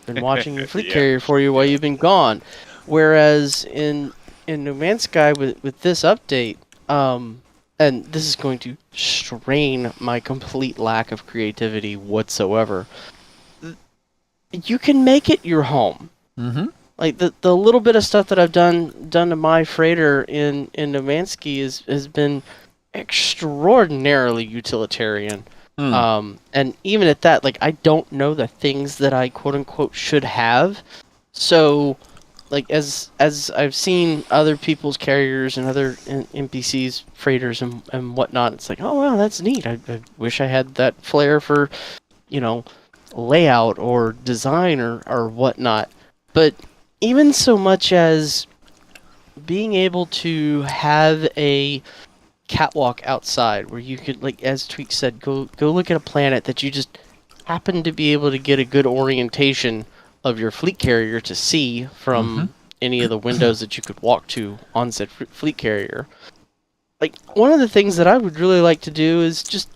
Speaker 6: been watching your fleet carrier for you while you've been gone. Whereas in No Man's Sky with this update, and this is going to strain my complete lack of creativity whatsoever, you can make it your home. Like the little bit of stuff that I've done to my freighter in No Man's Sky has been extraordinarily utilitarian. And even at that, like, I don't know the things that I quote unquote should have. So, like, as I've seen other people's carriers and other NPCs, freighters and whatnot, it's like, oh wow, that's neat. I wish I had that flair for, layout or design or whatnot. But even so much as being able to have a catwalk outside where you could, like as Tweak said, go look at a planet that you just happen to be able to get a good orientation of your fleet carrier to see from any of the windows that you could walk to on said fleet carrier. Like, one of the things that I would really like to do is just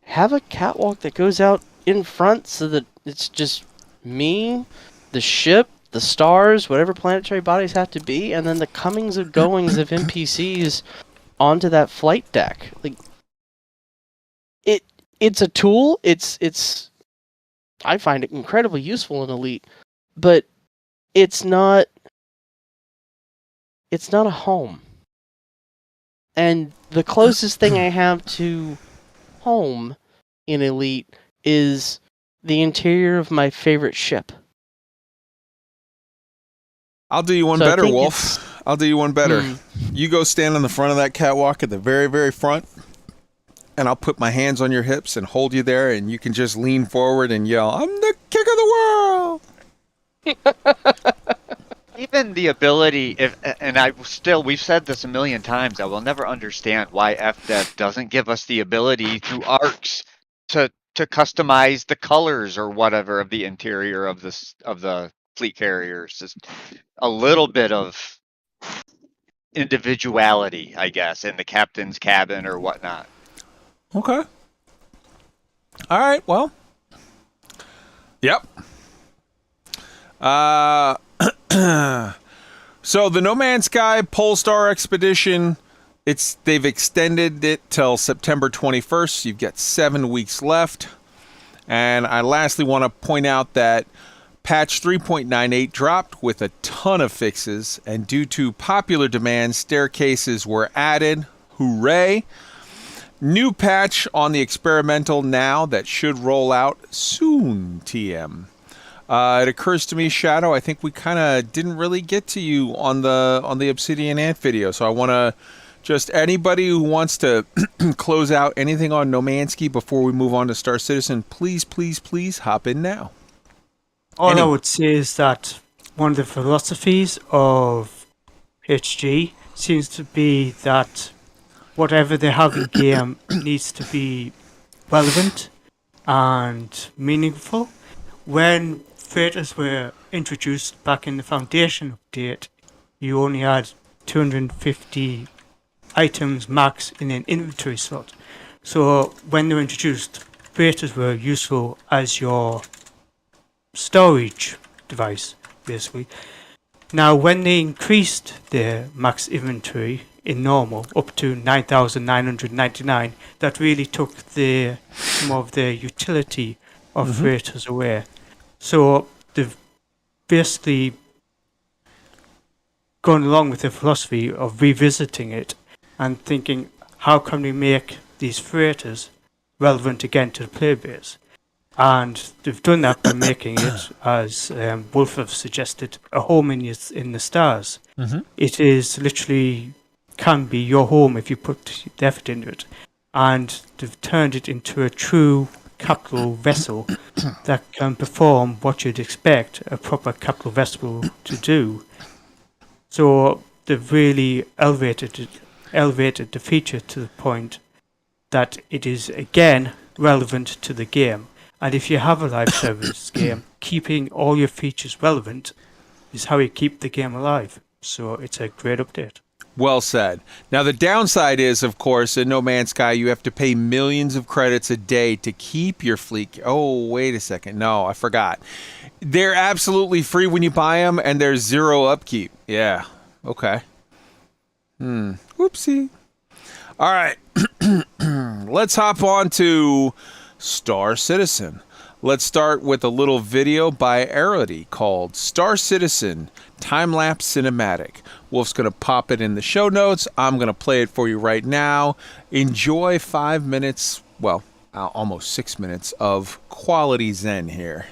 Speaker 6: have a catwalk that goes out in front so that it's just me, the ship, the stars, whatever planetary bodies have to be, and then the comings and goings of NPCs onto that flight deck. Like, it's a tool. It's I find it incredibly useful in Elite, but it's not a home. And the closest thing I have to home in Elite is The interior of my favorite ship.
Speaker 4: I'll do you one
Speaker 6: So I
Speaker 4: better,
Speaker 6: think
Speaker 4: Wolf. I'll do you one better. You go stand on the front of that catwalk at the very, very front, and I'll put my hands on your hips and hold you there, and you can just lean forward and yell, "I'm the king of the world!"
Speaker 8: Even the ability, we've said this a million times, I will never understand why FDev doesn't give us the ability through arcs to customize the colors or whatever of the interior of the fleet carriers. Just a little bit of individuality, I guess, in the captain's cabin or whatnot.
Speaker 4: Okay. All right. Well. Yep. So the No Man's Sky Polestar Expedition, they've extended it till September 21st. You've got 7 weeks left. And I lastly want to point out that patch 3.98 dropped with a ton of fixes, and due to popular demand, staircases were added. Hooray! New patch on the experimental now that should roll out soon, TM. It occurs to me, Shadow, I think we kind of didn't really get to you on the Obsidian Ant video, so I want to just anybody who wants to close out anything on No Man's Sky before we move on to Star Citizen, please, please, please hop in now.
Speaker 7: All I would say is that one of the philosophies of HG seems to be that whatever they have in game needs to be relevant and meaningful. When freighters were introduced back in the Foundation update, you only had 250 items max in an inventory slot. So when they were introduced, freighters were useful as your storage device, basically. Now, when they increased their max inventory in normal up to 9,999, that really took some of the utility of freighters away. So they've basically gone along with the philosophy of revisiting it and thinking, how can we make these freighters relevant again to the player base? And they've done that by making it, as Wolf have suggested, a home in the stars. It is literally can be your home if you put the effort into it. And they've turned it into a true capital vessel that can perform what you'd expect a proper capital vessel to do. So they've really elevated the feature to the point that it is again relevant to the game. And if you have a live service game, keeping all your features relevant is how you keep the game alive. So it's a great update.
Speaker 4: Well said. Now, the downside is, of course, in No Man's Sky, you have to pay millions of credits a day to keep your fleet. Oh, wait a second. No, I forgot. They're absolutely free when you buy them, and there's zero upkeep. Yeah. Okay. Whoopsie. All right. Let's hop on to Star Citizen. Let's start with a little video by Arity called Star Citizen Time-Lapse Cinematic. Wolf's going to pop it in the show notes. I'm going to play it for you right now. Enjoy 5 minutes, well, almost 6 minutes of quality zen here.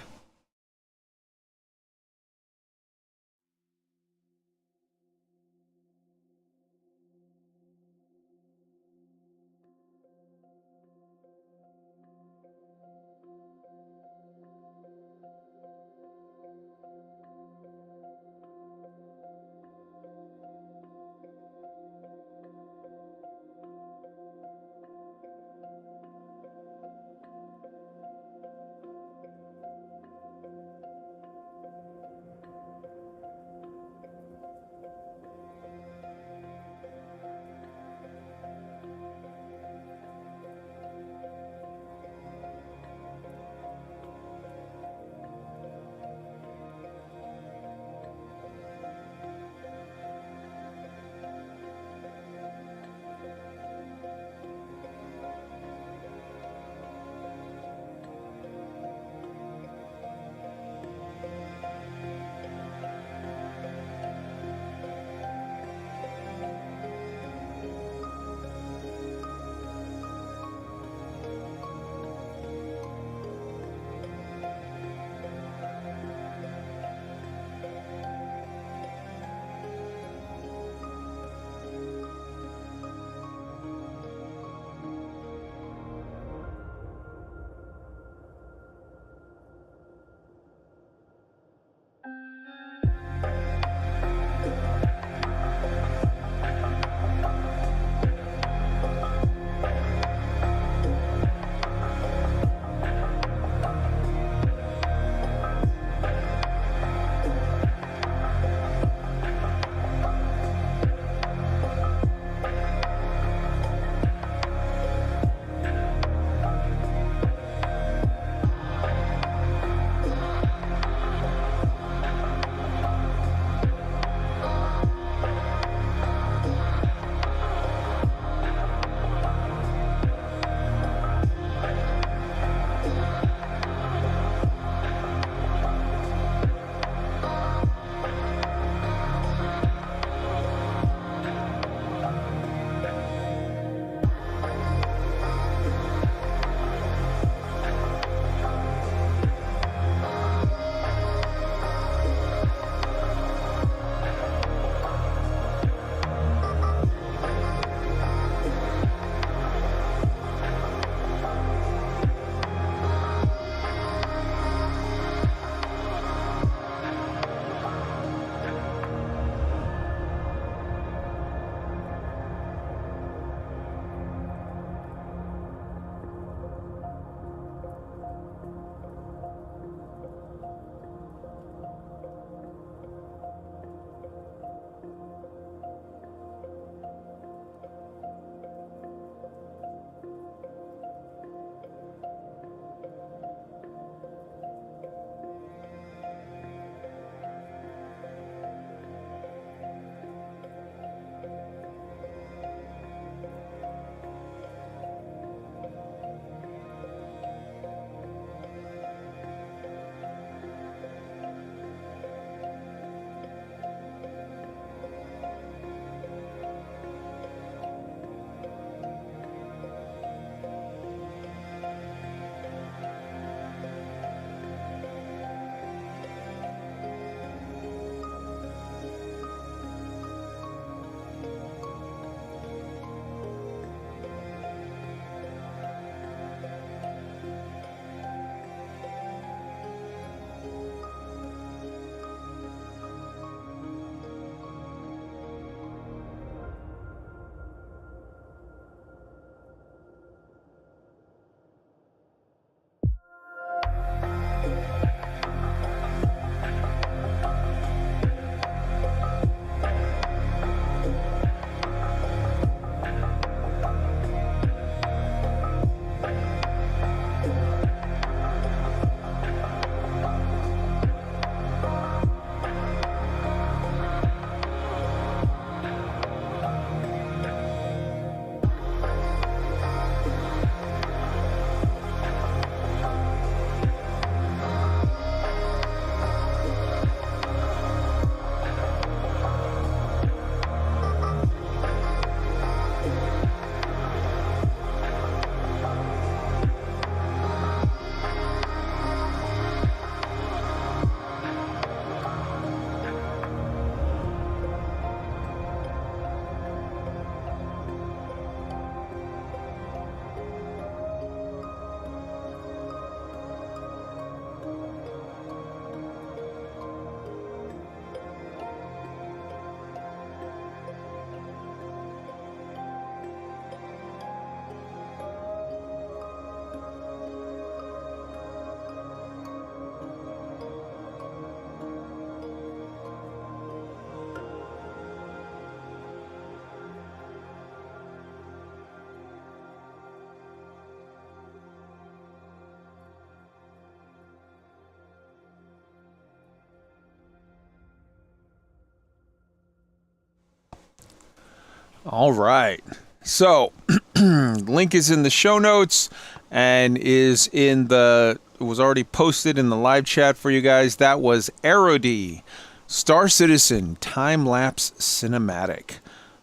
Speaker 4: All right. So, link is in the show notes and was already posted in the live chat for you guys. That was Aerody, Star Citizen time-lapse cinematic.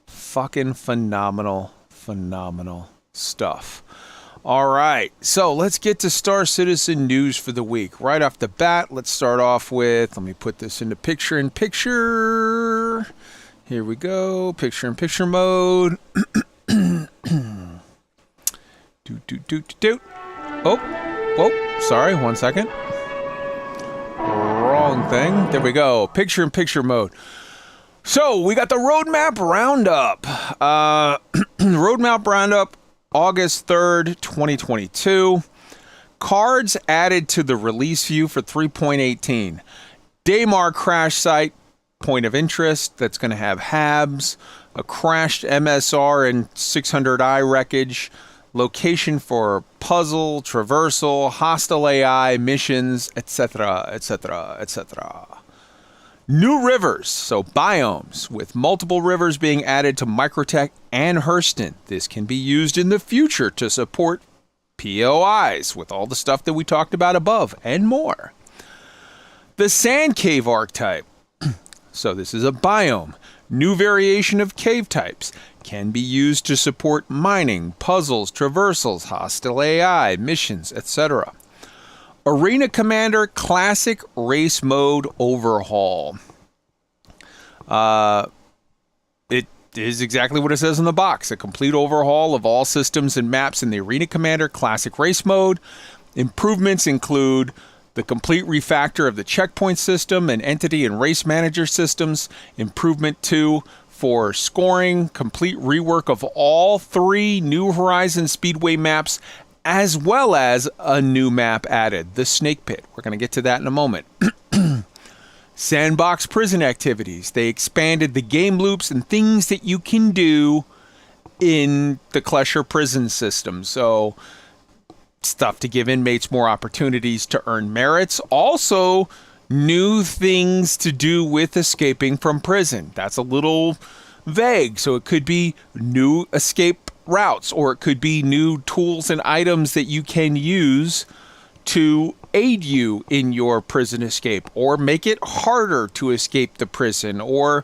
Speaker 4: Fucking phenomenal stuff. All right, so let's get to Star Citizen news for the week. Right off the bat, let's start off with, let me put this into picture-in-picture. Here we go, picture-in-picture mode. Oh, sorry, 1 second. Wrong thing. There we go, picture-in-picture mode. So, we got the Roadmap Roundup. Roadmap Roundup, August 3rd, 2022. Cards added to the release view for 3.18. Daymar crash site, point of interest, that's going to have HABs, a crashed MSR and 600i wreckage, location for puzzle, traversal, hostile AI, missions, etc., etc., etc. New rivers, so biomes, with multiple rivers being added to Microtech and Hurston. This can be used in the future to support POIs, with all the stuff that we talked about above, and more. The Sand Cave archetype, so this is a biome. New variation of cave types, can be used to support mining, puzzles, traversals, hostile AI, missions, etc. Arena Commander Classic Race Mode Overhaul. It is exactly what it says in the box. A complete overhaul of all systems and maps in the Arena Commander Classic Race Mode. Improvements include the complete refactor of the checkpoint system and entity and race manager systems. Improvement 2 for scoring. Complete rework of all 3 New Horizons Speedway maps, as well as a new map added, the Snake Pit. We're going to get to that in a moment. Sandbox prison activities. They expanded the game loops and things that you can do in the Klesher prison system. So, stuff to give inmates more opportunities to earn merits. Also, new things to do with escaping from prison. That's a little vague. So, it could be new escape routes, or it could be new tools and items that you can use to aid you in your prison escape, or make it harder to escape the prison, or,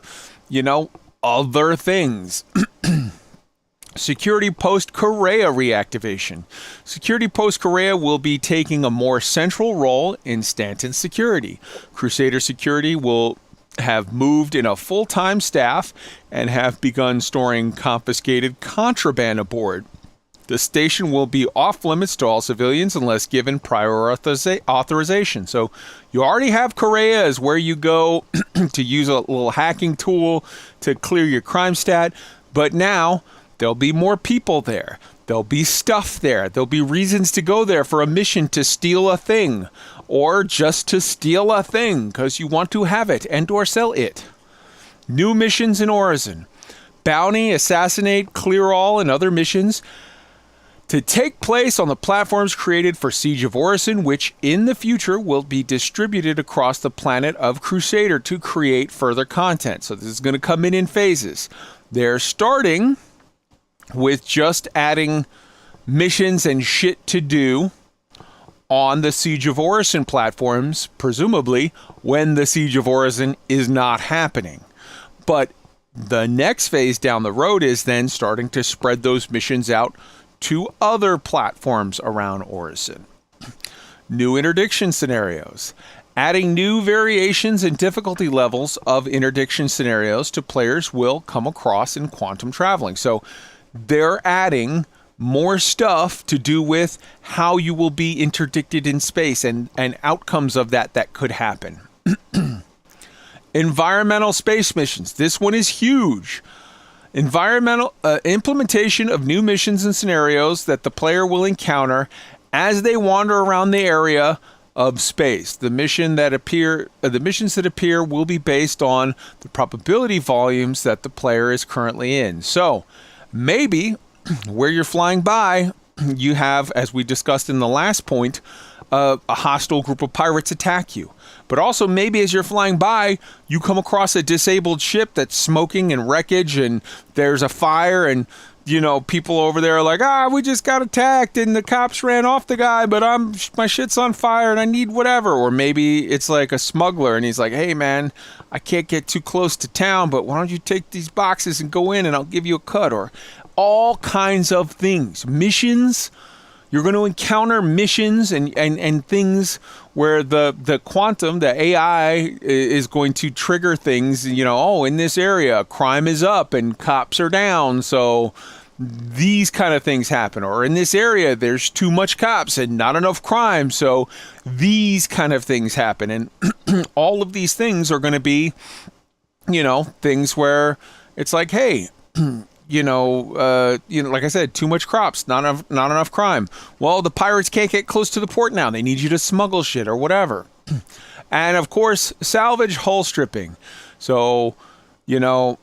Speaker 4: other things. Security Post Korea reactivation. Security Post Korea will be taking a more central role in Stanton security. Crusader Security will have moved in a full-time staff and have begun storing confiscated contraband aboard. The station will be off limits to all civilians unless given prior authorization. So you already have Korea as where you go to use a little hacking tool to clear your crime stat, but now there'll be more people there. There'll be stuff there. There'll be reasons to go there for a mission to steal a thing, or just to steal a thing because you want to have it and or sell it. New missions in Orison. Bounty, Assassinate, Clear All, and other missions to take place on the platforms created for Siege of Orison, which in the future will be distributed across the planet of Crusader to create further content. So this is going to come in phases. They're starting with just adding missions and shit to do on the Siege of Orison platforms, presumably when the Siege of Orison is not happening. But the next phase down the road is then starting to spread those missions out to other platforms around Orison. New interdiction scenarios. Adding new variations and difficulty levels of interdiction scenarios to players will come across in quantum traveling. So they're adding more stuff to do with how you will be interdicted in space and outcomes of that could happen. Environmental space missions. This one is huge. Environmental implementation of new missions and scenarios that the player will encounter as they wander around the area of space. The missions that appear will be based on the probability volumes that the player is currently in. So, maybe where you're flying by, you have, as we discussed in the last point, a hostile group of pirates attack you. But also maybe as you're flying by, you come across a disabled ship that's smoking and wreckage, and there's a fire, and people over there are like, we just got attacked and the cops ran off the guy, but my shit's on fire and I need whatever. Or maybe it's like a smuggler and he's like, hey man, I can't get too close to town, but why don't you take these boxes and go in and I'll give you a cut. Or all kinds of things. Missions. You're going to encounter missions and things where the quantum, the AI, is going to trigger things, in this area, crime is up and cops are down, so these kind of things happen. Or in this area, there's too much cops and not enough crime, so these kind of things happen. And all of these things are going to be, things where it's like, hey, like I said, too much crops, not enough crime. Well, the pirates can't get close to the port now. They need you to smuggle shit or whatever. And of course, salvage hull stripping. So, we've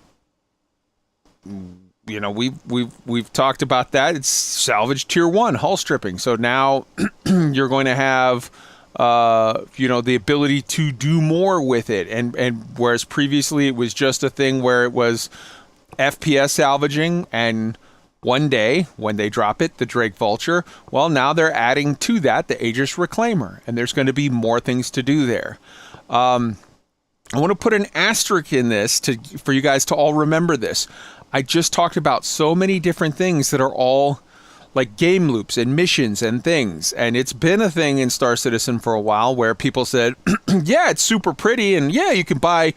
Speaker 4: talked about that. It's salvage tier 1 hull stripping. So now you're going to have the ability to do more with it. And whereas previously it was just a thing where it was FPS salvaging, and one day when they drop it, the Drake Vulture, well, now they're adding to that the Aegis Reclaimer, and there's going to be more things to do there. I want to put an asterisk in this for you guys to all remember this. I just talked about so many different things that are all like game loops and missions and things, and it's been a thing in Star Citizen for a while where people said, yeah, it's super pretty, and yeah, you can buy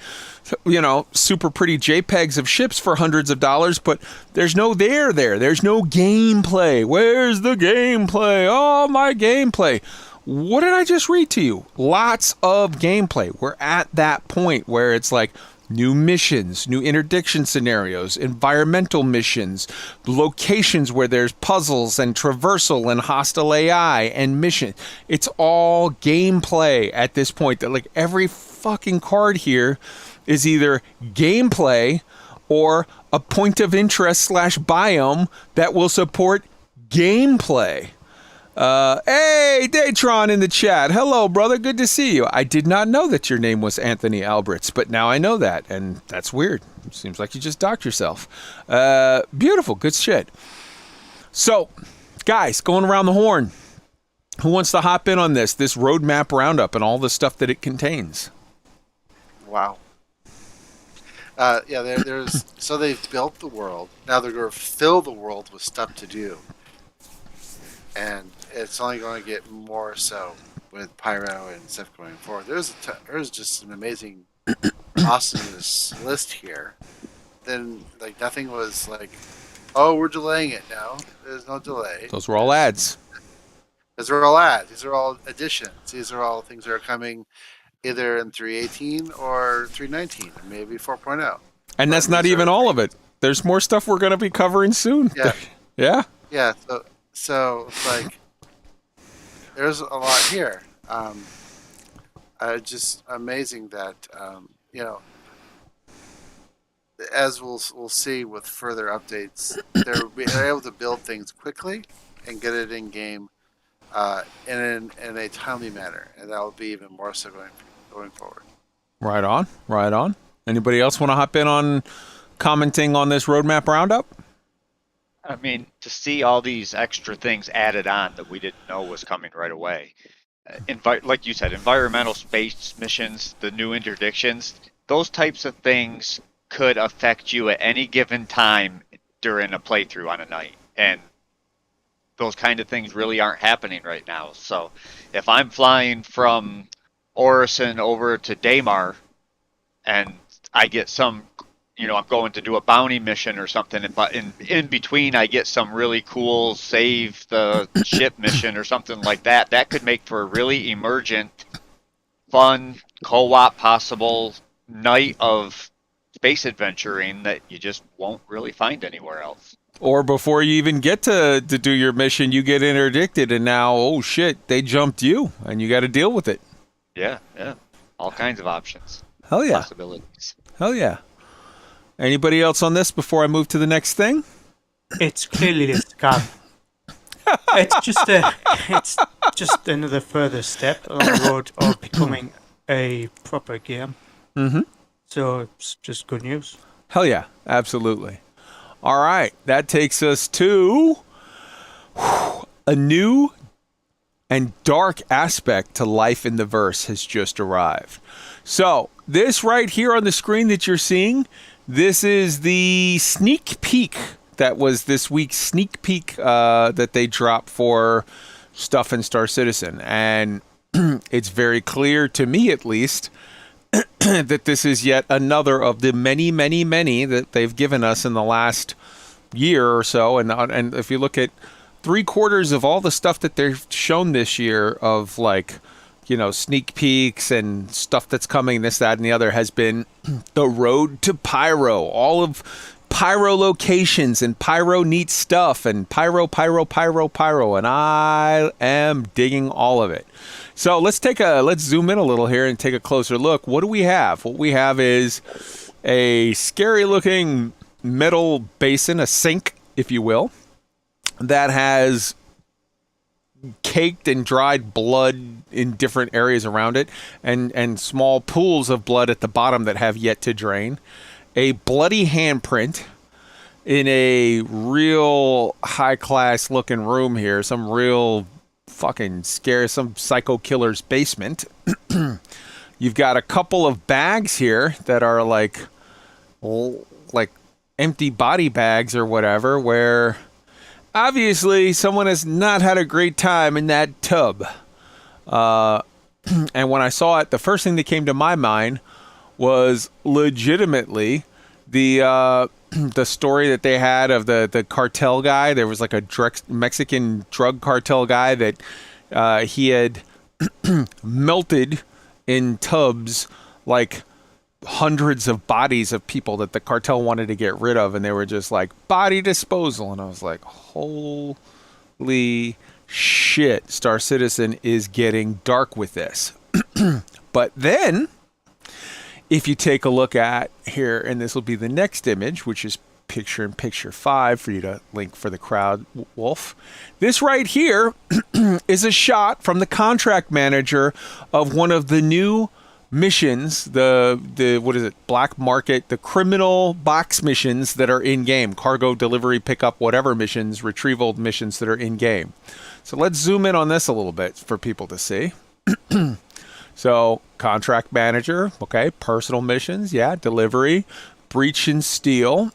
Speaker 4: super pretty JPEGs of ships for hundreds of dollars, but there's no there. There's no gameplay. Where's the gameplay? Oh, my gameplay. What did I just read to you? Lots of gameplay. We're at that point where it's like new missions, new interdiction scenarios, environmental missions, locations where there's puzzles and traversal and hostile AI and mission. It's all gameplay at this point. That like every fucking card here is either gameplay or a point of interest / biome that will support gameplay. Hey, Daytron in the chat. Hello, brother. Good to see you. I did not know that your name was Anthony Alberts, but now I know that, and that's weird. Seems like you just docked yourself. Beautiful. Good shit. So, guys, going around the horn. Who wants to hop in on this roadmap roundup and all the stuff that it contains?
Speaker 5: Wow. There's so they've built the world. Now they're going to fill the world with stuff to do. And it's only going to get more so with Pyro and stuff going forward. There's just an amazing awesomeness list here. Then like nothing was like, oh, we're delaying it now. There's no delay.
Speaker 4: Those were all ads.
Speaker 5: These are all ads. These are all additions. These are all things that are coming either in 3.18 or 3.19, or maybe 4.0.
Speaker 4: And that's not even all of it. There's more stuff we're going to be covering soon.
Speaker 5: Yeah.
Speaker 4: Yeah?
Speaker 5: Yeah, so it's like there's a lot here. Just amazing that as we'll see with further updates, they're able to build things quickly and get it in game in a timely manner, and that will be even more so going forward.
Speaker 4: Right on. Anybody else want to hop in on commenting on this roadmap roundup?
Speaker 8: I mean, to see all these extra things added on that we didn't know was coming right away. Like you said, environmental space missions, the new interdictions, those types of things could affect you at any given time during a playthrough on a night. And those kind of things really aren't happening right now. So if I'm flying from Orison over to Daymar and I get some, I'm going to do a bounty mission or something, but in between I get some really cool save the ship mission or something like that, that could make for a really emergent, fun, co-op possible night of space adventuring that you just won't really find anywhere else.
Speaker 4: Or before you even get to do your mission, you get interdicted, and now, oh shit, they jumped you, and you got to deal with it.
Speaker 8: Yeah. All kinds of options.
Speaker 4: Hell yeah.
Speaker 8: Possibilities.
Speaker 4: Hell yeah. Anybody else on this before I move to the next thing?
Speaker 7: It's clearly a scam. It's just another further step along the road of becoming a proper game.
Speaker 4: Mm-hmm.
Speaker 7: So it's just good news.
Speaker 4: Hell yeah, absolutely. All right, that takes us to a new and dark aspect to life in the verse has just arrived. So this right here on the screen that you're seeing, this is the sneak peek that was this week's sneak peek that they dropped for stuff in Star Citizen. And it's very clear to me, at least, that this is yet another of the many, many, many that they've given us in the last year or so. And if you look at 3/4 of all the stuff that they've shown this year of, like, you know, sneak peeks and stuff that's coming, this, that, and the other, has been the road to Pyro. All of Pyro locations and Pyro neat stuff and Pyro. And I am digging all of it. So let's zoom in a little here and take a closer look. What do we have? What we have is a scary looking metal basin, a sink, if you will, that has caked and dried blood in different areas around it, and small pools of blood at the bottom that have yet to drain. A bloody handprint in a real high-class looking room here. Some real fucking scary, some psycho killer's basement. You've got a couple of bags here that are like empty body bags or whatever, where obviously someone has not had a great time in that tub. And when I saw it, the first thing that came to my mind was legitimately the story that they had of the cartel guy. There was like a Mexican drug cartel guy that he had melted in tubs, like hundreds of bodies of people that the cartel wanted to get rid of, and they were just like body disposal. And I was like, holy shit, Star Citizen is getting dark with this. But then if you take a look at here, and this will be the next image, which is picture-in-picture 5 for you to link for the crowd, Wolf. This right here is a shot from the contract manager of one of the new missions, the what is it, black market, the criminal box missions that are in game, cargo delivery, pickup, whatever missions, retrieval missions that are in game. So let's zoom in on this a little bit for people to see. So contract manager, okay, personal missions, yeah, delivery, breach and steal.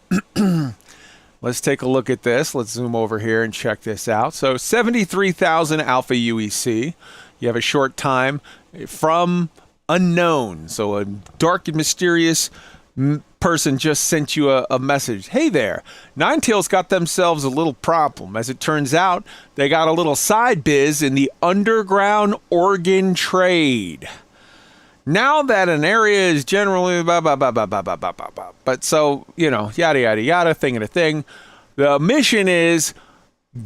Speaker 4: Let's take a look at this. Let's zoom over here and check this out. So 73,000 alpha UEC. You have a short time from unknown. So a dark and mysterious person just sent you a message. Hey there, Ninetales got themselves a little problem. As it turns out, they got a little side biz in the underground organ trade. Now that an area is generally but so, you know, yada yada yada, thing and a thing. The mission is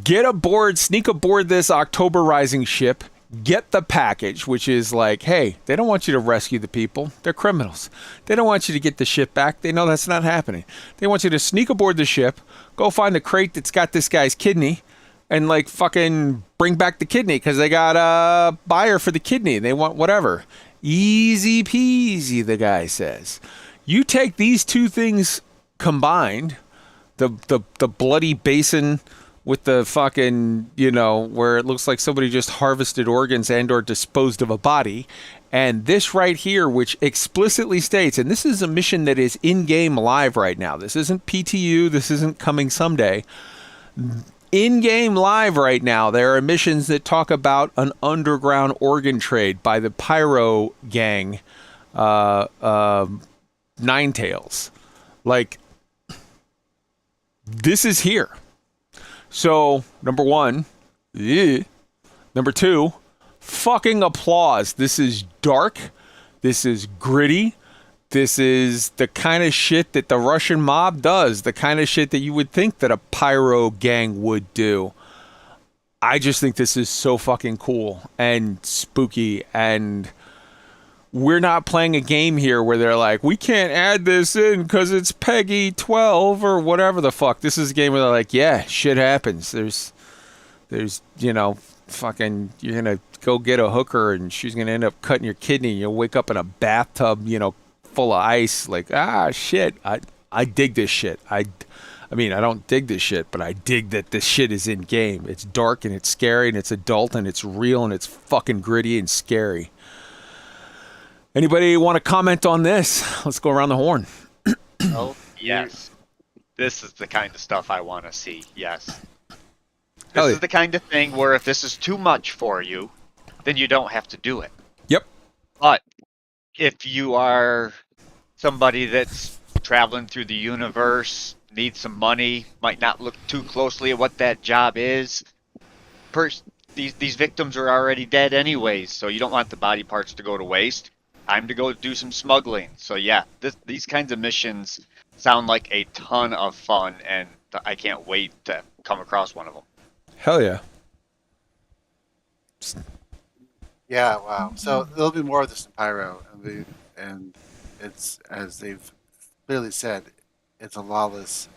Speaker 4: get aboard, sneak aboard this October Rising ship, get the package, which is like, hey, they don't want you to rescue the people. They're criminals. They don't want you to get the ship back. They know that's not happening. They want you to sneak aboard the ship, go find the crate that's got this guy's kidney, and like fucking bring back the kidney because they got a buyer for the kidney. They want whatever. Easy peasy, the guy says. You take these two things combined, the bloody basin with the fucking, you know, where it looks like somebody just harvested organs and or disposed of a body, and this right here, which explicitly states, and this is a mission that is in-game live right now. This isn't PTU. This isn't coming someday. In-game live right now, there are missions that talk about an underground organ trade by the Pyro gang, Ninetales. Like, this is here. So, number one, number two, fucking applause. This is dark. This is gritty. This is the kind of shit that the Russian mob does. The kind of shit that you would think that a Pyro gang would do. I just think this is so fucking cool and spooky, and we're not playing a game here where they're like, we can't add this in because it's Peggy 12 or whatever the fuck. This is a game where they're like, yeah, shit happens. There's There's, fucking, you're going to go get a hooker and she's going to end up cutting your kidney. You'll wake up in a bathtub, full of ice. Like, shit. I dig this shit. I mean, I don't dig this shit, but I dig that this shit is in game. It's dark and it's scary and it's adult and it's real and it's fucking gritty and scary. Anybody want to comment on this? Let's go around the horn.
Speaker 8: Oh, yes. This is the kind of stuff I want to see. Yes.
Speaker 4: Hell
Speaker 8: This
Speaker 4: yeah.
Speaker 8: is the kind of thing where if this is too much for you, then you don't have to do it.
Speaker 4: Yep.
Speaker 8: But if you are somebody that's traveling through the universe, needs some money, might not look too closely at what that job is, these victims are already dead anyways, so you don't want the body parts to go to waste. Time to go do some smuggling. So yeah, these kinds of missions sound like a ton of fun, and I can't wait to come across one of them.
Speaker 4: Hell yeah.
Speaker 5: Yeah, wow. So there'll be more of this in Pyro, and it's, as they've clearly said, it's a lawless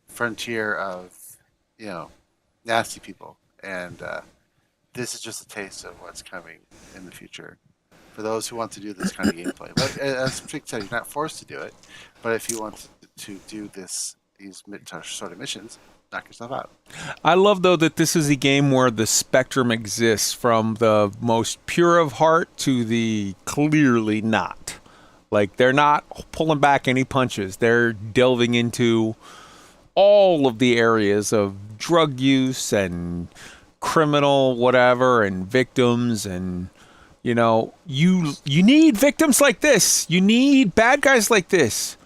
Speaker 5: frontier of, nasty people, and this is just a taste of what's coming in the future for those who want to do this kind of gameplay. But as Trick said, you're not forced to do it, but if you want to do these sort of missions, knock yourself out.
Speaker 4: I love, though, that this is a game where the spectrum exists from the most pure of heart to the clearly not. Like, they're not pulling back any punches. They're delving into all of the areas of drug use and criminal whatever and victims, and you need victims like this. You need bad guys like this.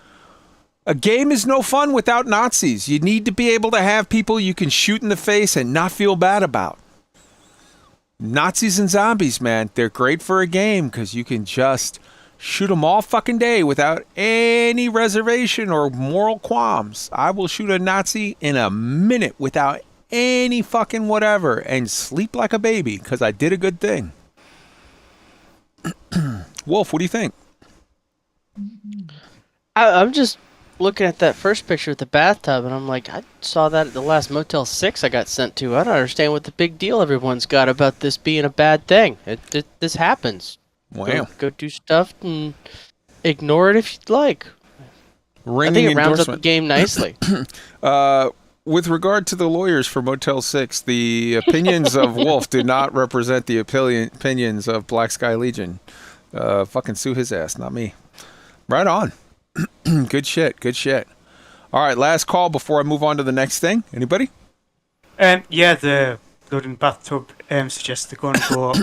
Speaker 4: A game is no fun without Nazis. You need to be able to have people you can shoot in the face and not feel bad about. Nazis and zombies, man, they're great for a game because you can just shoot them all fucking day without any reservation or moral qualms. I will shoot a Nazi in a minute without any fucking whatever and sleep like a baby because I did a good thing. Wolf, what do you think?
Speaker 6: I'm just looking at that first picture of the bathtub, and I'm like, I saw that at the last Motel 6 I got sent to. I don't understand what the big deal everyone's got about this being a bad thing. This happens.
Speaker 4: Wow.
Speaker 6: Go do stuff and ignore it if you'd like. I think it rounds up the game nicely.
Speaker 4: With regard to the lawyers for Motel 6, the opinions of Wolf do not represent the opinions of Black Sky Legion. Fucking sue his ass, not me. Right on. Good shit, good shit. All right, last call before I move on to the next thing. Anybody?
Speaker 7: Yeah, the Blood Bathtub suggests they're going to go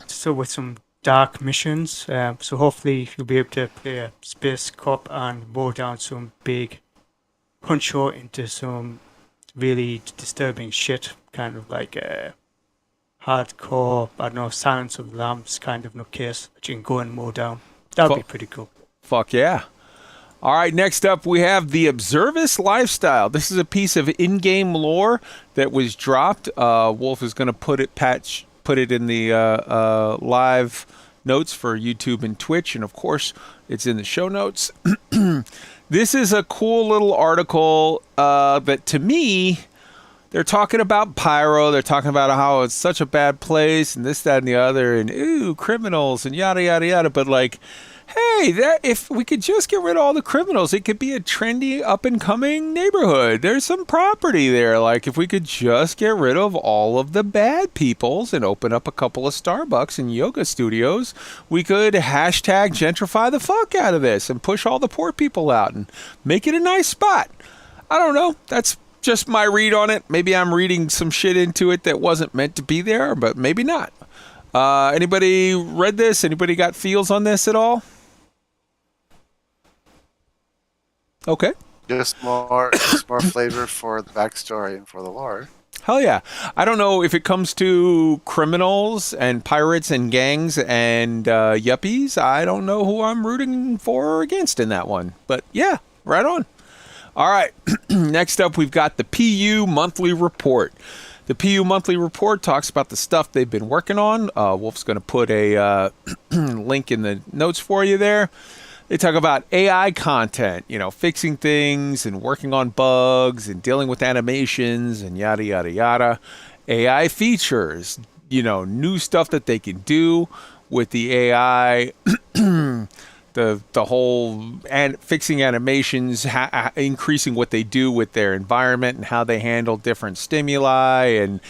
Speaker 7: so with some dark missions. So hopefully you'll be able to play a space cop and mow down some big punch out into some really disturbing shit, kind of like hardcore, I don't know, Silence of the Lambs kind of nutcase that you can go and mow down. That would be pretty cool.
Speaker 4: Fuck yeah. All right, next up we have the Observis Lifestyle. This is a piece of in-game lore that was dropped. Wolf is going to put it in the live notes for YouTube and Twitch, and of course it's in the show notes. This is a cool little article that, to me, they're talking about Pyro. They're talking about how it's such a bad place and this, that, and the other, and ooh, criminals and yada, yada, yada. But like, hey, if we could just get rid of all the criminals, it could be a trendy, up-and-coming neighborhood. There's some property there. Like, if we could just get rid of all of the bad peoples and open up a couple of Starbucks and yoga studios, we could hashtag gentrify the fuck out of this and push all the poor people out and make it a nice spot. I don't know. That's just my read on it. Maybe I'm reading some shit into it that wasn't meant to be there, but maybe not. Anybody read this? Anybody got feels on this at all? Okay.
Speaker 5: Just more flavor for the backstory and for the lore.
Speaker 4: Hell yeah. I don't know if it comes to criminals and pirates and gangs and yuppies. I don't know who I'm rooting for or against in that one. But yeah, right on. All right. Next up, we've got the PU Monthly Report. The PU Monthly Report talks about the stuff they've been working on. Wolf's going to put a link in the notes for you there. They talk about AI content, fixing things and working on bugs and dealing with animations and yada, yada, yada. AI features, new stuff that they can do with the AI, the whole and fixing animations, increasing what they do with their environment and how they handle different stimuli and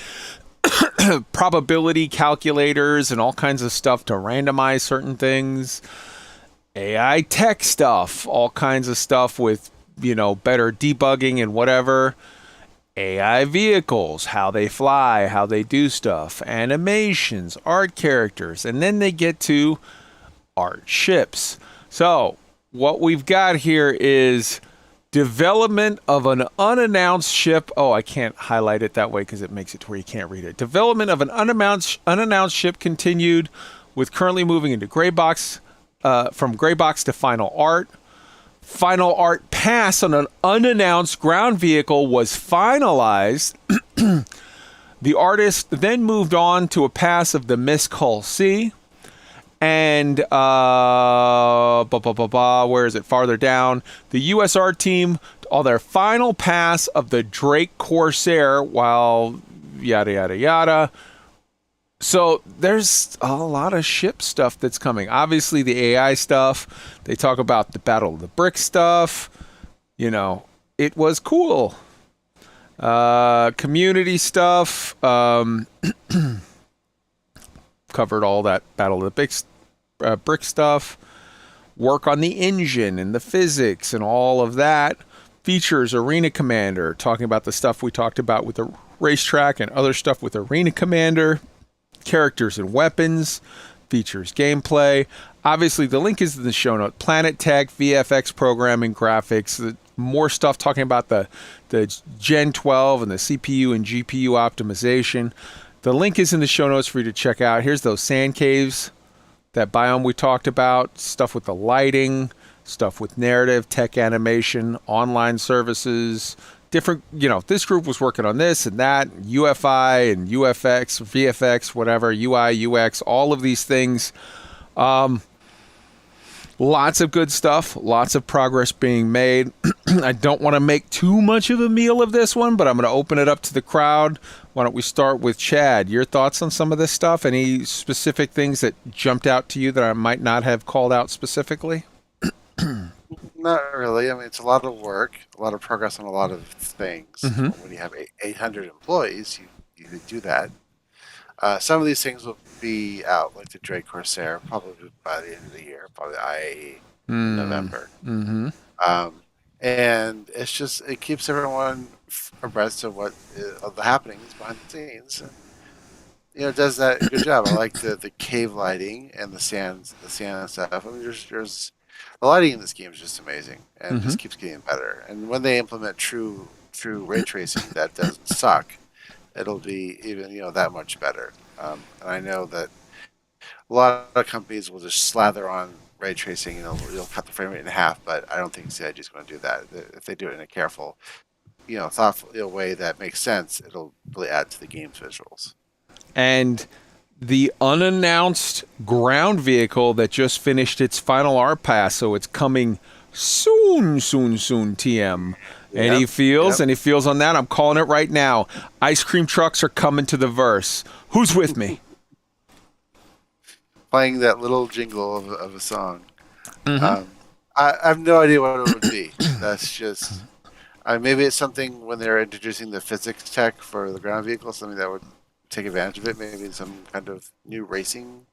Speaker 4: probability calculators and all kinds of stuff to randomize certain things. AI tech stuff, all kinds of stuff with, better debugging and whatever. AI vehicles, how they fly, how they do stuff, animations, art characters, and then they get to art ships. So what we've got here is development of an unannounced ship. Oh, I can't highlight it that way because it makes it to where you can't read it. Development of an unannounced ship continued, with currently moving into gray box, from gray box to final art. Final art pass on an unannounced ground vehicle was finalized. The artist then moved on to a pass of the Mist Hull Sea. And where is it? Farther down, the U.S. art team on their final pass of the Drake Corsair, while yada yada yada. So there's a lot of ship stuff that's coming. Obviously, the AI stuff. They talk about the Battle of the Brick stuff. It was cool. Community stuff. Covered all that Battle of the Brick stuff. Work on the engine and the physics and all of that. Features Arena Commander, talking about the stuff we talked about with the racetrack and other stuff with Arena Commander. Characters and weapons. Features gameplay. Obviously, the link is in the show note. Planet Tech, VFX programming, graphics. More stuff talking about the Gen 12 and the CPU and GPU optimization. The link is in the show notes for you to check out. Here's those sand caves. That biome we talked about, stuff with the lighting, stuff with narrative, tech animation, online services, different, this group was working on this and that, UFI and UFX, VFX, whatever, UI, UX, all of these things. Lots of good stuff, lots of progress being made. I don't want to make too much of a meal of this one, but I'm going to open it up to the crowd. Why don't we start with Chad? Your thoughts on some of this stuff? Any specific things that jumped out to you that I might not have called out specifically?
Speaker 5: Not really. I mean, it's a lot of work, a lot of progress on a lot of things.
Speaker 4: Mm-hmm.
Speaker 5: When you have 800 employees, you do that. Some of these things will be out, like the Drake Corsair, probably by the end of the year, probably IAE in November.
Speaker 4: Mm-hmm.
Speaker 5: And it keeps everyone abreast of of the happenings behind the scenes. And, it does that good job. I like the cave lighting and the sand stuff. I mean, there's the lighting in this game is just amazing, and just keeps getting better. And when they implement true ray tracing that doesn't suck, it'll be even that much better. And I know that a lot of companies will just slather on ray tracing, you'll cut the frame rate in half, but I don't think CIG is going to do that. If they do it in a careful, thoughtful way that makes sense, it'll really add to the game's visuals.
Speaker 4: And the unannounced ground vehicle that just finished its final art pass, so it's coming soon, TM. Any feels on that? I'm calling it right now. Ice cream trucks are coming to the verse. Who's with me?
Speaker 5: Playing that little jingle of a song.
Speaker 4: Mm-hmm.
Speaker 5: I have no idea what it would be. That's just... maybe it's something when they're introducing the physics tech for the ground vehicle, something that would take advantage of it. Maybe some kind of new racing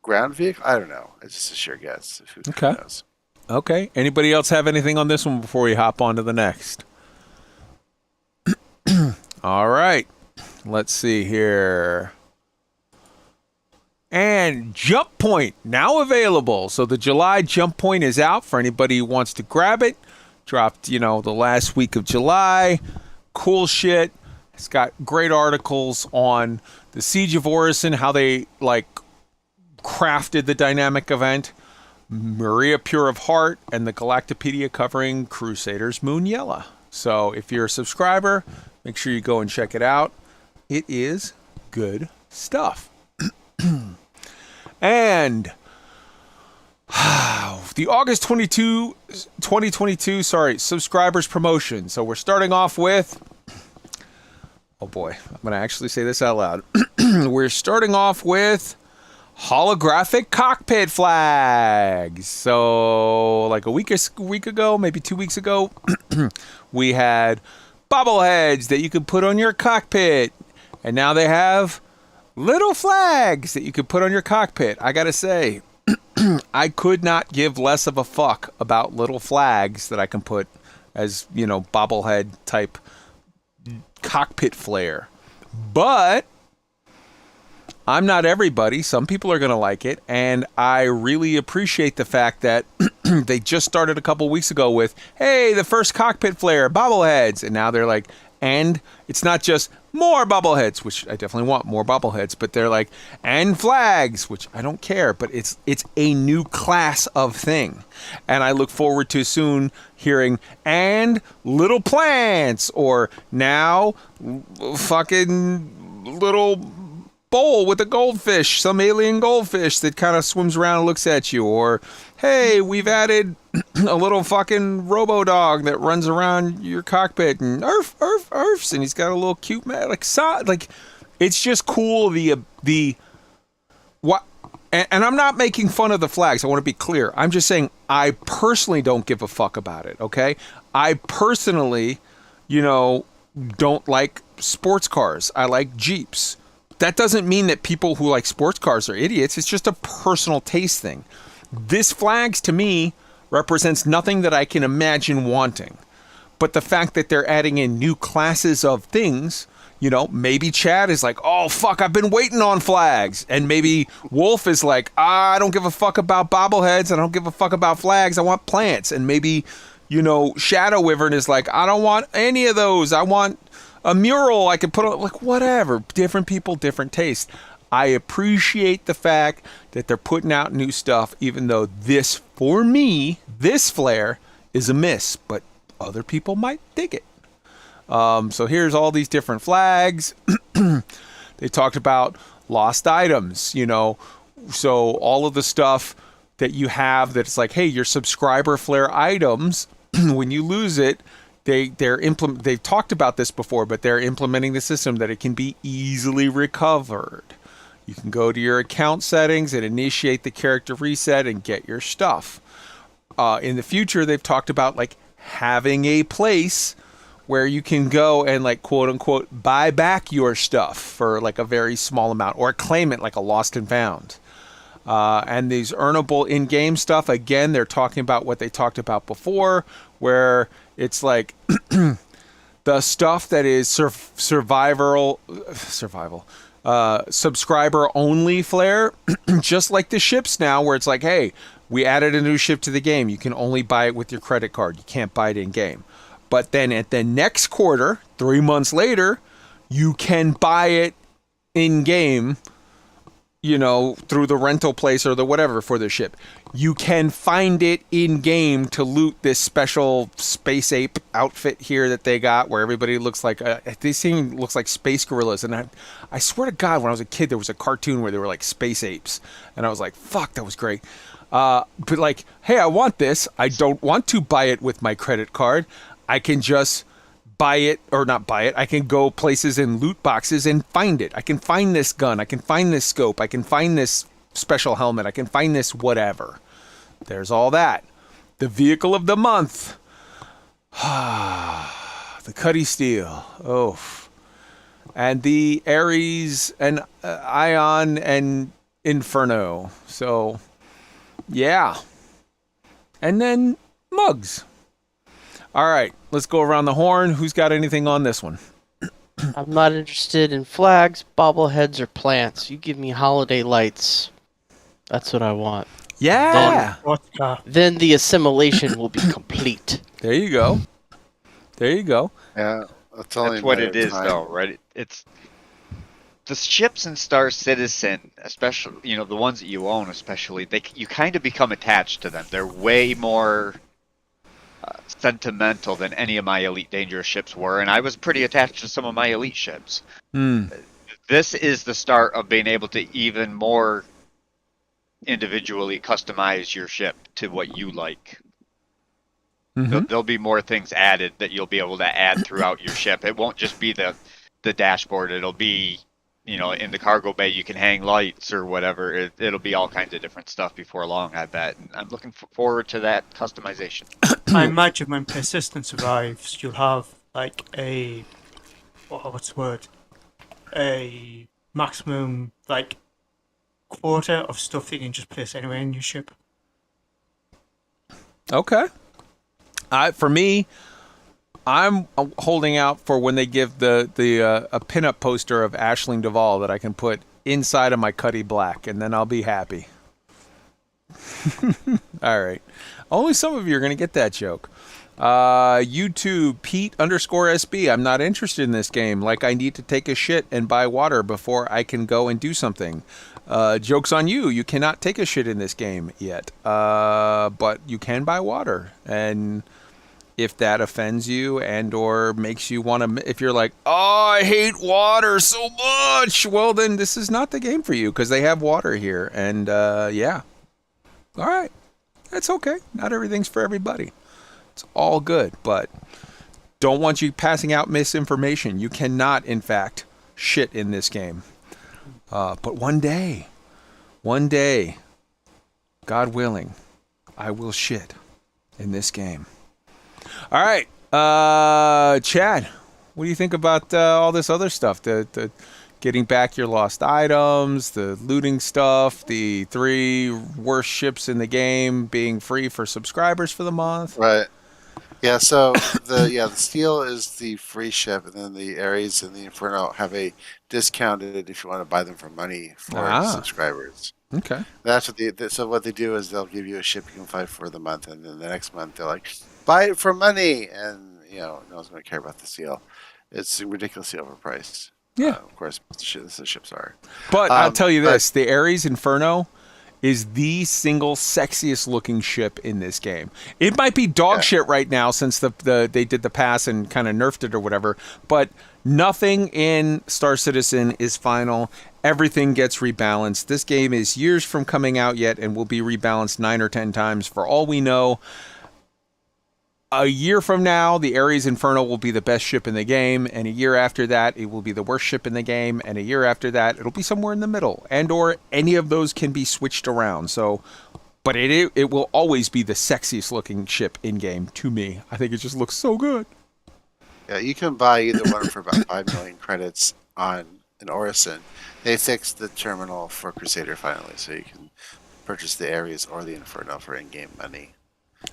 Speaker 5: ground vehicle. I don't know. It's just a sheer guess. Who knows?
Speaker 4: Okay. Anybody else have anything on this one before we hop on to the next? All right. Let's see here. And Jump Point now available. So the July Jump Point is out for anybody who wants to grab it. Dropped, the last week of July. Cool shit. It's got great articles on the Siege of Osiris, how they crafted the dynamic event. Maria Pure of Heart and the Galactopedia covering Crusaders Moon Yella. So if you're a subscriber, make sure you go and check it out. It is good stuff. And the August 22, 2022, subscribers promotion. So we're starting off with Oh boy, I'm going to actually say this out loud. We're starting off with holographic cockpit flags. So, like a week ago, maybe 2 weeks ago, we had bobbleheads that you could put on your cockpit. And now they have little flags that you could put on your cockpit. I got to say, I could not give less of a fuck about little flags that I can put as, bobblehead type cockpit flare. But I'm not everybody. Some people are going to like it, and I really appreciate the fact that they just started a couple weeks ago with, hey, the first cockpit flare, bobbleheads, and now they're like, and it's not just more bobbleheads, which I definitely want more bobbleheads, but they're like, and flags, which I don't care, but it's a new class of thing, and I look forward to soon hearing, and little plants, or now fucking little bowl with a goldfish, some alien goldfish that kind of swims around and looks at you, or hey, we've added a little fucking robo dog that runs around your cockpit and earfs, and he's got a little cute like it's just cool. The what, and I'm not making fun of the flags. I want to be clear. I'm just saying I personally don't give a fuck about it. Okay, I personally, don't like sports cars. I like Jeeps. That doesn't mean that people who like sports cars are idiots. It's just a personal taste thing. This flags, to me, represents nothing that I can imagine wanting. But the fact that they're adding in new classes of things, maybe Chad is like, oh, fuck, I've been waiting on flags. And maybe Wolf is like, I don't give a fuck about bobbleheads. I don't give a fuck about flags. I want plants. And maybe, SHADOWWYVERN is like, I don't want any of those. I want a mural I could put on, like, whatever. Different people, different tastes. I appreciate the fact that they're putting out new stuff, even though this, for me, this flare is a miss, but other people might dig it. So here's all these different flags. They talked about lost items, so all of the stuff that you have that's like, hey, your subscriber flare items, when you lose it, they've talked about this before, but they're implementing the system that it can be easily recovered. You can go to your account settings and initiate the character reset and get your stuff. In the future, they've talked about like having a place where you can go and like quote unquote buy back your stuff for like a very small amount, or claim it like a lost and found. And these earnable in-game stuff, again, they're talking about what they talked about before, where it's like the stuff that is survival, subscriber only flare, just like the ships now, where it's like, hey, we added a new ship to the game. You can only buy it with your credit card. You can't buy it in game. But then at the next quarter, 3 months later, you can buy it in game, through the rental place or the whatever for the ship. You can find it in game to loot this special space ape outfit here that they got, where everybody looks like this thing looks like space gorillas. And I swear to God, when I was a kid, there was a cartoon where they were like space apes, and I was like, fuck, that was great. But like, hey, I want this. I don't want to buy it with my credit card. I can just buy it, or not buy it. I can go places in loot boxes and find it. I can find this gun. I can find this scope. I can find this special helmet. I can find this whatever. There's all that. The vehicle of the month. The Cuddy Steel. Oh. And the Ares and Ion and Inferno. So, yeah. And then mugs. All right, let's go around the horn. Who's got anything on this one?
Speaker 6: I'm not interested in flags, bobbleheads, or plants. You give me holiday lights. That's what I want.
Speaker 4: Yeah.
Speaker 6: Then the assimilation will be complete.
Speaker 4: There you go. There you go.
Speaker 5: Yeah,
Speaker 8: that's what it is, though, right? It's the ships in Star Citizen, especially, the ones that you own, especially. You kind of become attached to them. They're way more sentimental than any of my Elite Dangerous ships were, and I was pretty attached to some of my Elite ships. This is the start of being able to even more individually customize your ship to what you like. There'll be more things added that you'll be able to add throughout your ship. It won't just be the the dashboard. It'll be, in the cargo bay, you can hang lights or whatever. It'll be all kinds of different stuff before long, I bet. And I'm looking forward to that customization.
Speaker 7: I imagine when Persistence arrives, you'll have like a what's the word? A maximum like quota of stuff that you can just place anywhere in your ship.
Speaker 4: Okay. For me, I'm holding out for when they give a pinup poster of Aisling Duvall that I can put inside of my Cuddy Black, and then I'll be happy. All right. Only some of you are going to get that joke. YouTube, Pete_SB. I'm not interested in this game. Like, I need to take a shit and buy water before I can go and do something. Joke's on you. You cannot take a shit in this game yet. But you can buy water. And if that offends you and or makes you want to, if you're like, oh, I hate water so much, well, then this is not the game for you because they have water here. And yeah. All right. That's okay. Not everything's for everybody. It's all good, but don't want you passing out misinformation. You cannot, in fact, shit in this game. But one day, God willing, I will shit in this game. All right, Chad, what do you think about all this other stuff? The getting back your lost items, the looting stuff, the 3 worst ships in the game being free for subscribers for the month.
Speaker 5: Right. Yeah. So the Steel is the free ship, and then the Ares and the Inferno have a discounted if you want to buy them for money for subscribers.
Speaker 4: Okay.
Speaker 5: That's what so what they do is they'll give you a ship you can buy for the month, and then the next month they're like, buy it for money, and no one's going to care about the Seal. It's ridiculously overpriced.
Speaker 4: Yeah.
Speaker 5: Of course, the ships are.
Speaker 4: But I'll tell you this, the Ares Inferno is the single sexiest looking ship in this game. It might be dog shit right now since they did the pass and kind of nerfed it or whatever, but nothing in Star Citizen is final. Everything gets rebalanced. This game is years from coming out yet and will be rebalanced 9 or 10 times for all we know. A year from now, the Ares Inferno will be the best ship in the game, and a year after that, it will be the worst ship in the game, and a year after that, it'll be somewhere in the middle, and or any of those can be switched around. So, but it will always be the sexiest looking ship in game to me. I think it just looks so good.
Speaker 5: Yeah, you can buy either one for about 5 million credits on an Orison. They fixed the terminal for Crusader finally, so you can purchase the Ares or the Inferno for in-game money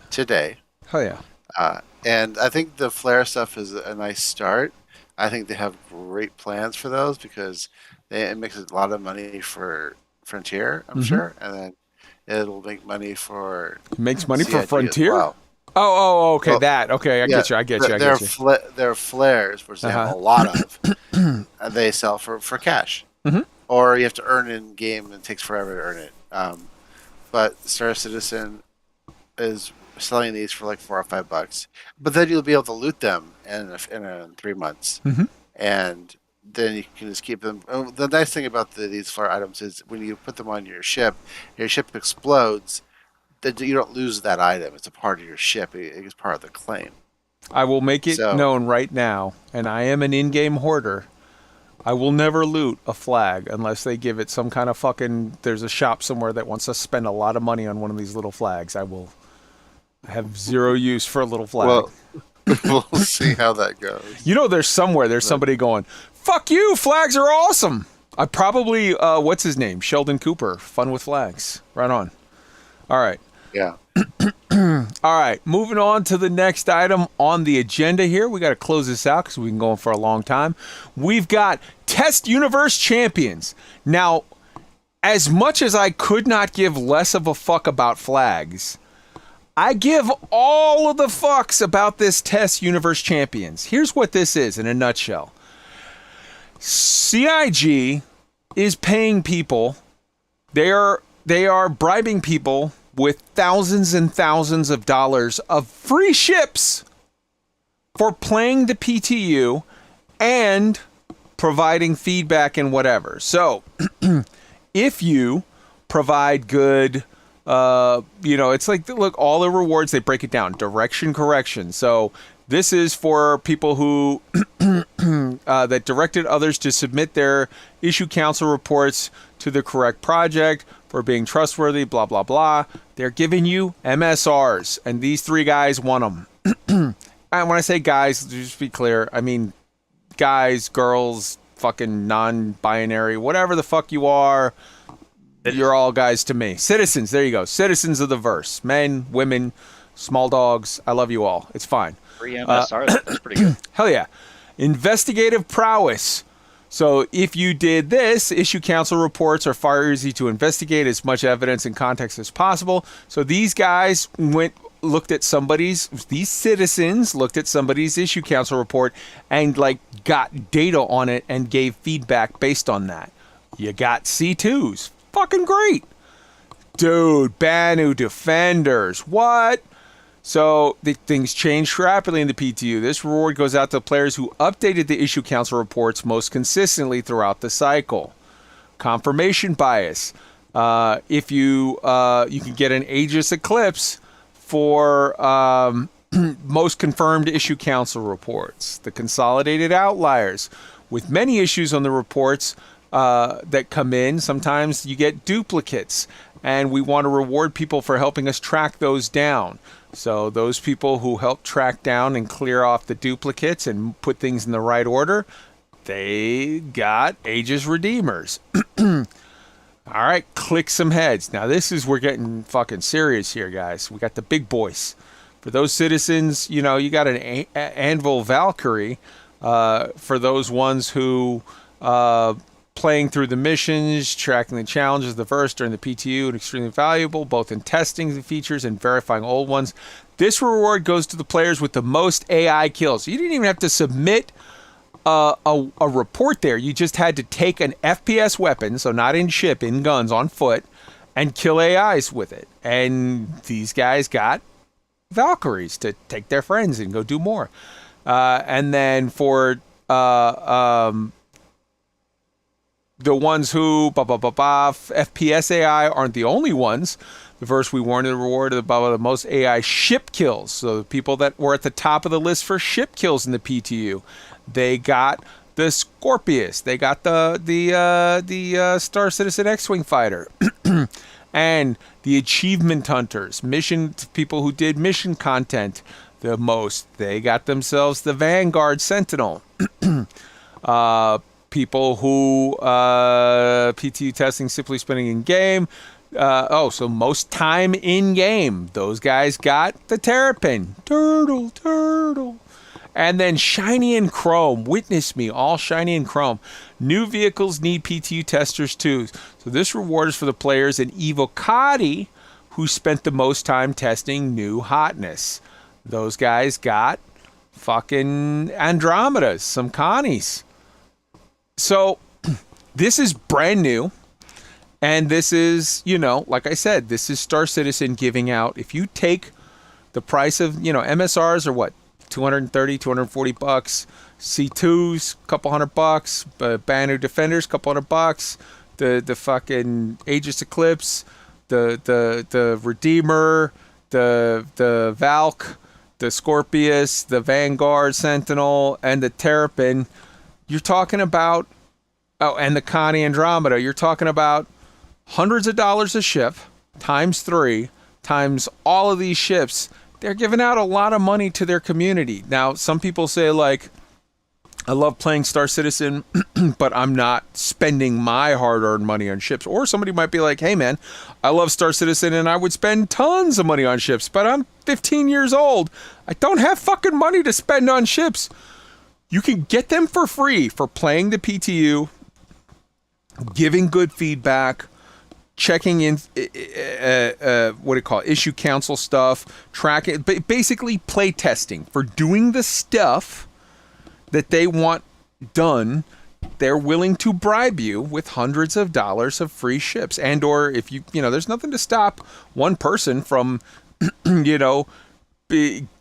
Speaker 5: today.
Speaker 4: Oh yeah.
Speaker 5: And I think the Flare stuff is a nice start. I think they have great plans for those because it makes a lot of money for Frontier, I'm sure, and then it'll make money for
Speaker 4: makes money
Speaker 5: CIG
Speaker 4: for Frontier.
Speaker 5: Well.
Speaker 4: Okay,
Speaker 5: well,
Speaker 4: that. Okay, I get you.
Speaker 5: There are flares, which they have a lot of, and they sell for cash.
Speaker 4: Mm-hmm.
Speaker 5: Or you have to earn in game, and it takes forever to earn it. But Star Citizen is selling these for like $4 or $5, but then you'll be able to loot them in 3 months, and then you can just keep them. The nice thing about these flare items is when you put them on your ship explodes. That you don't lose that item. It's a part of your ship. It's part of the claim.
Speaker 4: I will make it known right now, and I am an in-game hoarder. I will never loot a flag unless they give it some kind of fucking. There's a shop somewhere that wants to spend a lot of money on one of these little flags. I have zero use for a little flag.
Speaker 5: Well, we'll see how that goes.
Speaker 4: There's somebody going, fuck you, flags are awesome. I probably, what's his name? Sheldon Cooper, Fun with Flags. Right on. All right.
Speaker 5: Yeah.
Speaker 4: All right, moving on to the next item on the agenda here. We got to close this out because we've been going for a long time. We've got Test Universe Champions. Now, as much as I could not give less of a fuck about flags, I give all of the fucks about this Test Universe Champions. Here's what this is in a nutshell. CIG is paying people. They are bribing people with thousands and thousands of dollars of free ships for playing the PTU and providing feedback and whatever. So, if you provide good, it's like, look, all the rewards, they break it down. Direction correction. So, this is for people who that directed others to submit their issue council reports to the correct project for being trustworthy, blah, blah, blah. They're giving you MSRs, and these 3 guys won them. And when I say guys, just be clear, I mean guys, girls, fucking non-binary, whatever the fuck you are, you're all guys to me. Citizens, there you go. Citizens of the verse. Men, women, small dogs. I love you all. It's fine.
Speaker 8: 3 MSR, that's pretty good.
Speaker 4: Hell yeah. Investigative prowess. So if you did this, issue council reports are far easy to investigate as much evidence and context as possible. So these guys these citizens looked at somebody's issue council report and like got data on it and gave feedback based on that. You got C2s. Fucking great. Dude, Banu Defenders. What? So things changed rapidly in the PTU. This reward goes out to players who updated the issue council reports most consistently throughout the cycle. Confirmation bias. If you can get an Aegis Eclipse for most confirmed issue council reports. The consolidated outliers. With many issues on the reports that come in, sometimes you get duplicates, and we want to reward people for helping us track those down. So those people who help track down and clear off the duplicates and put things in the right order, they got Aegis Redeemers. All right, click some heads. Now we're getting fucking serious here, guys. We got the big boys. For those citizens, you got an Anvil Valkyrie. For those ones who playing through the missions, tracking the challenges of the verse during the PTU, and extremely valuable, both in testing the features and verifying old ones. This reward goes to the players with the most AI kills. You didn't even have to submit a report there. You just had to take an FPS weapon, so not in ship, in guns, on foot, and kill AIs with it. And these guys got Valkyries to take their friends and go do more. And then for the ones who FPS AI aren't the only ones. The verse we warned the reward about the most AI ship kills. So the people that were at the top of the list for ship kills in the PTU, they got the Scorpius, they got the Star Citizen X-Wing fighter, and the achievement hunters, people who did mission content the most. They got themselves the Vanguard Sentinel. People who PTU testing simply spending in game. So most time in game. Those guys got the Terrapin. Turtle. And then shiny and chrome. Witness me, all shiny and chrome. New vehicles need PTU testers too. So this reward is for the players in Evocati who spent the most time testing new hotness. Those guys got fucking Andromedas, some Connies. So this is brand new. And this is, like I said, this is Star Citizen giving out. If you take the price of, MSRs are what? $230, $240. C2s, couple $100. Banu Defenders, couple $100. The fucking Aegis Eclipse, the Redeemer, the Valk, the Scorpius, the Vanguard Sentinel, and the Terrapin. You're talking about, and the Connie Andromeda. You're talking about hundreds of dollars a ship, times 3, times all of these ships. They're giving out a lot of money to their community. Now, some people say, like, I love playing Star Citizen, but I'm not spending my hard-earned money on ships. Or somebody might be like, hey, man, I love Star Citizen and I would spend tons of money on ships, but I'm 15 years old. I don't have fucking money to spend on ships. You can get them for free for playing the PTU, giving good feedback, checking in, issue council stuff, tracking, basically play testing for doing the stuff that they want done. They're willing to bribe you with hundreds of dollars of free ships. And or if there's nothing to stop one person from,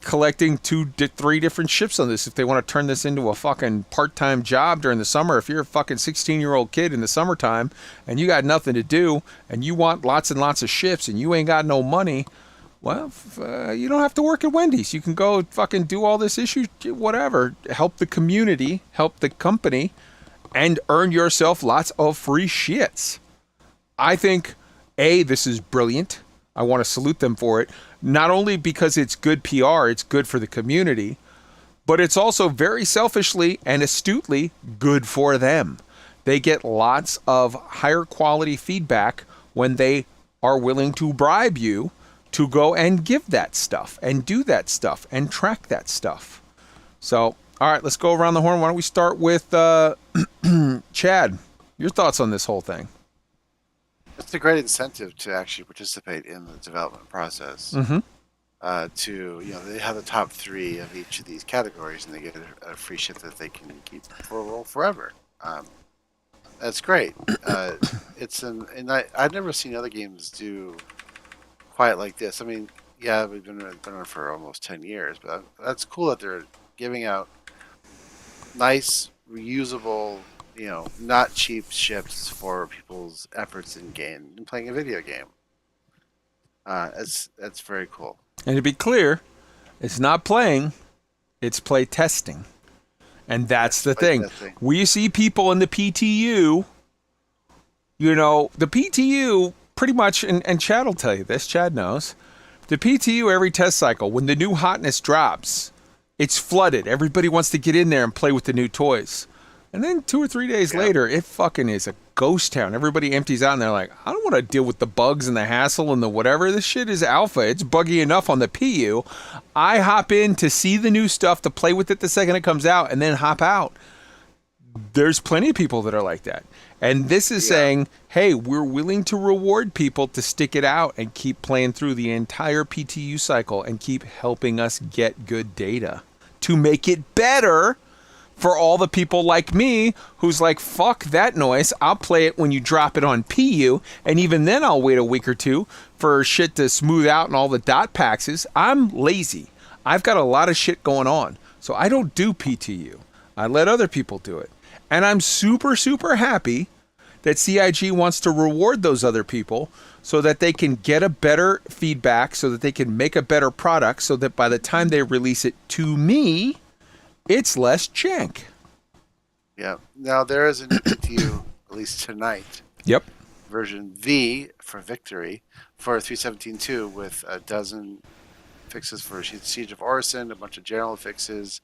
Speaker 4: collecting 2 to 3 different ships on this if they want to turn this into a fucking part-time job during the summer. If you're a fucking 16-year-old kid in the summertime and you got nothing to do and you want lots and lots of ships and you ain't got no money, Well, you don't have to work at Wendy's. You can go fucking do all this issue, whatever. Help the community, help the company, and earn yourself lots of free shits. I think, this is brilliant. I want to salute them for it. Not only because it's good PR, it's good for the community, but it's also very selfishly and astutely good for them. They get lots of higher quality feedback when they are willing to bribe you to go and give that stuff and do that stuff and track that stuff. So, all right, let's go around the horn. Why don't we start with Chad? Your thoughts on this whole thing?
Speaker 5: It's a great incentive to actually participate in the development process.
Speaker 4: Mm-hmm.
Speaker 5: They have the top 3 of each of these categories, and they get a free ship that they can keep for forever. That's great. I've never seen other games do quite like this. I mean, yeah, we've been on for almost 10 years, but that's cool that they're giving out nice, reusable, not cheap ships for people's efforts in playing a video game. That's very cool.
Speaker 4: And to be clear, it's not playing, it's play testing. And that's the thing. We see people in the PTU, the PTU pretty much, and Chad will tell you this, Chad knows, the PTU every test cycle, when the new hotness drops, it's flooded. Everybody wants to get in there and play with the new toys. And then 2 or 3 days later, it fucking is a ghost town. Everybody empties out and they're like, I don't want to deal with the bugs and the hassle and the whatever. This shit is alpha. It's buggy enough on the PU. I hop in to see the new stuff, to play with it the second it comes out, and then hop out. There's plenty of people that are like that. And this is saying, hey, we're willing to reward people to stick it out and keep playing through the entire PTU cycle and keep helping us get good data to make it better for all the people like me who's like, fuck that noise. I'll play it when you drop it on PU, and even then I'll wait a week or two for shit to smooth out and all the dot paxes. I'm lazy. I've got a lot of shit going on, so I don't do PTU. I let other people do it. And I'm super, super happy that CIG wants to reward those other people so that they can get a better feedback, so that they can make a better product, so that by the time they release it to me, it's less jank.
Speaker 5: Yeah. Now, there is a new PTU, at least tonight.
Speaker 4: Yep.
Speaker 5: Version V for Victory for 3.17.2 with a dozen fixes for Siege of Orison, a bunch of general fixes.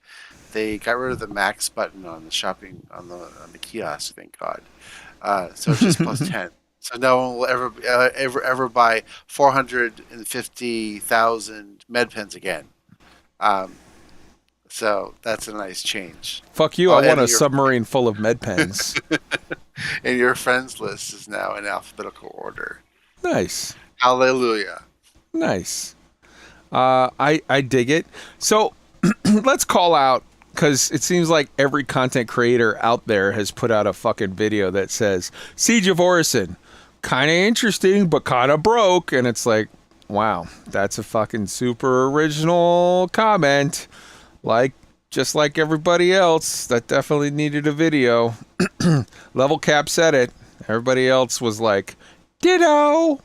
Speaker 5: They got rid of the max button on the shopping, on the kiosk, thank God. So it's just plus 10. So no one will ever buy 450,000 med pens again. So that's a nice change.
Speaker 4: Fuck you, I want a submarine full of med pens.
Speaker 5: And your friends list is now in alphabetical order.
Speaker 4: Nice.
Speaker 5: Hallelujah.
Speaker 4: Nice. I dig it. So let's call out, because it seems like every content creator out there has put out a fucking video that says, Siege of Orison, kind of interesting, but kind of broke. And it's like, wow, that's a fucking super original comment. Just like everybody else, that definitely needed a video. Level Cap said it. Everybody else was like, ditto.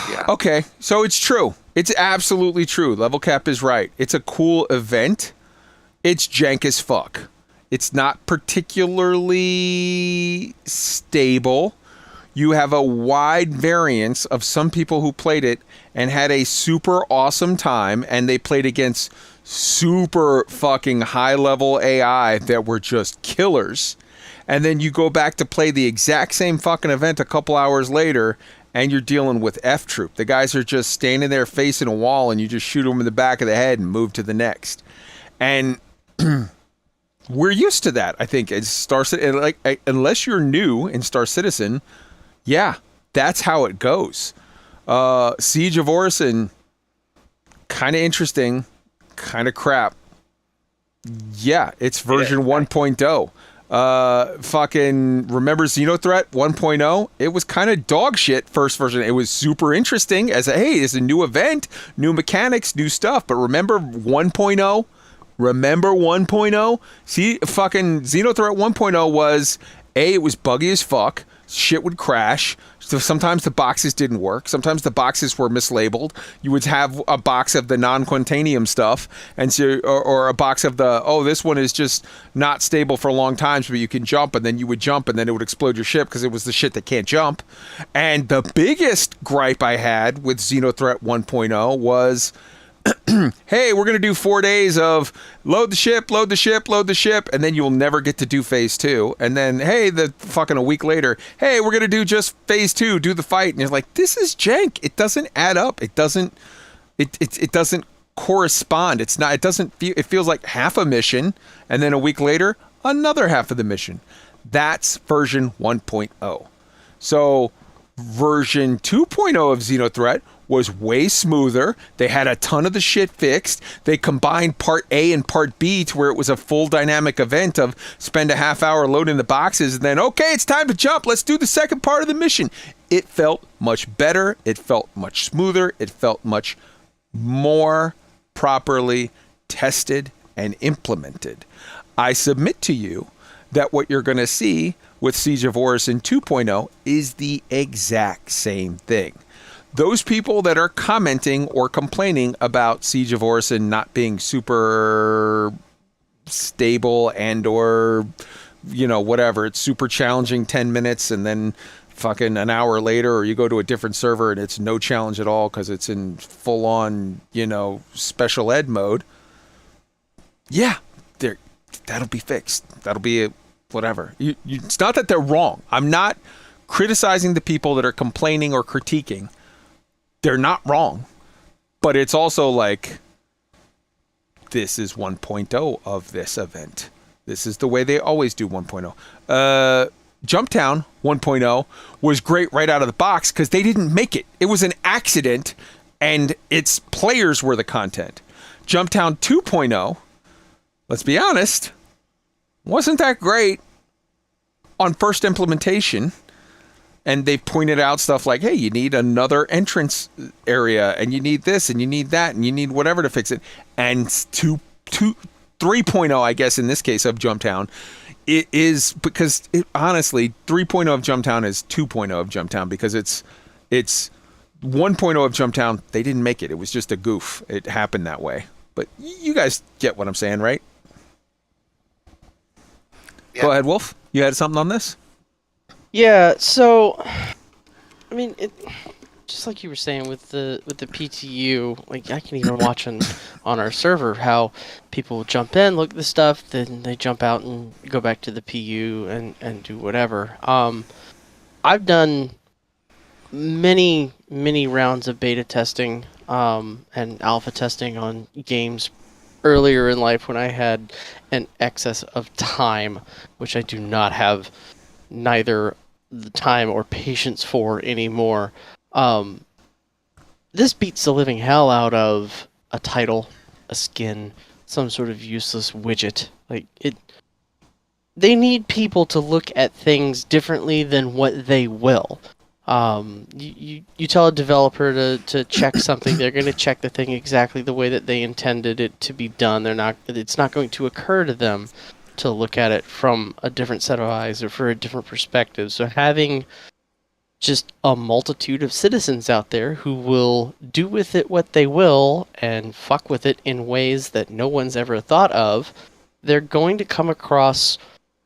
Speaker 5: Yeah.
Speaker 4: Okay, so it's true. It's absolutely true. Level Cap is right. It's a cool event. It's jank as fuck. It's not particularly stable. You have a wide variance of some people who played it and had a super awesome time, and they played against super fucking high-level AI that were just killers. And then you go back to play the exact same fucking event a couple hours later, and you're dealing with F-Troop. The guys are just standing there facing a wall, and you just shoot them in the back of the head and move to the next. And we're used to that, I think. It's Star Citizen, like, unless you're new in Star Citizen, yeah, that's how it goes. Siege of Orison, kind of interesting, kind of crap. Yeah, it's version 1.0. Fucking remember Xenothreat 1.0? It was kind of dog shit first version. It was super interesting as it's a new event, new mechanics, new stuff. But remember 1.0? Remember 1.0? See, fucking Xenothreat 1.0 was, A, it was buggy as fuck. shit would crash. So sometimes the boxes didn't work. Sometimes the boxes were mislabeled. You would have a box of the non-quantanium stuff, and so, or a box of the, oh, this one is just not stable for long times, but you can jump, and then you would jump, and then it would explode your ship because it was the shit that can't jump. And the biggest gripe I had with Xenothreat 1.0 was, hey, we're going to do 4 days of load the ship, load the ship, load the ship, and then you'll never get to do phase 2. And then, hey, a week later, hey, we're going to do just phase 2, do the fight. And you're like, this is jank. It doesn't add up. It doesn't correspond. It feels like half a mission, and then a week later, another half of the mission. That's version 1.0. So version 2.0 of Xenothreat was way smoother. They had a ton of the shit fixed. They combined part A and part B to where it was a full dynamic event of spend a half hour loading the boxes and then, okay, it's time to jump. Let's do the second part of the mission. It felt much better. It felt much smoother. It felt much more properly tested and implemented. I submit to you that what you're going to see with Siege of Orison 2.0 is the exact same thing. Those people that are commenting or complaining about Siege of Orison not being super stable and or, whatever, it's super challenging 10 minutes and then fucking an hour later, or you go to a different server and it's no challenge at all because it's in full on, special ed mode. Yeah, that'll be fixed. That'll be whatever. It's not that they're wrong. I'm not criticizing the people that are complaining or critiquing. They're not wrong, but it's also like, this is 1.0 of this event. This is the way they always do 1.0. Jumptown 1.0 was great right out of the box because they didn't make it. It was an accident, and its players were the content. Jumptown 2.0, let's be honest, wasn't that great on first implementation. And they pointed out stuff like, hey, you need another entrance area, and you need this, and you need that, and you need whatever to fix it. And 3.0, I guess, in this case of Jumptown, it is because, honestly, 3.0 of Jumptown is 2.0 of Jumptown because it's 1.0 of Jumptown. They didn't make it. It was just a goof. It happened that way. But you guys get what I'm saying, right? Yeah. Go ahead, Wolf. You had something on this?
Speaker 6: Yeah, so I mean, just like you were saying with the PTU, like I can even watch on our server how people jump in, look at the stuff, then they jump out and go back to the PU and do whatever. I've done many rounds of beta testing and alpha testing on games earlier in life when I had an excess of time, which I do not have neither the time or patience for anymore. This beats the living hell out of a title, a skin, some sort of useless widget. They need people to look at things differently than what they will. You tell a developer to check something, they're going to check the thing exactly the way that they intended it to be done. It's not going to occur to them to look at it from a different set of eyes or for a different perspective. So having just a multitude of citizens out there who will do with it what they will and fuck with it in ways that no one's ever thought of, they're going to come across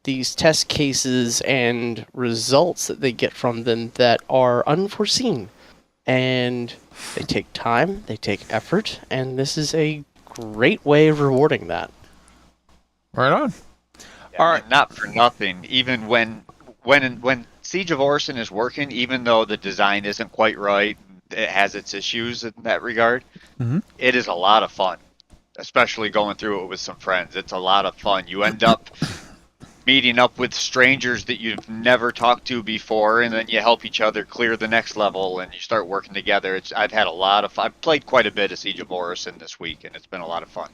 Speaker 6: these test cases and results that they get from them that are unforeseen. And they take time, they take effort, and this is a great way of rewarding that.
Speaker 4: Right on.
Speaker 8: Yeah, all right. Not for nothing. Even when Siege of Orison is working, even though the design isn't quite right, it has its issues in that regard. Mm-hmm. It is a lot of fun, especially going through it with some friends. It's a lot of fun. You end up meeting up with strangers that you've never talked to before, and then you help each other clear the next level, and you start working together. I've had a lot of fun. I've played quite a bit of Siege of Orison this week, and it's been a lot of fun.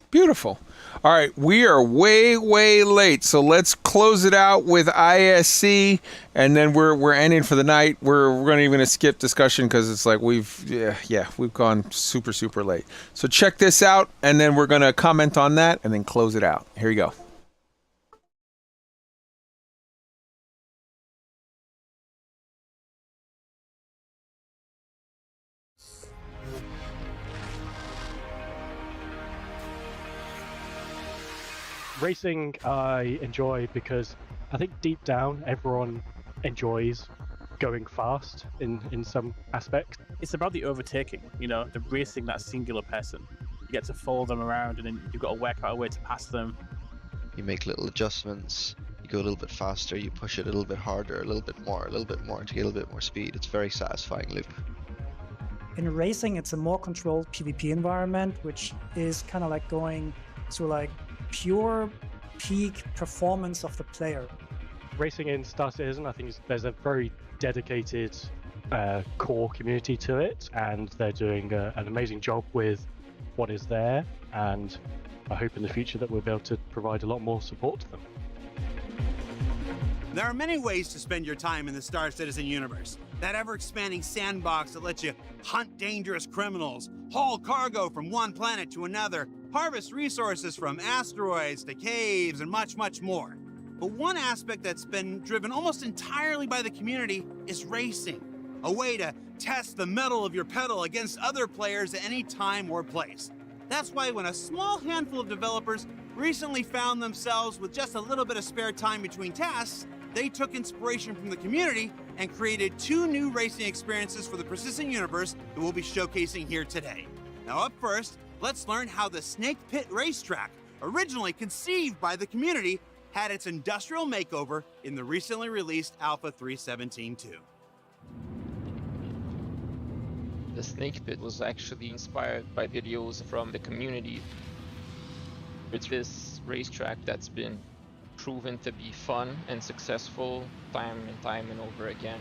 Speaker 4: Beautiful. All right, we are way late, so let's close it out with ISC, and then we're ending for the night. We're even going to skip discussion because it's like we've gone super late. So check this out, and then we're going to comment on that, and then close it out. Here you go.
Speaker 1: Racing I enjoy because I think deep down everyone enjoys going fast in some aspect.
Speaker 2: It's about the overtaking, the racing that singular person. You get to follow them around and then you've got to work out a way to pass them.
Speaker 21: You make little adjustments, you go a little bit faster, you push it a little bit harder, a little bit more to get a little bit more speed. It's a very satisfying loop.
Speaker 22: In racing, it's a more controlled PvP environment, which is kind of like going to like pure peak performance of the player.
Speaker 1: Racing in Star Citizen, I think there's a very dedicated core community to it, and they're doing an amazing job with what is there, and I hope in the future that we'll be able to provide a lot more support to them.
Speaker 23: There are many ways to spend your time in the Star Citizen universe. That ever-expanding sandbox that lets you hunt dangerous criminals, haul cargo from one planet to another, harvest resources from asteroids to caves, and much, much more. But one aspect that's been driven almost entirely by the community is racing, a way to test the mettle of your pedal against other players at any time or place. That's why when a small handful of developers recently found themselves with just a little bit of spare time between tasks, they took inspiration from the community and created 2 new racing experiences for the Persistent Universe that we'll be showcasing here today. Now up first, let's learn how the Snake Pit Racetrack, originally conceived by the community, had its industrial makeover in the recently released Alpha 3.17.2.
Speaker 24: The Snake Pit was actually inspired by videos from the community. It's this racetrack that's been proven to be fun and successful time and over again.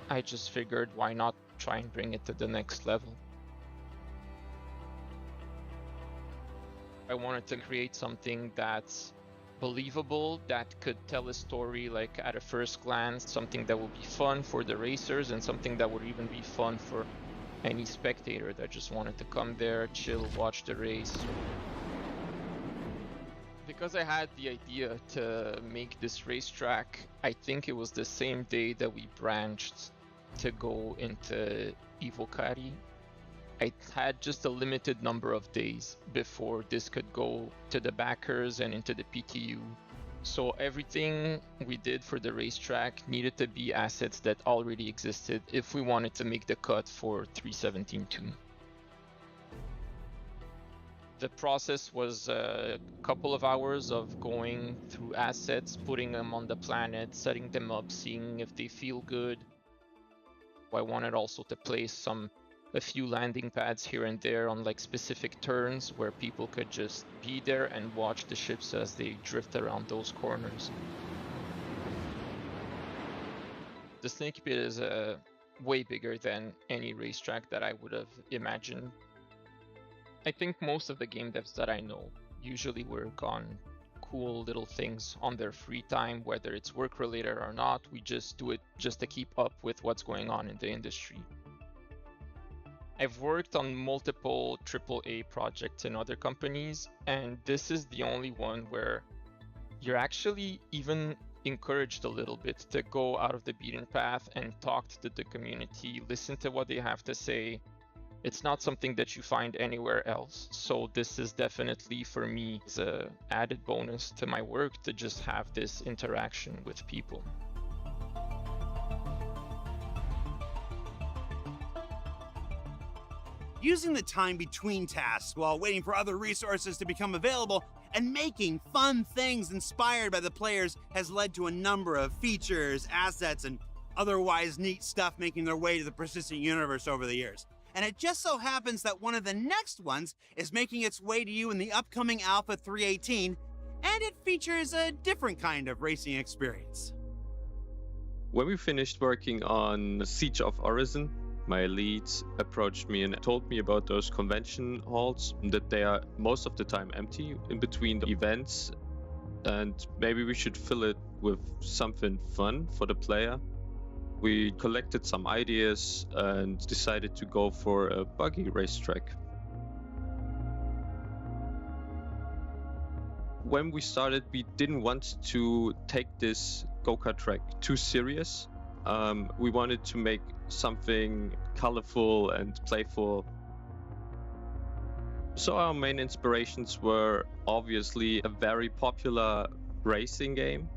Speaker 24: I just figured why not try and bring it to the next level. I wanted to create something that's believable, that could tell a story like at a first glance, something that would be fun for the racers and something that would even be fun for any spectator that just wanted to come there, chill, watch the race. Because I had the idea to make this racetrack, I think it was the same day that we branched to go into Evocati. I had just a limited number of days before this could go to the backers and into the PTU. So everything we did for the racetrack needed to be assets that already existed if we wanted to make the cut for 3.17.2. The process was a couple of hours of going through assets, putting them on the planet, setting them up, seeing if they feel good. I wanted also to place a few landing pads here and there on like specific turns where people could just be there and watch the ships as they drift around those corners. The Snake Pit is way bigger than any racetrack that I would have imagined. I think most of the game devs that I know usually work on cool little things on their free time, whether it's work related or not. We just do it just to keep up with what's going on in the industry. I've worked on multiple AAA projects in other companies, and this is the only one where you're actually even encouraged a little bit to go out of the beaten path and talk to the community, listen to what they have to say. It's not something that you find anywhere else, so this is definitely for me as an added bonus to my work to just have this interaction with people.
Speaker 23: Using the time between tasks while waiting for other resources to become available and making fun things inspired by the players has led to a number of features, assets, and otherwise neat stuff making their way to the Persistent Universe over the years. And it just so happens that one of the next ones is making its way to you in the upcoming Alpha 3.18, and it features a different kind of racing experience.
Speaker 25: When we finished working on Siege of Osiris, my lead approached me and told me about those convention halls, that they are most of the time empty in between the events, and maybe we should fill it with something fun for the player. We collected some ideas and decided to go for a buggy racetrack. When we started, we didn't want to take this go-kart track too serious. We wanted to make something colorful and playful. So our main inspirations were obviously a very popular racing game.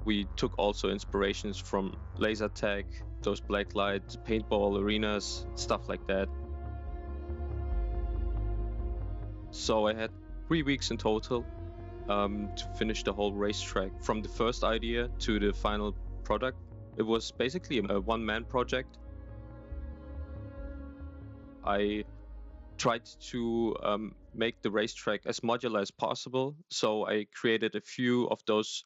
Speaker 25: We took also inspirations from laser tag, those black light paintball arenas, stuff like that. So I had 3 weeks in total to finish the whole racetrack, from the first idea to the final product. It was basically a one-man project. I tried to make the racetrack as modular as possible, so I created a few of those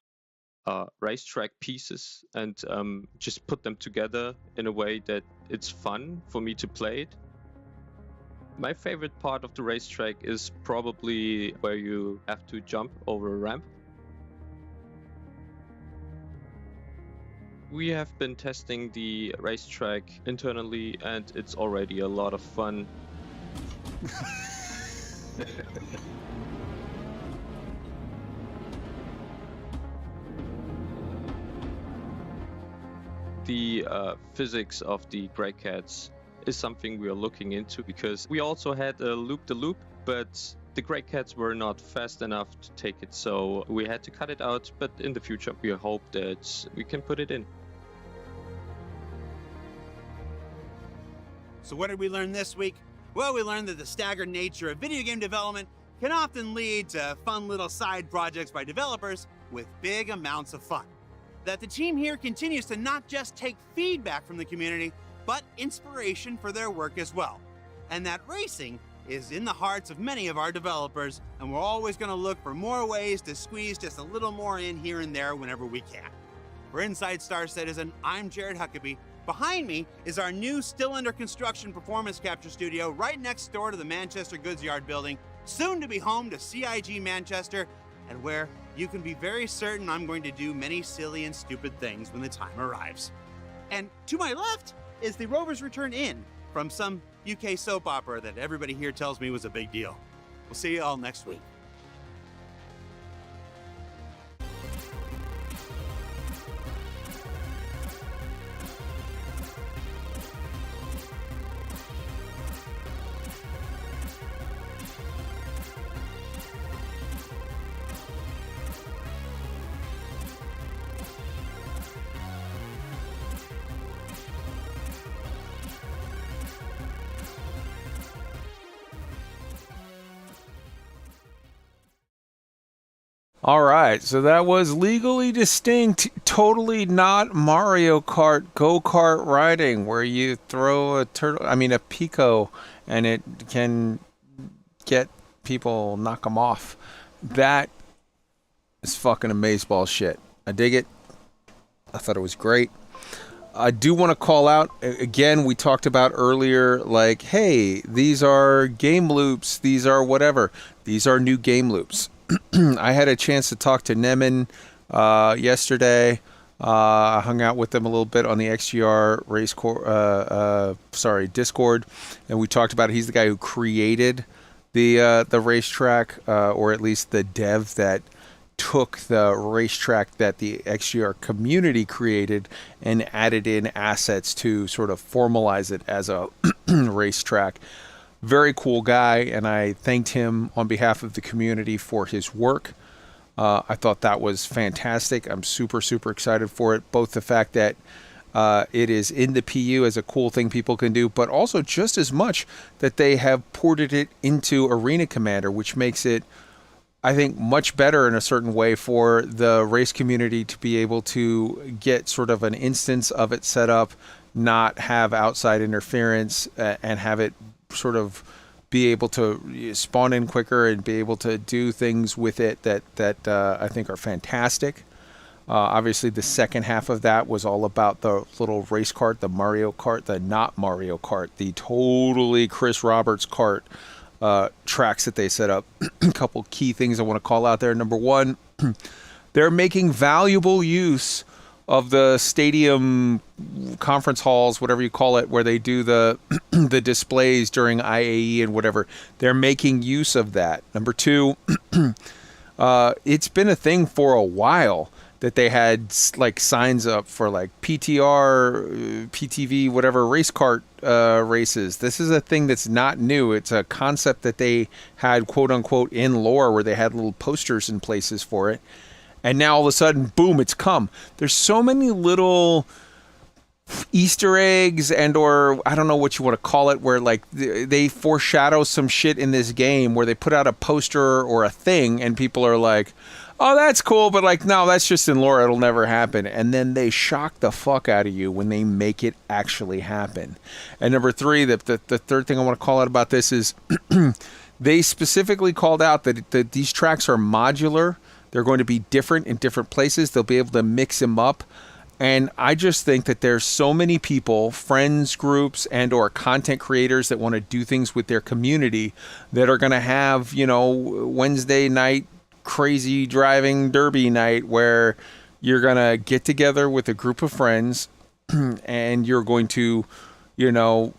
Speaker 25: racetrack pieces and just put them together in a way that it's fun for me to play it. My favorite part of the racetrack is probably where you have to jump over a ramp. We have been testing the racetrack internally and it's already a lot of fun. The physics of the Grey Cats is something we are looking into, because we also had a loop-the-loop, but the Grey Cats were not fast enough to take it, so we had to cut it out, but in the future we hope that we can put it in.
Speaker 23: So what did we learn this week? Well, we learned that the staggered nature of video game development can often lead to fun little side projects by developers with big amounts of fun. That the team here continues to not just take feedback from the community, but inspiration for their work as well. And that racing is in the hearts of many of our developers, and we're always going to look for more ways to squeeze just a little more in here and there whenever we can. For Inside Star Citizen, I'm Jared Huckabee. Behind me is our new, still under construction performance capture studio right next door to the Manchester Goods Yard building, soon to be home to CIG Manchester, and where you can be very certain I'm going to do many silly and stupid things when the time arrives. And to my left is the Rover's Return Inn from some UK soap opera that everybody here tells me was a big deal. We'll see you all next week.
Speaker 4: All right, so that was Legally Distinct, totally not Mario Kart go-kart riding, where you throw a Pico, and it can get people, knock them off. That is fucking amazeballs shit. I dig it. I thought it was great. I do want to call out, again, we talked about earlier, like, hey, these are game loops, these are whatever. These are new game loops. I had a chance to talk to Nemin yesterday. I hung out with them a little bit on the XGR Discord, and we talked about it. He's the guy who created the racetrack, or at least the dev that took the racetrack that the XGR community created and added in assets to sort of formalize it as a racetrack. Very cool guy, and I thanked him on behalf of the community for his work. I thought that was fantastic. I'm super, super excited for it. Both the fact that it is in the PU as a cool thing people can do, but also just as much that they have ported it into Arena Commander, which makes it, I think, much better in a certain way for the race community to be able to get sort of an instance of it set up, not have outside interference, and have it sort of be able to spawn in quicker and be able to do things with it that I think are fantastic. Obviously, the second half of that was all about the little race kart, the Mario Kart, the not Mario Kart, the totally Chris Roberts kart tracks that they set up. A couple key things I want to call out there. Number one, they're making valuable use of the stadium conference halls, whatever you call it, where they do the the displays during IAE and whatever. They're making use of that. Number two, it's been a thing for a while that they had like signs up for like PTR, PTV, whatever race kart races. This is a thing that's not new. It's a concept that they had, quote unquote, in lore, where they had little posters in places for it. And now all of a sudden, boom, it's come. There's so many little Easter eggs and or I don't know what you want to call it, where like they foreshadow some shit in this game where they put out a poster or a thing and people are like, oh, that's cool, but like, no, that's just in lore, it'll never happen. And then they shock the fuck out of you when they make it actually happen. And number three, the third thing I want to call out about this is they specifically called out that these tracks are modular. They're going to be different in different places. They'll be able to mix them up. And I just think that there's so many people, friends, groups, and or content creators that want to do things with their community that are going to have, you know, Wednesday night crazy driving derby night where you're going to get together with a group of friends and you're going to, you know,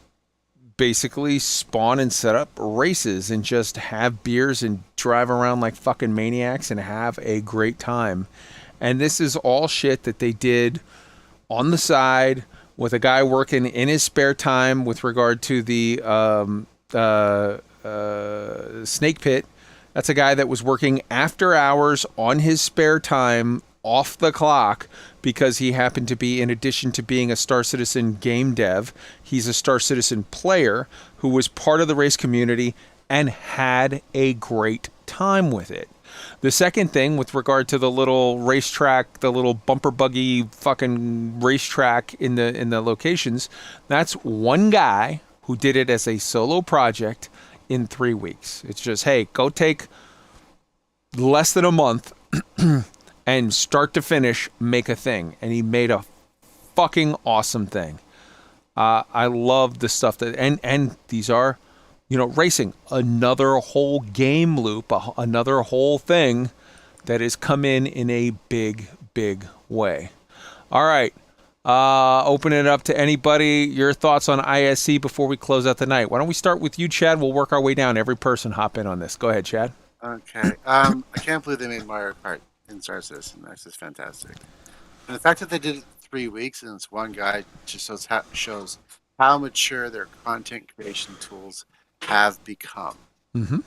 Speaker 4: basically spawn and set up races and just have beers and drive around like fucking maniacs and have a great time. And this is all shit that they did on the side with a guy working in his spare time with regard to the snake pit. That's a guy that was working after hours on his spare time off the clock because he happened to be, in addition to being a Star Citizen game dev, he's a Star Citizen player who was part of the race community and had a great time with it. The second thing with regard to the little racetrack, the little bumper buggy fucking racetrack in the locations, that's one guy who did it as a solo project in 3 weeks. It's just, hey, go take less than a month and start to finish make a thing. And he made a fucking awesome thing. I love the stuff that, and these are, you know, racing, another whole game loop, another whole thing that has come in a big, big way. All right. Open it up to anybody. Your thoughts on ISC before we close out the night. Why don't we start with you, Chad? We'll work our way down. Every person hop in on this. Go ahead, Chad.
Speaker 5: Okay. I can't believe they made Mario Kart in Star Citizen. That's just fantastic. And the fact that they did it 3 weeks and it's one guy just shows how mature their content creation tools have become.
Speaker 4: Mm-hmm.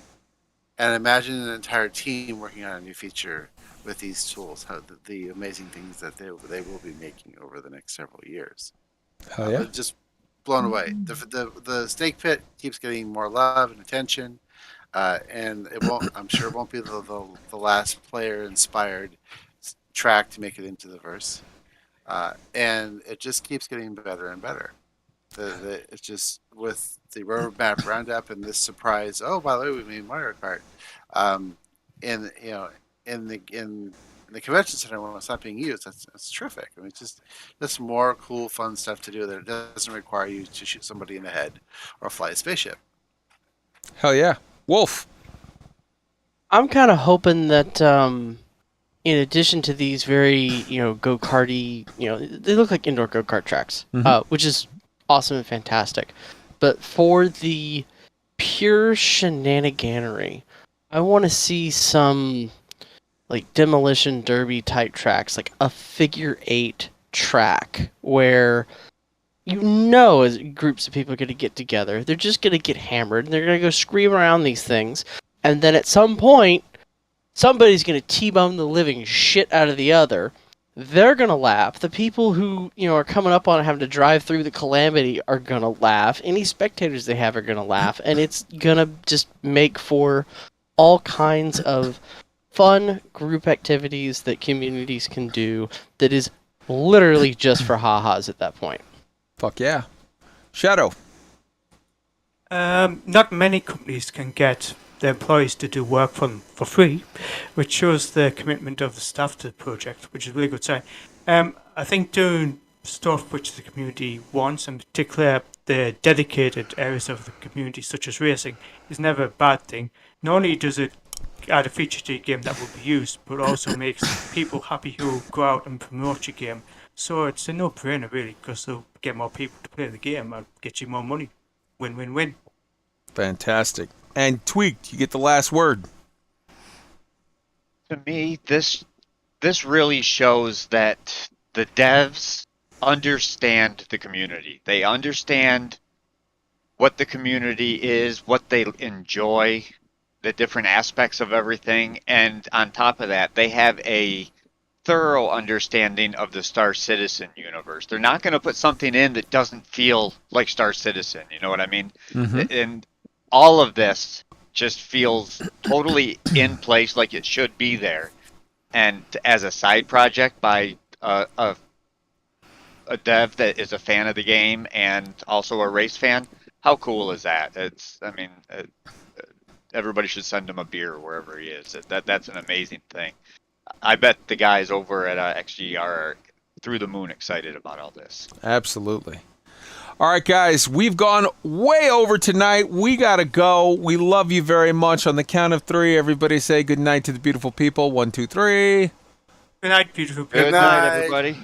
Speaker 5: And imagine an entire team working on a new feature with these tools, how the amazing things that they will be making over the next several years.
Speaker 4: Hell yeah.
Speaker 5: Just blown away. The snake pit keeps getting more love and attention, and it won't. I'm sure it won't be the last player inspired track to make it into the verse, and it just keeps getting better and better. It's just with the roadmap roundup and this surprise. Oh, by the way, we made Mario Kart. In the convention center when it's not being used, that's terrific. I mean, it's just more cool, fun stuff to do that it doesn't require you to shoot somebody in the head or fly a spaceship.
Speaker 4: Hell yeah, Wolf.
Speaker 6: I'm kind of hoping that, in addition to these very, go-karty, they look like indoor go-kart tracks, which is awesome and fantastic. But for the pure shenaniganery, I want to see some like demolition derby type tracks, like a figure 8 track where as groups of people are going to get together, they're just going to get hammered and they're going to go scream around these things, and then at some point somebody's going to T-bone the living shit out of the other. They're going to laugh. The people who, are coming up on it having to drive through the calamity are going to laugh. Any spectators they have are going to laugh. And it's going to just make for all kinds of fun group activities that communities can do that is literally just for ha-has at that point.
Speaker 4: Fuck yeah. Shadow.
Speaker 7: Not many companies can get their employees to do work for them for free, which shows the commitment of the staff to the project, which is a really good sign. I think doing stuff which the community wants, in particular the dedicated areas of the community, such as racing, is never a bad thing. Not only does it add a feature to your game that will be used, but also makes people happy who go out and promote your game. So it's a no-brainer, really, because they'll get more people to play the game and get you more money. Win-win-win.
Speaker 4: Fantastic. And Tweaked, you get the last word.
Speaker 8: To me, this really shows that the devs understand the community. They understand what the community is, what they enjoy, the different aspects of everything, and on top of that, they have a thorough understanding of the Star Citizen universe. They're not going to put something in that doesn't feel like Star Citizen, you know what I mean? And all of this just feels totally in place, like it should be there. And as a side project by a dev that is a fan of the game and also a race fan, how cool is that? Everybody should send him a beer wherever he is. That's an amazing thing. I bet the guys over at XGR are through the moon excited about all this.
Speaker 4: Absolutely. All right, guys, we've gone way over tonight. We got to go. We love you very much. On the count of 3, everybody say good night to the beautiful people. 1, 2, 3.
Speaker 7: Good night, beautiful people.
Speaker 8: Good night, everybody.